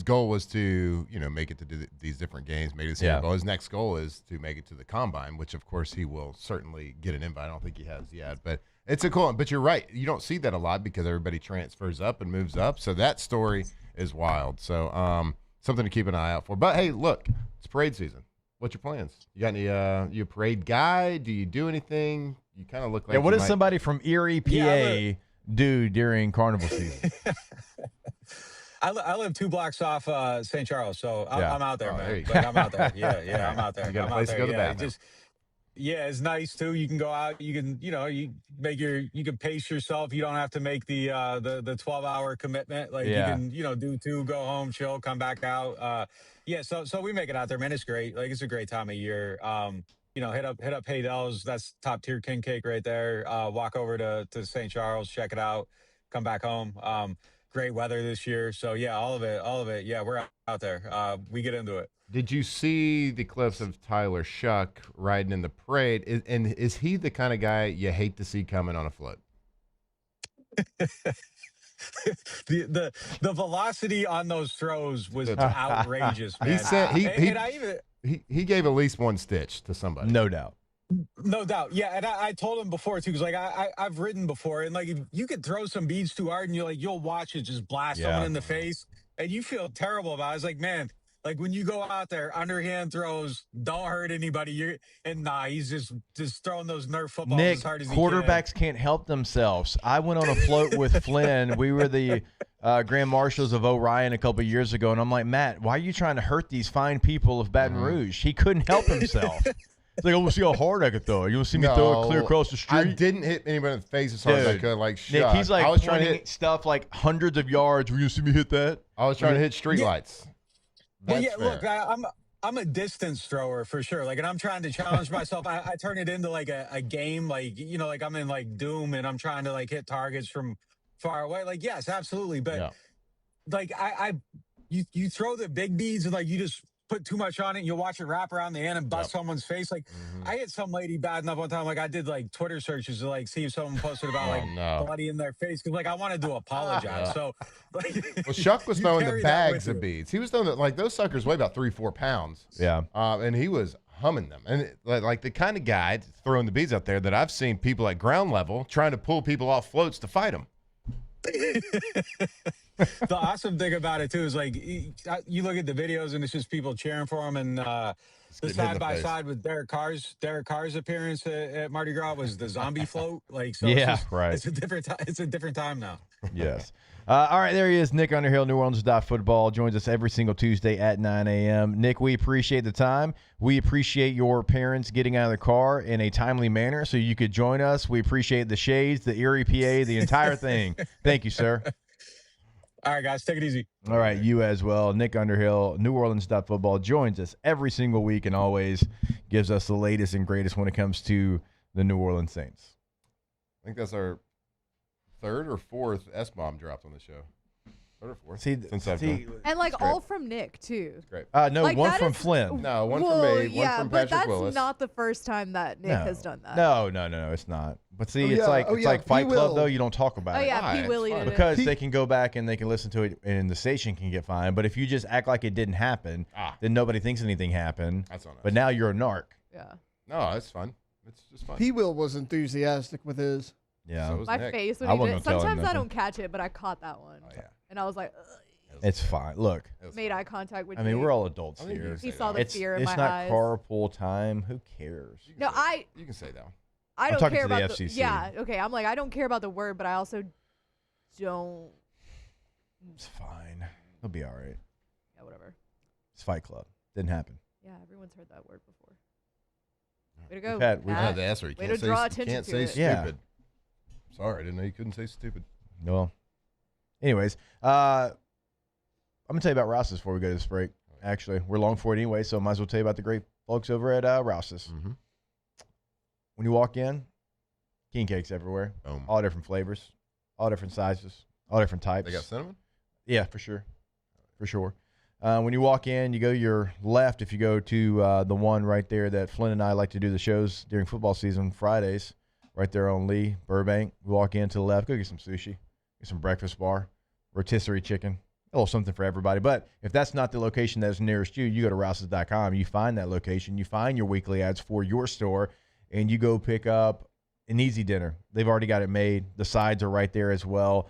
goal was to, make it to these different games, make it the Senior Bowl. His next goal is to make it to the Combine, which, of course, he will certainly get an invite. I don't think he has yet. But it's a cool one. But you're right. You don't see that a lot because everybody transfers up and moves up. So that story is wild. So something to keep an eye out for. But, hey, look, it's parade season. What's your plans? You got any you a parade guy? Do you do anything? You kind of look like what does somebody from Erie, PA do during carnival season? I live 2 blocks off St. Charles, so I'm out there, man. Like, I'm out there. Yeah, I'm out there. You got a place to go to the bathroom. It's nice too. You can go out. You can, you can pace yourself. You don't have to make the 12-hour commitment. Like you can, do 2, go home, chill, come back out. So we make it out there, man. It's great. Like it's a great time of year. Hit up Haydell's. That's top tier king cake right there. Walk over to St. Charles, check it out, come back home. Great weather this year. So, yeah, all of it. Yeah, we're out there. We get into it. Did you see the clips of Tyler Shuck riding in the parade? Is he the kind of guy you hate to see coming on a float? The velocity on those throws was outrageous, man. He said he gave at least one stitch to somebody. No doubt. No doubt. Yeah, and I told him before, too, because, like, I've ridden before, and, like, if you could throw some beads too hard, and you'll watch it just blast someone in the face, and you feel terrible about it. It's like, man, like, when you go out there, underhand throws, don't hurt anybody. He's just throwing those Nerf footballs as hard as he can. Quarterbacks can't help themselves. I went on a float with Flynn. We were the Grand Marshals of Orion a couple of years ago, and I'm like, Matt, why are you trying to hurt these fine people of Baton Rouge? He couldn't help himself. It's like, I want to see how hard I could throw. You want to see me throw it clear across the street? I didn't hit anybody in the face as hard as I could. Like, Nick, he's like, I was trying to hit stuff like hundreds of yards. Were you see me hit that? I was trying to hit street lights. Well, look, I'm a distance thrower for sure. Like, and I'm trying to challenge myself. I turn it into like a game, like, like I'm in like Doom and I'm trying to like hit targets from far away. Like, yes, absolutely. But like, you throw the big beads and like you just put too much on it, and you'll watch it wrap around the end and bust someone's face. Like I hit some lady bad enough one time. Like I did like Twitter searches to like see if someone posted about bloody in their face because like I wanted to apologize. So like, well, Shuck was throwing the bags of beads. He was throwing like those suckers weigh about 3-4 pounds. Yeah, and he was humming them. And like the kind of guy throwing the beads out there that I've seen people at ground level trying to pull people off floats to fight them. The awesome thing about it too is like you look at the videos and it's just people cheering for him, and the side by side with Derek Carr's appearance at Mardi Gras was the zombie float. Like, so it's a different time now. Yes. All right, there he is, Nick Underhill, New Orleans Football, joins us every single Tuesday at 9 a.m. Nick, we appreciate the time. We appreciate your parents getting out of the car in a timely manner so you could join us. We appreciate the shades, the Erie PA, the entire thing. Thank you, sir. All right, guys, take it easy. All right, you as well. Nick Underhill, New Orleans Football, joins us every single week and always gives us the latest and greatest when it comes to the New Orleans Saints. I think that's our third or fourth S-bomb dropped on the show. Third or fourth. See, And like all from Nick too. It's great. No, Like, one that from is- Flynn. No, one well, from me, one yeah, from but Patrick that's Willis. not the first time that Nick has done that. No, it's not. But see, Oh, it's yeah. like Oh, it's yeah, like Fight P. Club Will. though. You don't talk about Oh, it. yeah, P. Willie did it. Because P- they can go back and they can listen to it, and the station can get fined. But if you just act like it didn't happen, then nobody thinks anything happened. That's on us. But now you're a narc. Yeah. No, it's fun. It's just fun. P. Will was enthusiastic with his. Yeah. So was My Nick. face when I he wasn't did. gonna tell him Sometimes I nothing. don't catch it, but I caught that one. Oh, yeah. And I was like, ugh. It's fine. Look, Made eye contact with I mean, Jake. we're all adults I think you here. can say He saw that. the It's fear in it's my not eyes. carpool time. Who cares? No, You can say that. I I'm don't talking care to the about FCC. yeah, okay. I'm like, I don't care about the word, but I also don't. It's fine. He'll be all right. Yeah, whatever. It's Fight Club. Didn't happen. Yeah, everyone's heard that word before. Way to go. We've Pat. had the answer. You Way can't to say, draw you attention can't to say it. stupid. Sorry, I didn't know you couldn't say stupid. Well, anyways, I'm going to tell you about Rouse's before we go to this break. Actually, we're long for it anyway, so I might as well tell you about the great folks over at Rouse's. Mm-hmm. When you walk in, king cakes everywhere. All different flavors, all different sizes, all different types. They got cinnamon? Yeah, for sure. For sure. When you walk in, you go your left if you go to the one right there that Flynn and I like to do the shows during football season, Fridays, right there on Lee, Burbank. You walk in to the left, go get some sushi, get some breakfast bar, rotisserie chicken, a little something for everybody. But if that's not the location that's nearest you, you go to rouses.com. You find that location. You find your weekly ads for your store, and you go pick up an easy dinner. They've already got it made. The sides are right there as well.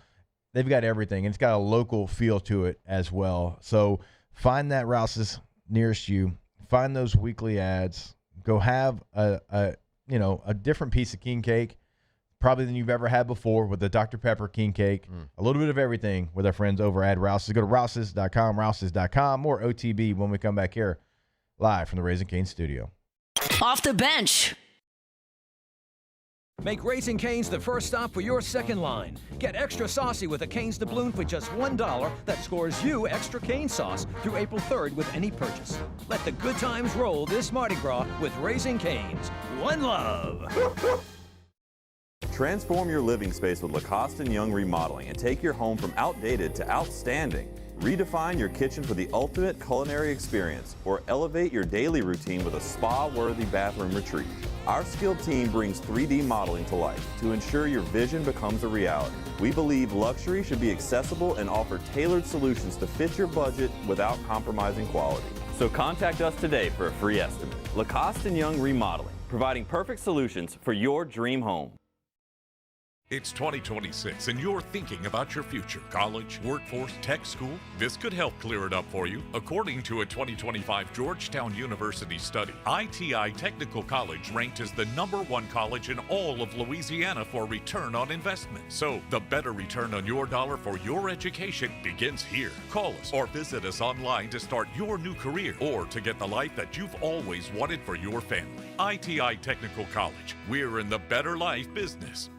They've got everything, and it's got a local feel to it as well. So find that Rouse's nearest you. Find those weekly ads. Go have a different piece of king cake, probably than you've ever had before, with the Dr. Pepper king cake. A little bit of everything with our friends over at Rouse's. Go to rouses.com, rouses.com, or OTB when we come back here live from the Raising Cane's studio. Off the bench. Make Raising Cane's the first stop for your second line. Get extra saucy with a Cane's doubloon for just $1 that scores you extra cane sauce through April 3rd with any purchase. Let the good times roll this Mardi Gras with Raising Cane's. One love. Transform your living space with Lacoste & Young Remodeling and take your home from outdated to outstanding. Redefine your kitchen for the ultimate culinary experience, or elevate your daily routine with a spa-worthy bathroom retreat. Our skilled team brings 3D modeling to life to ensure your vision becomes a reality. We believe luxury should be accessible and offer tailored solutions to fit your budget without compromising quality. So contact us today for a free estimate. Lacoste & Young Remodeling, providing perfect solutions for your dream home. It's 2026 and you're thinking about your future. College, workforce, tech school? This could help clear it up for you. According to a 2025 Georgetown University study, ITI Technical College ranked as the #1 college in all of Louisiana for return on investment. So the better return on your dollar for your education begins here. Call us or visit us online to start your new career or to get the life that you've always wanted for your family. ITI Technical College. We're in the better life business.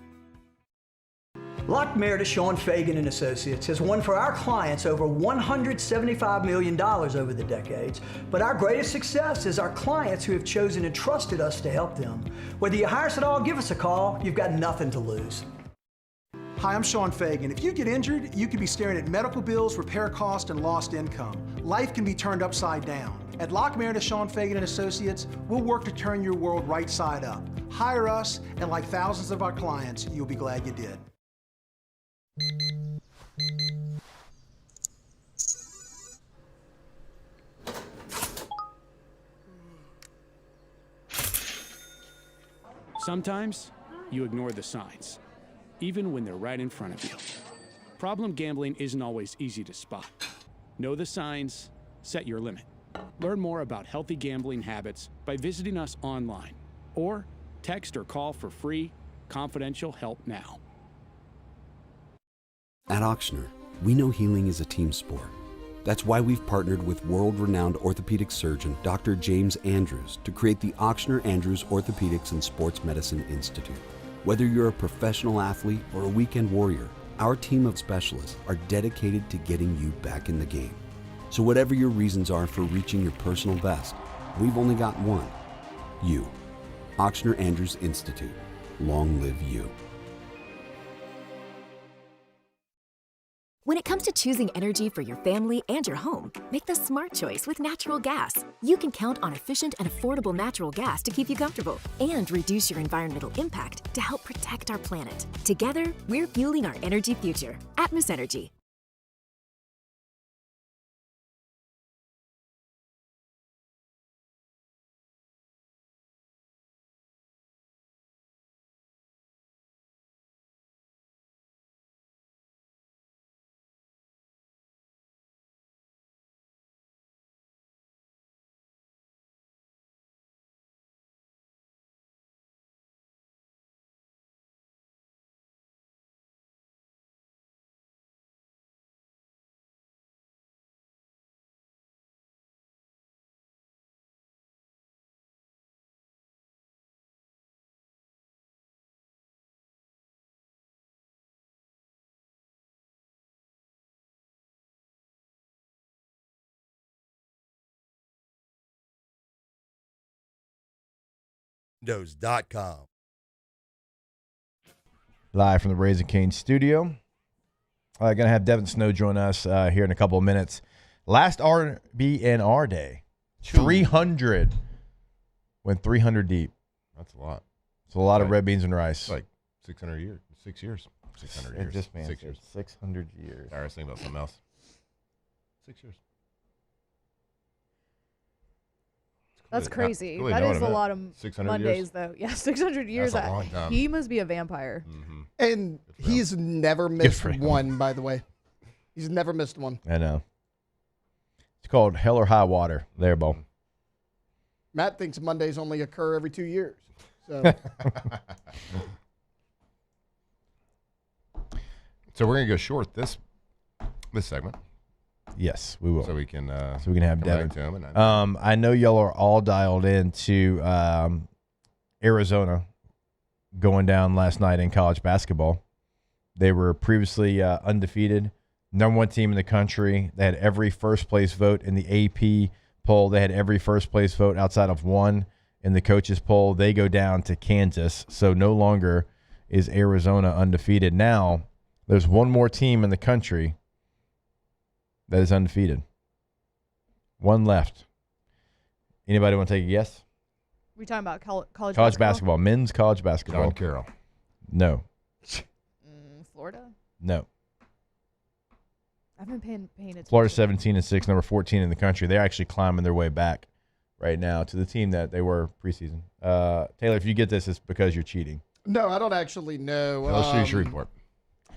Lock Meredith, Sean Fagan and Associates has won for our clients over $175 million over the decades, but our greatest success is our clients who have chosen and trusted us to help them. Whether you hire us at all, give us a call. You've got nothing to lose. Hi, I'm Sean Fagan. If you get injured, you could be staring at medical bills, repair costs, and lost income. Life can be turned upside down. At Lock Meredith, Sean Fagan and Associates, we'll work to turn your world right side up. Hire us, and like thousands of our clients, you'll be glad you did. Sometimes you ignore the signs, even when they're right in front of you. Problem gambling isn't always easy to spot. Know the signs, set your limit. Learn more about healthy gambling habits by visiting us online or text or call for free, confidential help now. At Ochsner, we know healing is a team sport. That's why we've partnered with world-renowned orthopedic surgeon Dr. James Andrews to create the Ochsner Andrews Orthopedics and Sports Medicine Institute. Whether you're a professional athlete or a weekend warrior, our team of specialists are dedicated to getting you back in the game. So whatever your reasons are for reaching your personal best, we've only got one: you. Ochsner Andrews Institute. Long live you. When it comes comes to choosing energy for your family and your home, make the smart choice with natural gas. You can count on efficient and affordable natural gas to keep you comfortable and reduce your environmental impact to help protect our planet. Together, we're fueling our energy future. Atmos Energy. Windows.com. Live from the Raising Cane's studio. Going to have Devin Snow join us here in a couple of minutes. Last RBNR day, 300. Went 300 deep. That's a lot. It's a lot of red beans and rice. It's like 600 years. 6 years. 600 years. Just man, 6 years. 600 years. Sorry, I was thinking about something else. 6 years. That's crazy. Cool, that is a lot of 600 Mondays, years? though. Yeah, 600 years. That's a long time. He must be a vampire. And he's never missed one, by the way. He's never missed one. I know. It's called Hell or High Water. There, Bo. Matt thinks Mondays only occur every 2 years. So, so we're gonna go short this segment. Yes, we will. So we can have come Devin. back to him. And I know y'all are all dialed into Arizona going down last night in college basketball. They were previously undefeated, number one team in the country. They had every first place vote in the AP poll. They had every first place vote outside of one in the coaches poll. They go down to Kansas, so no longer is Arizona undefeated. Now there's one more team in the country that is undefeated. One left. Anybody want to take a guess? We talking about college basketball? Men's college basketball. John Carroll. No. Florida? No. I've been paying attention. Florida 17-6, number 14 in the country. They're actually climbing their way back right now to the team that they were preseason. Taylor, if you get this, it's because you're cheating. no, I don't actually know. LSU Shreveport.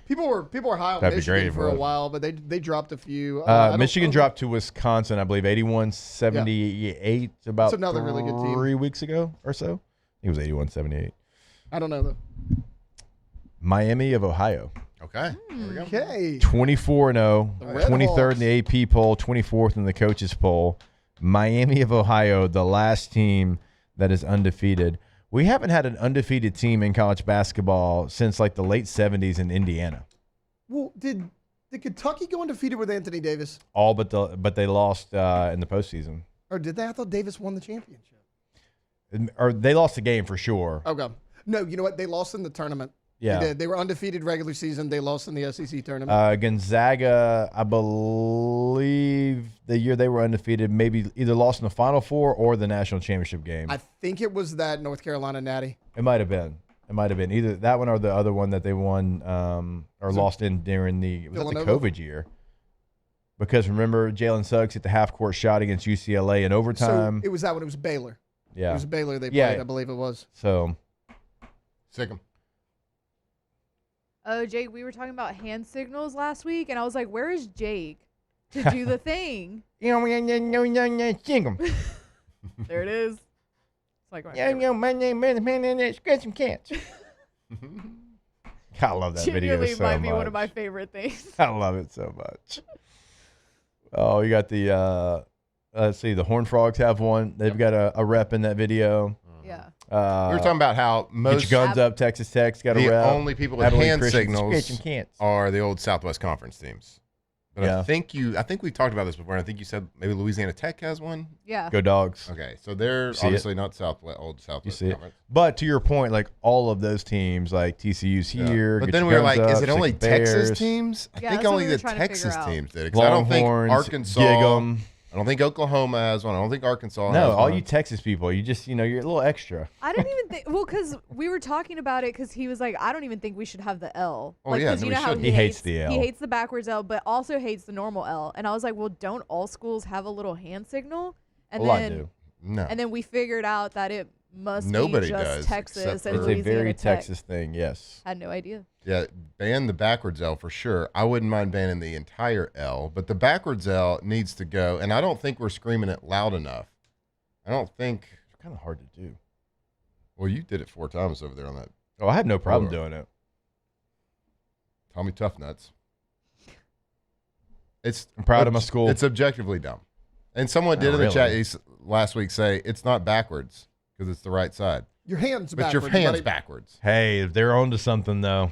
People were high on That'd be Michigan great for a if it while, but they dropped a few. Michigan dropped to Wisconsin, I believe, 81-78 about It's another really good team. 3 weeks ago or so. It was 81-78. I don't know though. Miami of Ohio. Okay. There we go. Okay. 24-0, Red 23rd Hawks. in the AP poll, 24th in the coaches poll. Miami of Ohio, the last team that is undefeated. We haven't had an undefeated team in college basketball since like the late 70s in Indiana. Well, did Kentucky go undefeated with Anthony Davis? All but they lost in the postseason. Or did they? I thought Davis won the championship. Or they lost the game for sure. Okay. No, you know what? They lost in the tournament. Yeah. They did. They were undefeated regular season. They lost in the SEC tournament. Gonzaga, I believe the year they were undefeated, maybe either lost in the Final Four or the national championship game. I think it was that North Carolina Natty. It might have been. Either that one or the other one that they won or lost in during the COVID year. Because remember, Jalen Suggs hit the half-court shot against UCLA in overtime. So it was that one. It was Baylor. Yeah. It was Baylor they played, I believe it was. So. Sick 'em. Oh, Jake, we were talking about hand signals last week, and I was like, where is Jake to do the thing? There it is. It's like my name is Scratch some cats. I love that video so might much. be one of my favorite things. I love it so much. Oh, you got the let's see, the Horned Frogs have one. They've got a rep in that video. Yeah. We were talking about how most Get Your Guns Up, Texas Tech's got a rep. The only people with Abilene hand Christian's signals Scratching Cats. are the old Southwest Conference teams. But I think we talked about this before. And I think you said maybe Louisiana Tech has one. Yeah. Go Dogs. Okay, so they're obviously not old Southwest. You see it. Conference. But to your point, like all of those teams, like TCU's here. But then we were like, is it only Texas teams? I think only the Texas teams did it. 'Cause I don't think Arkansas. Gig'em. I don't think Oklahoma has one. I don't think Arkansas has No, one. all you Texas people, you just, you're a little extra. I didn't even think, because we were talking about it because he was like, I don't even think we should have the L. Oh, yeah, 'cause you know how he hates the L. He hates the backwards L, but also hates the normal L. And I was like, well, don't all schools have a little hand signal? And A lot do. No. And then we figured out that it must Nobody be just does, Texas and It's Louisiana a very Tech. Texas thing, yes. Had no idea. Yeah, ban the backwards L for sure. I wouldn't mind banning the entire L, but the backwards L needs to go, and I don't think we're screaming it loud enough. I don't think. It's kind of hard to do. Well, you did it 4 times over there on that. Oh, I have no problem doing it. Tommy Tough Nuts. I'm proud of my school. It's objectively dumb. And someone did in the chat last week say it's not backwards because it's the right side. Your hands but backwards. your hands buddy. backwards. Hey, they're onto something, though.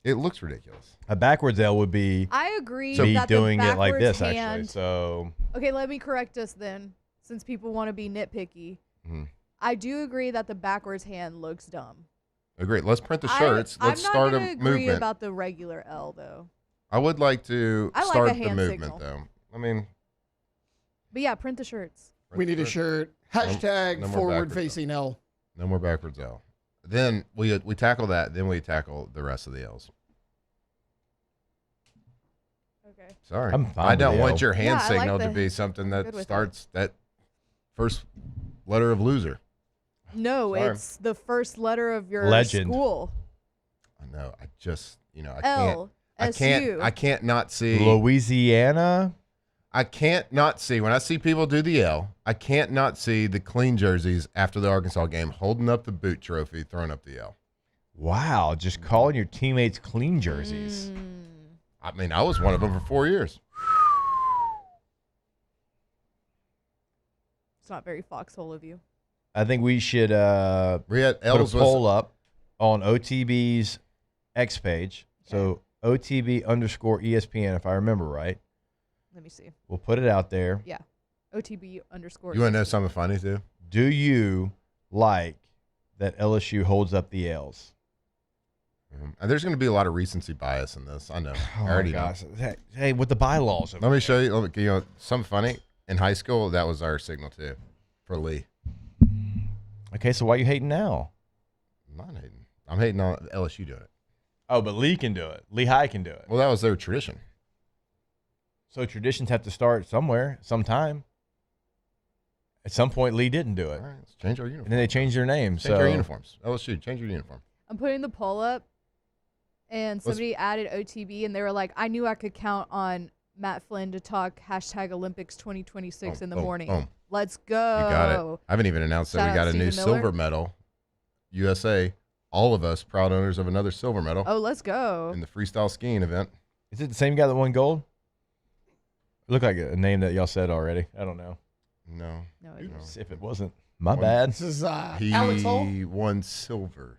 It looks ridiculous. A backwards L would be I agree me that doing the it like backwards this, hand, actually. So Okay, let me correct us then, since people want to be nitpicky. Mhm. I do agree that the backwards hand looks dumb. Agree. Let's print the shirts. Let's start a I'm not gonna agree movement. about the regular L, though. I would like to I like start a the hand movement, signal. though. I mean, But yeah, print the shirts. We need a shirt. Hashtag no more forward backwards facing L. no more backwards L. Then we tackle that. Then we tackle the rest of the L's. Okay. Sorry. I'm fine I don't with the want L. your hand Yeah, I like signal to the- be something that good with starts that first letter of loser. No, Sorry. it's the first letter of your Legend. school. I know. I just, I L, SU. I can't not see. Louisiana. I can't not see when I see people do the L. I can't not see the clean jerseys after the Arkansas game, holding up the boot trophy, throwing up the L. Wow, just calling your teammates clean jerseys. I mean, I was one of them for 4 years. It's not very foxhole of you. I think we should We had put L's a poll up on OTB's X page. So OTB_ESPN, if I remember right. Let me see. We'll put it out there. Yeah. OTB_. You want to know something funny too? Do you like that LSU holds up the L's? And there's going to be a lot of recency bias in this. I know. I already know. Hey, with the bylaws. Let me show you. Something funny. In high school, that was our signal too, for Lee. Okay, so why are you hating now? I'm not hating. I'm hating on LSU doing it. Oh, but Lee can do it. Lehigh can do it. Well, that was their tradition. So traditions have to start somewhere, sometime. At some point, Lee didn't do it. All right, let's change our uniform. And then they changed their name. Change our uniforms. LSU, change your uniform. I'm putting the poll up, and somebody added OTB, and they were like, I knew I could count on Matt Flynn to talk hashtag Olympics 2026 in the morning. Boom. Let's go. You got it. I haven't even announced that Shout we got out a new Stephen Miller. silver medal. USA, all of us proud owners of another silver medal. Oh, let's go. In the freestyle skiing event. Is it the same guy that won gold? It looked like a name that y'all said already. I don't know. No. No, Oops, if it wasn't. My bad. This is He Alex Hall. won silver.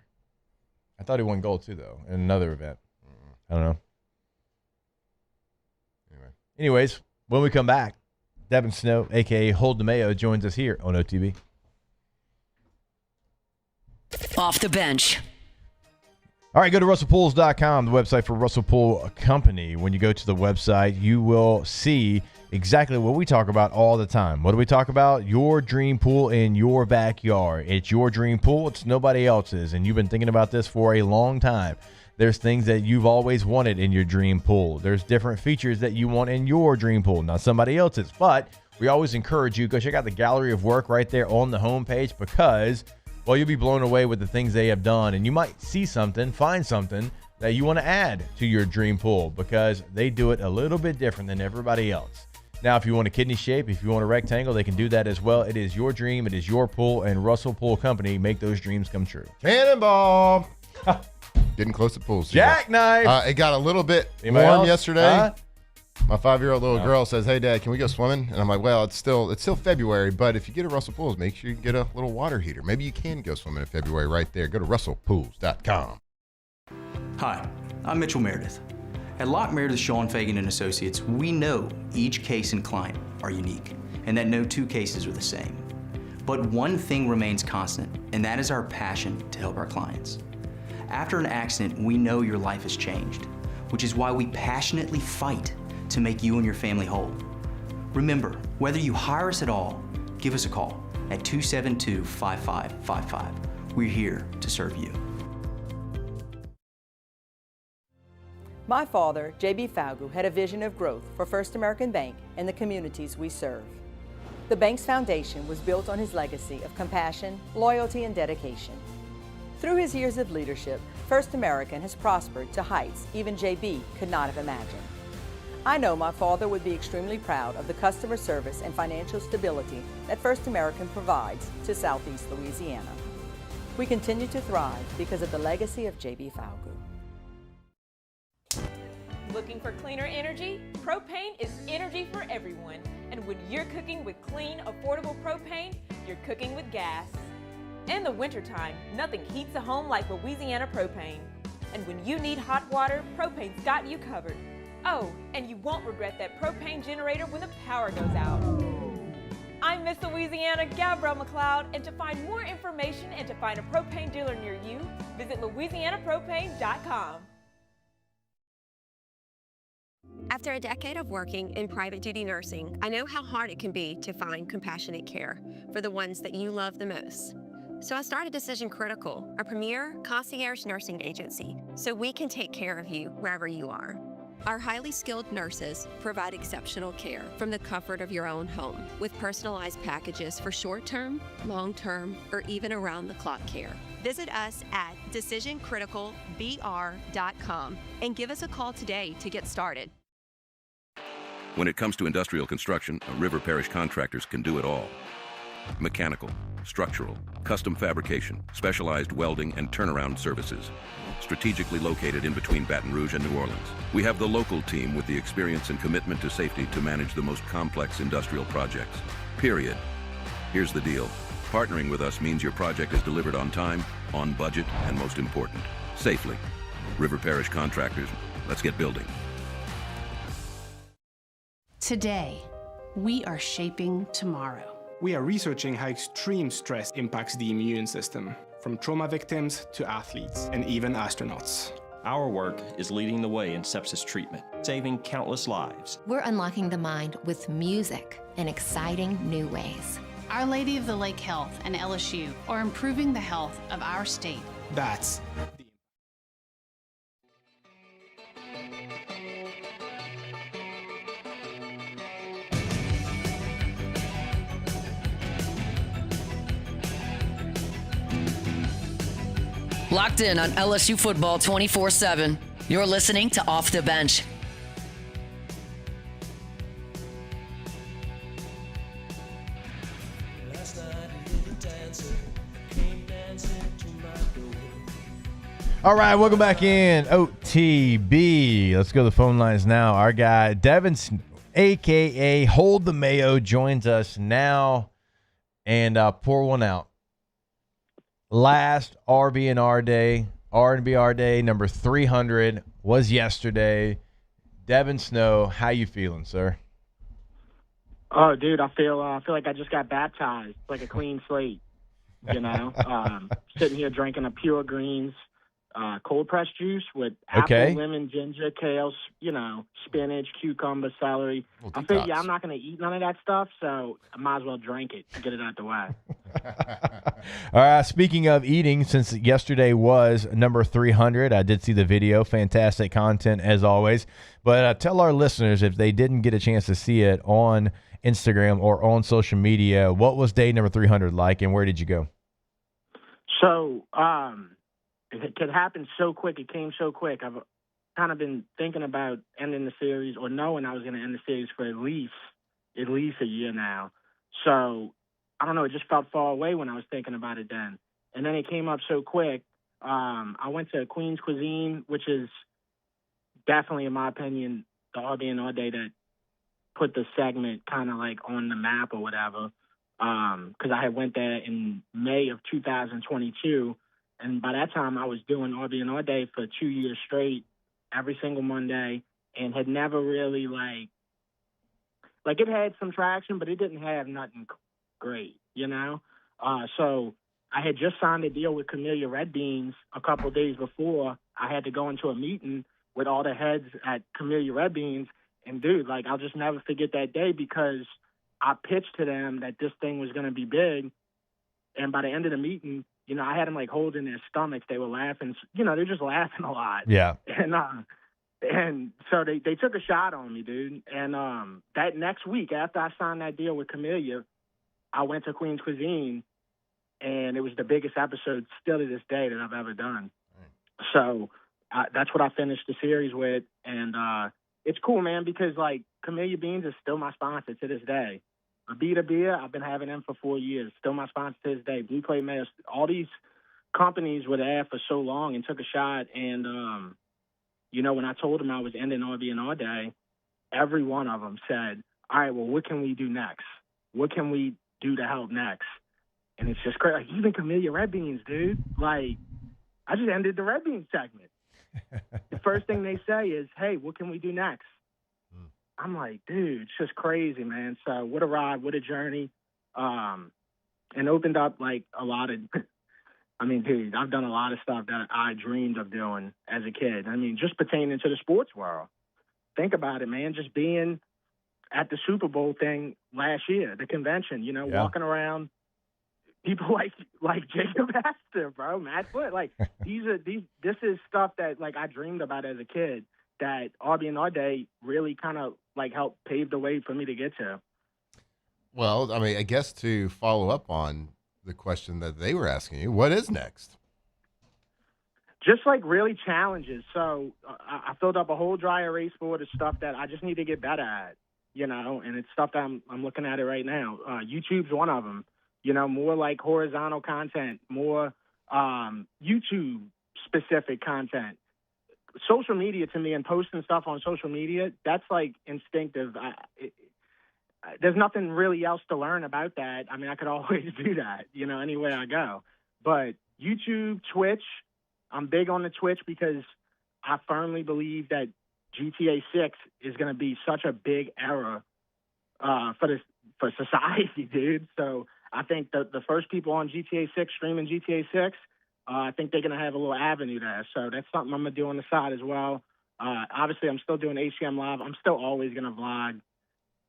I thought he won gold too, though, in another event. I don't know. Anyways, when we come back, Devin Snow, a.k.a. Hold the Mayo, joins us here on OTB. Off the bench. All right, go to RussellPools.com, the website for Russell Pool Company. When you go to the website, you will see exactly what we talk about all the time. What do we talk about? Your dream pool in your backyard. It's your dream pool. It's nobody else's. And you've been thinking about this for a long time. There's things that you've always wanted in your dream pool. There's different features that you want in your dream pool, not somebody else's. But we always encourage you, go check out the gallery of work right there on the homepage because, well, you'll be blown away with the things they have done. And you might see something, find something that you want to add to your dream pool because they do it a little bit different than everybody else. Now, if you want a kidney shape, if you want a rectangle, they can do that as well. It is your dream. It is your pool. And Russell Pool Company make those dreams come true. Cannonball. Getting close to pools. Jackknife. It got a little bit Anybody warm else? yesterday. My 5-year-old little girl says, "Hey, Dad, can we go swimming?" And I'm like, "Well, it's still February, but if you get a Russell Pools, make sure you get a little water heater. Maybe you can go swimming in February right there. Go to RussellPools.com." Hi, I'm Mitchell Meredith. At Lock Meredith, Sean Fagan and Associates, we know each case and client are unique, and that no two cases are the same. But one thing remains constant, and that is our passion to help our clients. After an accident, we know your life has changed, which is why we passionately fight to make you and your family whole. Remember, whether you hire us at all, give us a call at 272-5555. We're here to serve you. My father, J.B. Falgu, had a vision of growth for First American Bank and the communities we serve. The bank's foundation was built on his legacy of compassion, loyalty, and dedication. Through his years of leadership, First American has prospered to heights even J.B. could not have imagined. I know my father would be extremely proud of the customer service and financial stability that First American provides to Southeast Louisiana. We continue to thrive because of the legacy of J.B. Falgu. Looking for cleaner energy? Propane is energy for everyone. And when you're cooking with clean, affordable propane, you're cooking with gas. In the wintertime, nothing heats a home like Louisiana propane. And when you need hot water, propane's got you covered. Oh, and you won't regret that propane generator when the power goes out. I'm Miss Louisiana, Gabrielle McLeod, and to find more information and to find a propane dealer near you, visit louisianapropane.com. After a decade of working in private duty nursing, I know how hard it can be to find compassionate care for the ones that you love the most. So I started Decision Critical, a premier concierge nursing agency, so we can take care of you wherever you are. Our highly skilled nurses provide exceptional care from the comfort of your own home with personalized packages for short-term, long-term, or even around-the-clock care. Visit us at decisioncriticalbr.com and give us a call today to get started. When it comes to industrial construction, River Parish Contractors can do it all. Mechanical, structural, custom fabrication, specialized welding, and turnaround services. Strategically located in between Baton Rouge and New Orleans, we have the local team with the experience and commitment to safety to manage the most complex industrial projects. Period. Here's the deal. Partnering with us means your project is delivered on time, on budget, and most important, safely. River Parish Contractors, let's get building. Today, we are shaping tomorrow. We are researching how extreme stress impacts the immune system, from trauma victims to athletes and even astronauts. Our work is leading the way in sepsis treatment, saving countless lives. We're unlocking the mind with music in exciting new ways. Our Lady of the Lake Health and LSU are improving the health of our state. That's Locked in on LSU football 24/7. You're listening to Off the Bench. All right, welcome back in OTB. Let's go to the phone lines now. Our guy, Devin Snow, a.k.a. Hold the Mayo, joins us now. And pour one out. Last R&B Day, number 300 was yesterday. Devin Snow, how you feeling, sir? Oh, dude, I feel like I just got baptized, like a clean slate. You know, sitting here drinking a Pure Greens cold pressed juice with apple, lemon, ginger, kale, spinach, cucumber, celery. I figure I'm not going to eat none of that stuff, so I might as well drink it to get it out the way. All right, speaking of eating, since yesterday was number 300, I did see the video. Fantastic content, as always. But tell our listeners, if they didn't get a chance to see it on Instagram or on social media, what was day number 300 like, and where did you go? So, it could happen so quick. It came so quick. I've kind of been thinking about ending the series or knowing I was going to end the series for at least a year now. So, I don't know. It just felt far away when I was thinking about it then. And then it came up so quick. I went to Queen's Cuisine, which is definitely, in my opinion, the RB&R Day that put the segment kind of like on the map or whatever. Because I had went there in May of 2022. And by that time, I was doing RB&R Day for 2 years straight, every single Monday, and had never really like it had some traction, but it didn't have nothing great, you know? So I had just signed a deal with Camellia Red Beans a couple of days before. I had to go into a meeting with all the heads at Camellia Red Beans. And, dude, like, I'll just never forget that day because I pitched to them that this thing was going to be big. And by the end of the meeting, you know, I had them, like, holding their stomachs. They were laughing. You know, they're just laughing a lot. Yeah. And so they took a shot on me, dude. And that next week, after I signed that deal with Camellia, I went to Queen's Cuisine, and it was the biggest episode still to this day that I've ever done. Right. So that's what I finished the series with. And it's cool, man, because, like, Camellia Beans is still my sponsor to this day. Abita Beer, I've been having them for 4 years. Still my sponsor to this day. Blue Plate Mail, all these companies were there for so long and took a shot. And, you know, when I told them I was ending RB&R Day, every one of them said, all right, well, what can we do next? What can we do to help next? And it's just crazy. Like, even Camellia Red Beans, dude. Like, I just ended the Red Beans segment. The first thing they say is, hey, what can we do next? I'm like, dude, it's just crazy, man. So what a ride, what a journey. And opened up, like, a lot of I mean, dude, I've done a lot of stuff that I dreamed of doing as a kid. I mean, just pertaining to the sports world. Think about it, man. Just being at the Super Bowl thing last year, the convention, you know, walking around, people like Jacob Hester, bro, Matt Flynn. Like, this is stuff that, like, I dreamed about as a kid that RB&R Day really kind of, like, helped pave the way for me to get to. Well, I mean, I guess to follow up on the question that they were asking you, what is next? Just, like, really challenges. So I filled up a whole dry erase board of stuff that I just need to get better at, you know, and it's stuff that I'm looking at it right now. YouTube's one of them, you know, more like horizontal content, more YouTube-specific content. Social media to me and posting stuff on social media, that's, like, instinctive. There's nothing really else to learn about that. I mean, I could always do that, you know, anywhere I go. But YouTube, Twitch, I'm big on the Twitch because I firmly believe that GTA 6 is going to be such a big era for society, dude. So I think the first people on GTA 6 streaming GTA 6, I think they're going to have a little avenue there. So that's something I'm going to do on the side as well. Obviously, I'm still doing HCM Live. I'm still always going to vlog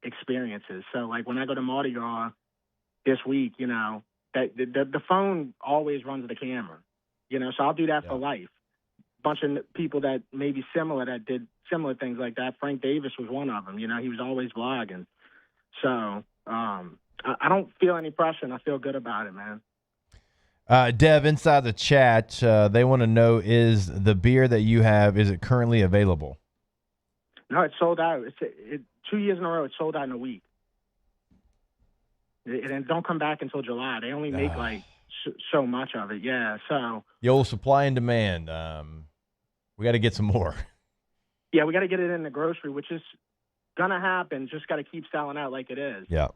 experiences. So, like, when I go to Mardi Gras this week, you know, that the phone always runs the camera, you know, so I'll do that for life. Bunch of people that may be similar that did similar things like that. Frank Davis was one of them, you know, he was always vlogging. So I don't feel any pressure, and I feel good about it, man. Dev, inside the chat, they want to know, is the beer that you have, is it currently available? No, it's sold out. 2 years in a row, it's sold out in a week. And don't come back until July. They only make, like, so much of it. Yeah, so. The old supply and demand. We got to get some more. Yeah, we got to get it in the grocery, which is going to happen. Just got to keep selling out like it is. Yeah.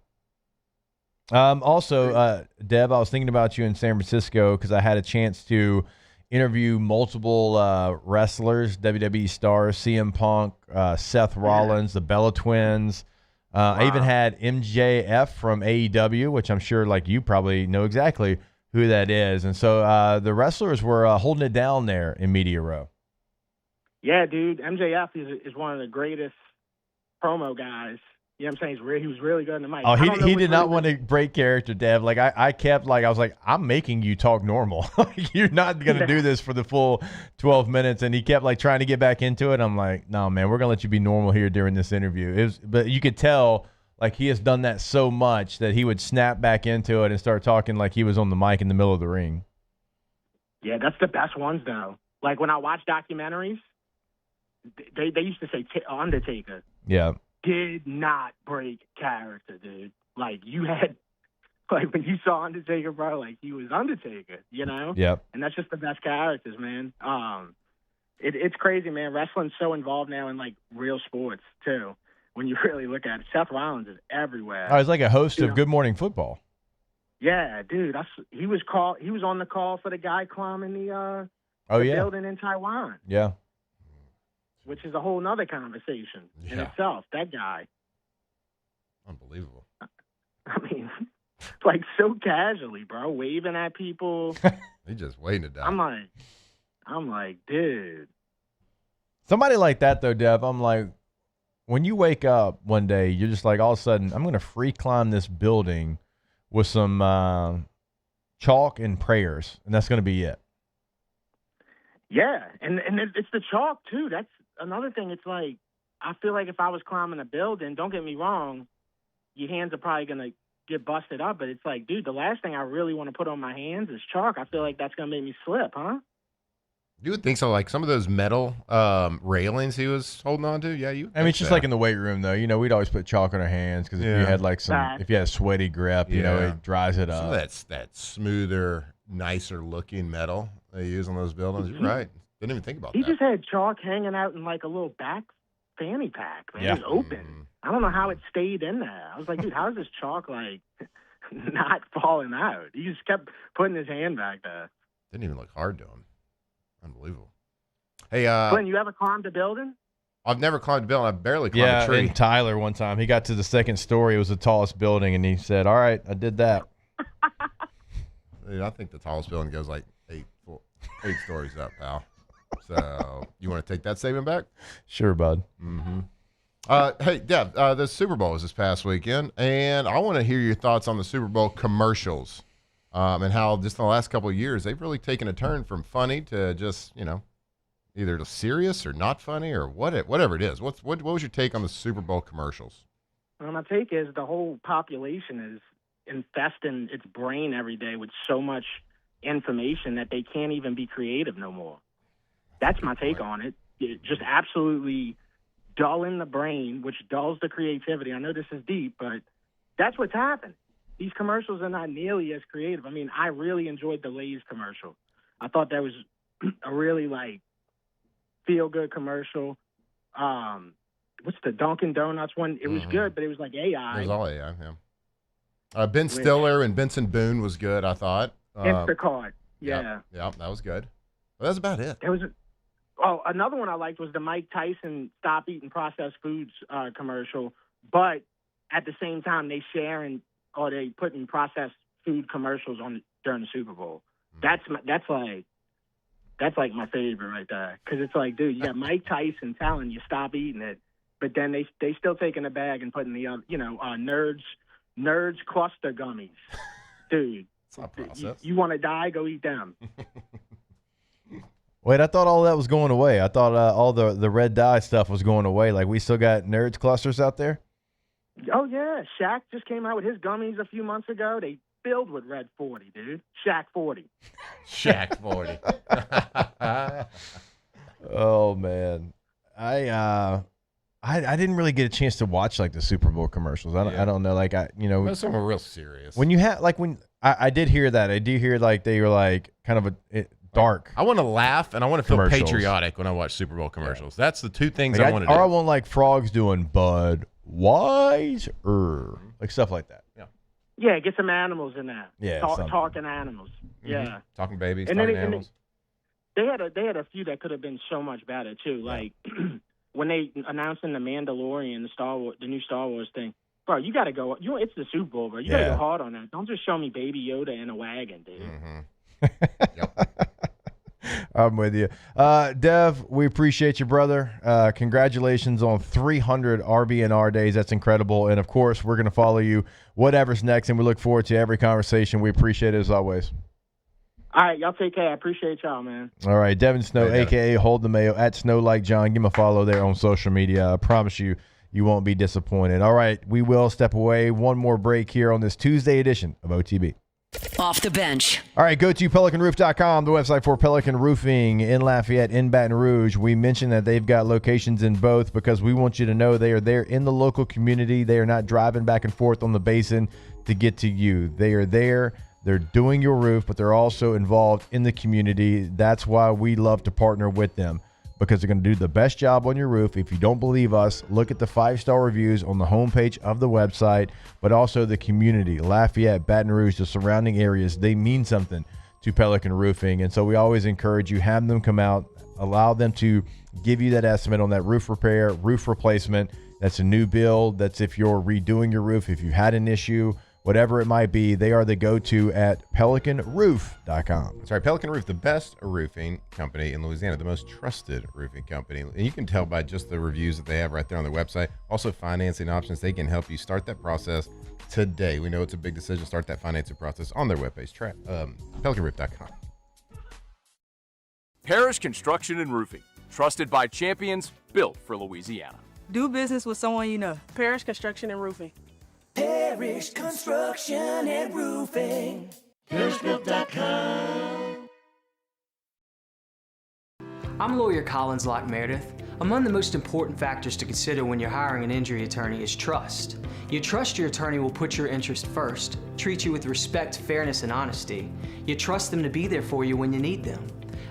Also, Dev, I was thinking about you in San Francisco because I had a chance to interview multiple wrestlers, WWE stars, CM Punk, Seth Rollins, the Bella Twins. Wow. I even had MJF from AEW, which I'm sure, like, you probably know exactly who that is. And so the wrestlers were holding it down there in Media Row. Yeah, dude. MJF is one of the greatest promo guys. You know what I'm saying? He was really good in the mic. Oh, he did not want to break character, Dev. Like, I kept, like, I was like, I'm making you talk normal. You're not going to do this for the full 12 minutes. And he kept, like, trying to get back into it. I'm like, no, man, we're going to let you be normal here during this interview. But you could tell, like, he has done that so much that he would snap back into it and start talking like he was on the mic in the middle of the ring. Yeah, that's the best ones, though. Like, when I watch documentaries, they used to say Undertaker. Yeah. Did not break character, dude. Like, you had, like, when you saw Undertaker, bro, like, he was Undertaker, you know? Yep. And that's just the best characters, man. It's crazy, man. Wrestling's so involved now in, like, real sports, too, when you really look at it. Seth Rollins is everywhere. Oh, he's like a host of Good Morning Football. Yeah, dude. He was on the call for the guy climbing the building in Taiwan. Yeah. which is a whole nother conversation in itself. That guy. Unbelievable. I mean, like so casually, bro, waving at people. He's just waiting to die. I'm like, dude. Somebody like that, though, Dev, I'm like, when you wake up one day, you're just like, all of a sudden, I'm going to free climb this building with some chalk and prayers, and that's going to be it. Yeah, and it's the chalk, too. That's another thing. It's like, I feel like if I was climbing a building, don't get me wrong, your hands are probably going to get busted up, but it's like, dude, the last thing I really want to put on my hands is chalk. I feel like that's going to make me slip, huh? You would think so. Like some of those metal railings he was holding on to. Yeah, you. I mean, it's just like in the weight room, though. You know, we'd always put chalk on our hands because if you had like if you had a sweaty grip, you know, it dries it up. Some of that smoother, nicer looking metal they use on those buildings. You're right. Didn't even think about that. He just had chalk hanging out in like a little back fanny pack, man. It was open. I don't know how it stayed in there. I was like, dude, how is this chalk like not falling out? He just kept putting his hand back there. Didn't even look hard to him. Unbelievable. Hey, Flynn, you ever climbed a building? I've never climbed a building. I've barely climbed a tree. Yeah, Tyler one time. He got to the second story. It was the tallest building, and he said, all right, I did that. Dude, I think the tallest building goes like 8 stories up, pal. So you want to take that statement back? Sure, bud. Mm-hmm. Hey, Deb, the Super Bowl was this past weekend, and I want to hear your thoughts on the Super Bowl commercials. And how just in the last couple of years, they've really taken a turn from funny to just, you know, either serious or not funny or whatever it is. What was your take on the Super Bowl commercials? Well, my take is the whole population is infesting its brain every day with so much information that they can't even be creative no more. That's my take on it. It just absolutely dulling the brain, which dulls the creativity. I know this is deep, but that's what's happened. These commercials are not nearly as creative. I mean, I really enjoyed the Lay's commercial. I thought that was a really, like, feel-good commercial. What's the Dunkin' Donuts one? It was good, but it was like AI. It was all AI, yeah. Ben Stiller and Benson Boone was good, I thought. Instacart, yeah. Yeah, that was good. But that's about it. There was another one I liked was the Mike Tyson Stop Eating Processed Foods commercial, but at the same time, they sharing or they putting processed food commercials on during the Super Bowl. That's like my favorite right there, because it's like, dude, you got Mike Tyson telling you stop eating it, but then they still taking a bag and putting the Nerds cluster gummies, dude. It's not processed. You want to die? Go eat them. Wait, I thought all that was going away. I thought all the red dye stuff was going away. Like we still got Nerds clusters out there. Oh, yeah. Shaq just came out with his gummies a few months ago. They filled with Red 40, dude. Shaq 40. Shaq 40. Oh, man. I didn't really get a chance to watch, like, the Super Bowl commercials. I don't know. Like, Most of them were real serious. When you have, like, I did hear that. I did hear, like, they were, like, kind of dark. I want to laugh and I want to feel patriotic when I watch Super Bowl commercials. Yeah. That's the two things like I want to do. Or I want, like, frogs doing Bud Wise like stuff like that. Yeah, get some animals in there. Yeah, talking animals. Mm-hmm. Yeah, talking babies, and talking animals. They had a few that could have been so much better too. Like when they announcing the Mandalorian, the new Star Wars thing. Bro, you got to go. It's the Super Bowl, bro. You got to go hard on that. Don't just show me Baby Yoda in a wagon, dude. Mm-hmm. I'm with you. Dev, we appreciate you, brother. Congratulations on 300 RB&R days. That's incredible. And, of course, we're going to follow you whatever's next, and we look forward to every conversation. We appreciate it as always. All right, y'all take care. I appreciate y'all, man. All right, Devin Snow, a.k.a. Hold the Mayo, at Snow Like John. Give him a follow there on social media. I promise you, you won't be disappointed. All right, we will step away. One more break here on this Tuesday edition of OTB. Off the bench. All right, go to PelicanRoof.com, the website for Pelican Roofing in Lafayette, in Baton Rouge. We mentioned that they've got locations in both because we want you to know they are there in the local community. They are not driving back and forth on the basin to get to you. They are there. They're doing your roof, but they're also involved in the community. That's why we love to partner with them, because they're going to do the best job on your roof. If you don't believe us, look at the 5-star reviews on the homepage of the website, but also the community, Lafayette, Baton Rouge, the surrounding areas. They mean something to Pelican Roofing, and so we always encourage you, have them come out, allow them to give you that estimate on that roof repair, roof replacement. That's a new build. That's if you're redoing your roof, if you had an issue, whatever it might be. They are the go-to at PelicanRoof.com. That's right, Pelican Roof, the best roofing company in Louisiana, the most trusted roofing company. And you can tell by just the reviews that they have right there on their website. Also, financing options. They can help you start that process today. We know it's a big decision. Start that financing process on their webpage, PelicanRoof.com. Parrish Construction and Roofing. Trusted by champions, built for Louisiana. Do business with someone you know. Parrish Construction and Roofing. Parrish Construction and Roofing. ParrishBuilt.com. I'm lawyer Collins Locke Meredith. Among the most important factors to consider when you're hiring an injury attorney is trust. You trust your attorney will put your interest first, treat you with respect, fairness, and honesty. You trust them to be there for you when you need them.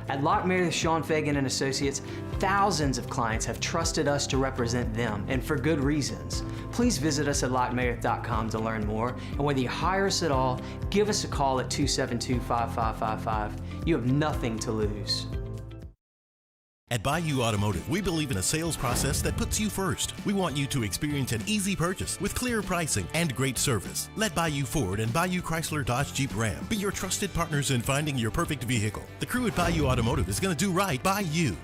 At Locke Meredith, Sean Fagan and Associates, thousands of clients have trusted us to represent them, and for good reasons. Please visit us at LockeMeredith.com to learn more, and whether you hire us at all, give us a call at 272-5555. You have nothing to lose. At Bayou Automotive, we believe in a sales process that puts you first. We want you to experience an easy purchase with clear pricing and great service. Let Bayou Ford and Bayou Chrysler Dodge Jeep Ram be your trusted partners in finding your perfect vehicle. The crew at Bayou Automotive is going to do right by you.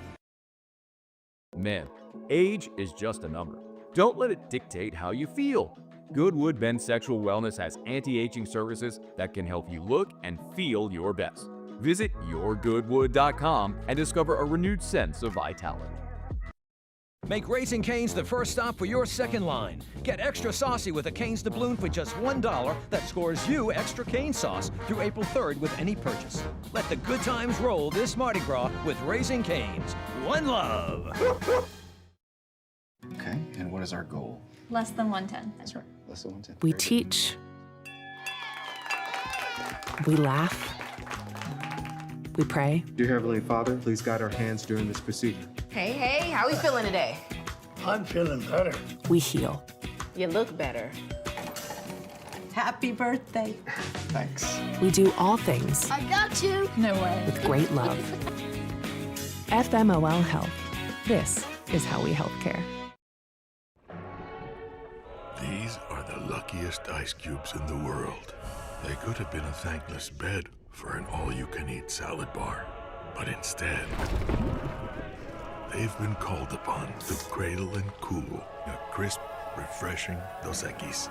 Men, age is just a number. Don't let it dictate how you feel. Goodwood Men's Sexual Wellness has anti-aging services that can help you look and feel your best. Visit yourgoodwood.com and discover a renewed sense of vitality. Make Raising Cane's the first stop for your second line. Get extra saucy with a Cane's doubloon for just $1 that scores you extra cane sauce through April 3rd with any purchase. Let the good times roll this Mardi Gras with Raising Cane's. One love. Okay, and what is our goal? Less than 110. That's right, less than 110. We teach. We laugh. We pray. Dear Heavenly Father, please guide our hands during this procedure. Hey, how we feeling today? I'm feeling better. We heal. You look better. Happy birthday. Thanks. We do all things I got you. No way. with great love. FMOL Health. This is how we healthcare. These are the luckiest ice cubes in the world. They could have been a thankless bed for an all-you-can-eat salad bar. But instead, they've been called upon to cradle and cool a crisp, refreshing Dos Equis.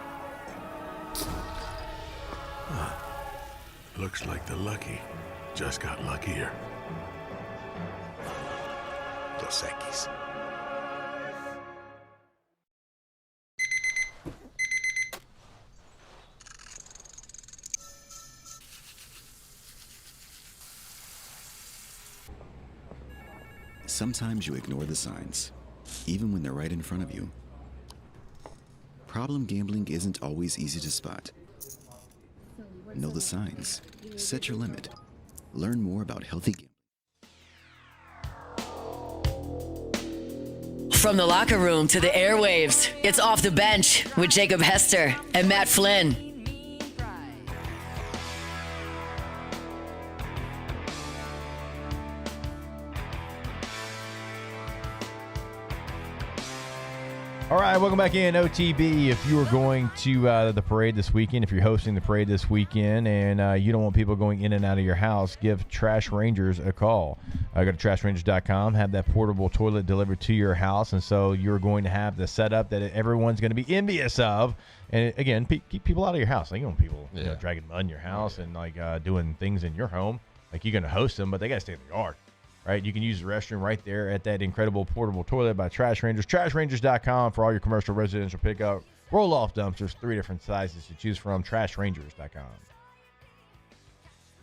Looks like the lucky just got luckier. Dos Equis. Sometimes you ignore the signs, even when they're right in front of you. Problem gambling isn't always easy to spot. Know the signs. Set your limit. Learn more about healthy gambling. From the locker room to the airwaves, it's Off the Bench with Jacob Hester and Matt Flynn. All right, welcome back in OTB. If you are going to the parade this weekend, if you're hosting the parade this weekend and you don't want people going in and out of your house, give Trash Rangers a call. Go to trashrangers.com, have that portable toilet delivered to your house, and so you're going to have the setup that everyone's going to be envious of. And again, keep people out of your house. Like, you don't want people dragging mud in your house and like doing things in your home. Like, you're going to host them, but they got to stay in the yard. Right, you can use the restroom right there at that incredible portable toilet by Trash Rangers. TrashRangers.com for all your commercial residential pickup. Roll-off dumpsters, 3 different sizes to choose from. TrashRangers.com.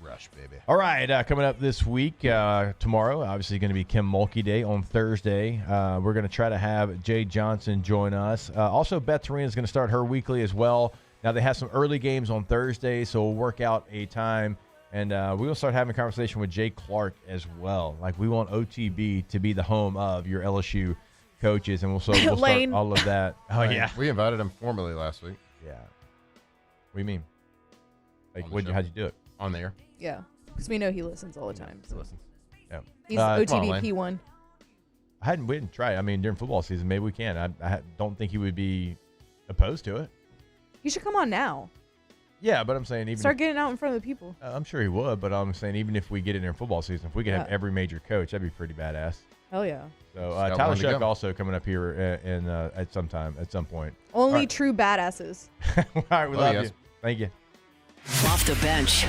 Rush, baby. All right, coming up this week, tomorrow, obviously going to be Kim Mulkey Day on Thursday. We're going to try to have Jay Johnson join us. Also, Beth Torina is going to start her weekly as well. Now, they have some early games on Thursday, so we'll work out a time. And we will start having a conversation with Jay Clark as well. Like, we want OTB to be the home of your LSU coaches, and we'll start all of that. Oh, yeah. We invited him formally last week. Yeah. What do you mean? Like, how'd you do it? On the air? Yeah, because we know he listens all the time. So. He listens. Yeah. He's OTB P1. We didn't try it. I mean, during football season, maybe we can. I don't think he would be opposed to it. He should come on now. Yeah, but I'm saying start getting out in front of the people. I'm sure he would, but I'm saying even if we get it in football season, if we could have every major coach, that'd be pretty badass. Hell yeah. So Tyler Shuck also coming up here at some point. Only true badasses. All right, we love you. Thank you. Off the bench.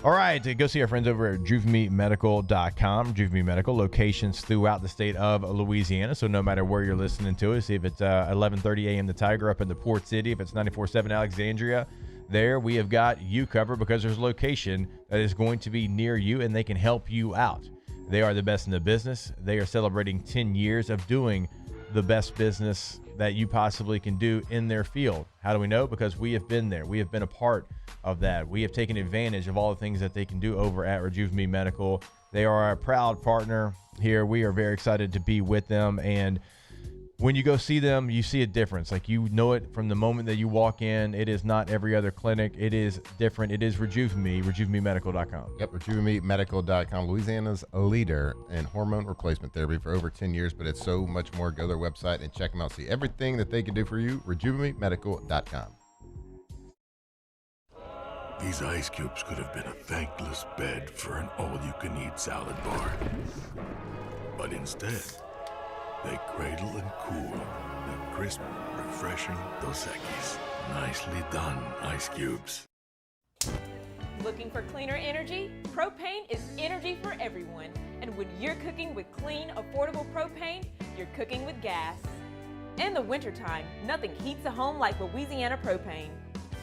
All right, go see our friends over at JuveMeMedical.com. Juve Medical, locations throughout the state of Louisiana. So no matter where you're listening to us, if it's 11:30 a.m. the Tiger up in the Port City, if it's 94.7 Alexandria, there we have got you covered because there's a location that is going to be near you and they can help you out. They are the best in the business. They are celebrating 10 years of doing the best business that you possibly can do in their field. How do we know? Because we have been there. We have been a part of that. We have taken advantage of all the things that they can do over at Rejuve Me Medical. They are a proud partner here. We are very excited to be with them. And when you go see them, you see a difference. Like, you know it from the moment that you walk in. It is not every other clinic. It is different. It is Rejuve Me, RejuveMeMedical.com. Yep, RejuveMeMedical.com. Louisiana's a leader in hormone replacement therapy for over 10 years, but it's so much more. Go to their website and check them out. See everything that they can do for you. RejuveMeMedical.com. These ice cubes could have been a thankless bed for an all-you-can-eat salad bar. But instead, they cradle and cool the crisp, refreshing Dos Equis. Nicely done, ice cubes. Looking for cleaner energy? Propane is energy for everyone. And when you're cooking with clean, affordable propane, you're cooking with gas. In the wintertime, nothing heats a home like Louisiana propane.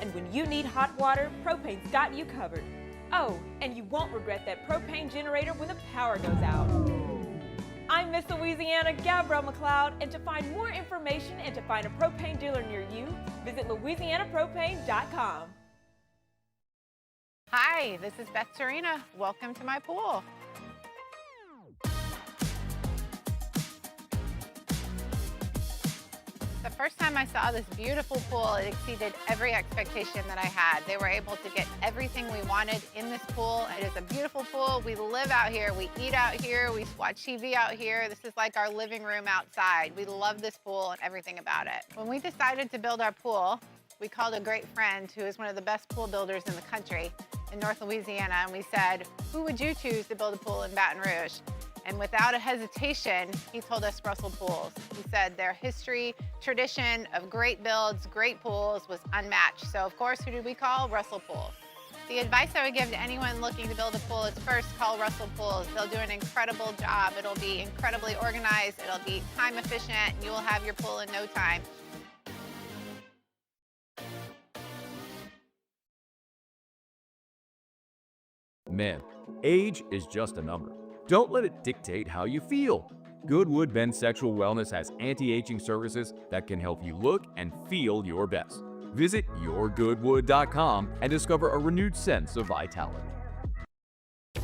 And when you need hot water, propane's got you covered. Oh, and you won't regret that propane generator when the power goes out. I'm Miss Louisiana, Gabrielle McLeod, and to find more information and to find a propane dealer near you, visit LouisianaPropane.com. Hi, this is Beth Serena. Welcome to my pool. The first time I saw this beautiful pool, it exceeded every expectation that I had. They were able to get everything we wanted in this pool. It is a beautiful pool. We live out here, we eat out here, we watch TV out here. This is like our living room outside. We love this pool and everything about it. When we decided to build our pool, we called a great friend who is one of the best pool builders in the country in North Louisiana, and we said, who would you choose to build a pool in Baton Rouge? And without a hesitation, he told us Russell Pools. He said their history, tradition of great builds, great pools was unmatched. So of course, who did we call? Russell Pools. The advice I would give to anyone looking to build a pool is first call Russell Pools. They'll do an incredible job. It'll be incredibly organized. It'll be time efficient. And you will have your pool in no time. Man, age is just a number. Don't let it dictate how you feel. Goodwood Bend Sexual Wellness has anti-aging services that can help you look and feel your best. Visit yourgoodwood.com and discover a renewed sense of vitality.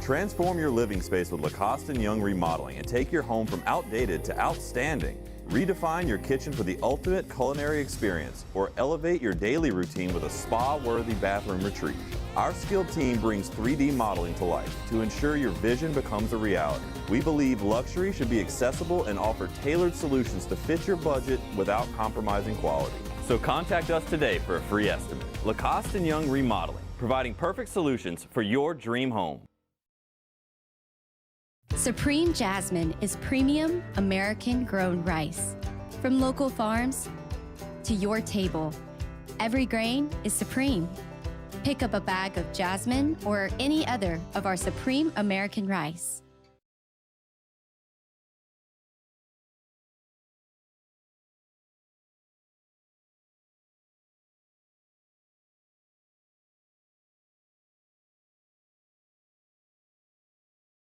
Transform your living space with Lacoste & Young Remodeling and take your home from outdated to outstanding. Redefine your kitchen for the ultimate culinary experience or elevate your daily routine with a spa-worthy bathroom retreat. Our skilled team brings 3D modeling to life to ensure your vision becomes a reality. We believe luxury should be accessible and offer tailored solutions to fit your budget without compromising quality. So contact us today for a free estimate. Lacoste & Young Remodeling, providing perfect solutions for your dream home. Supreme Jasmine is premium American-grown rice. From local farms to your table, every grain is supreme. Pick up a bag of Jasmine or any other of our Supreme American rice.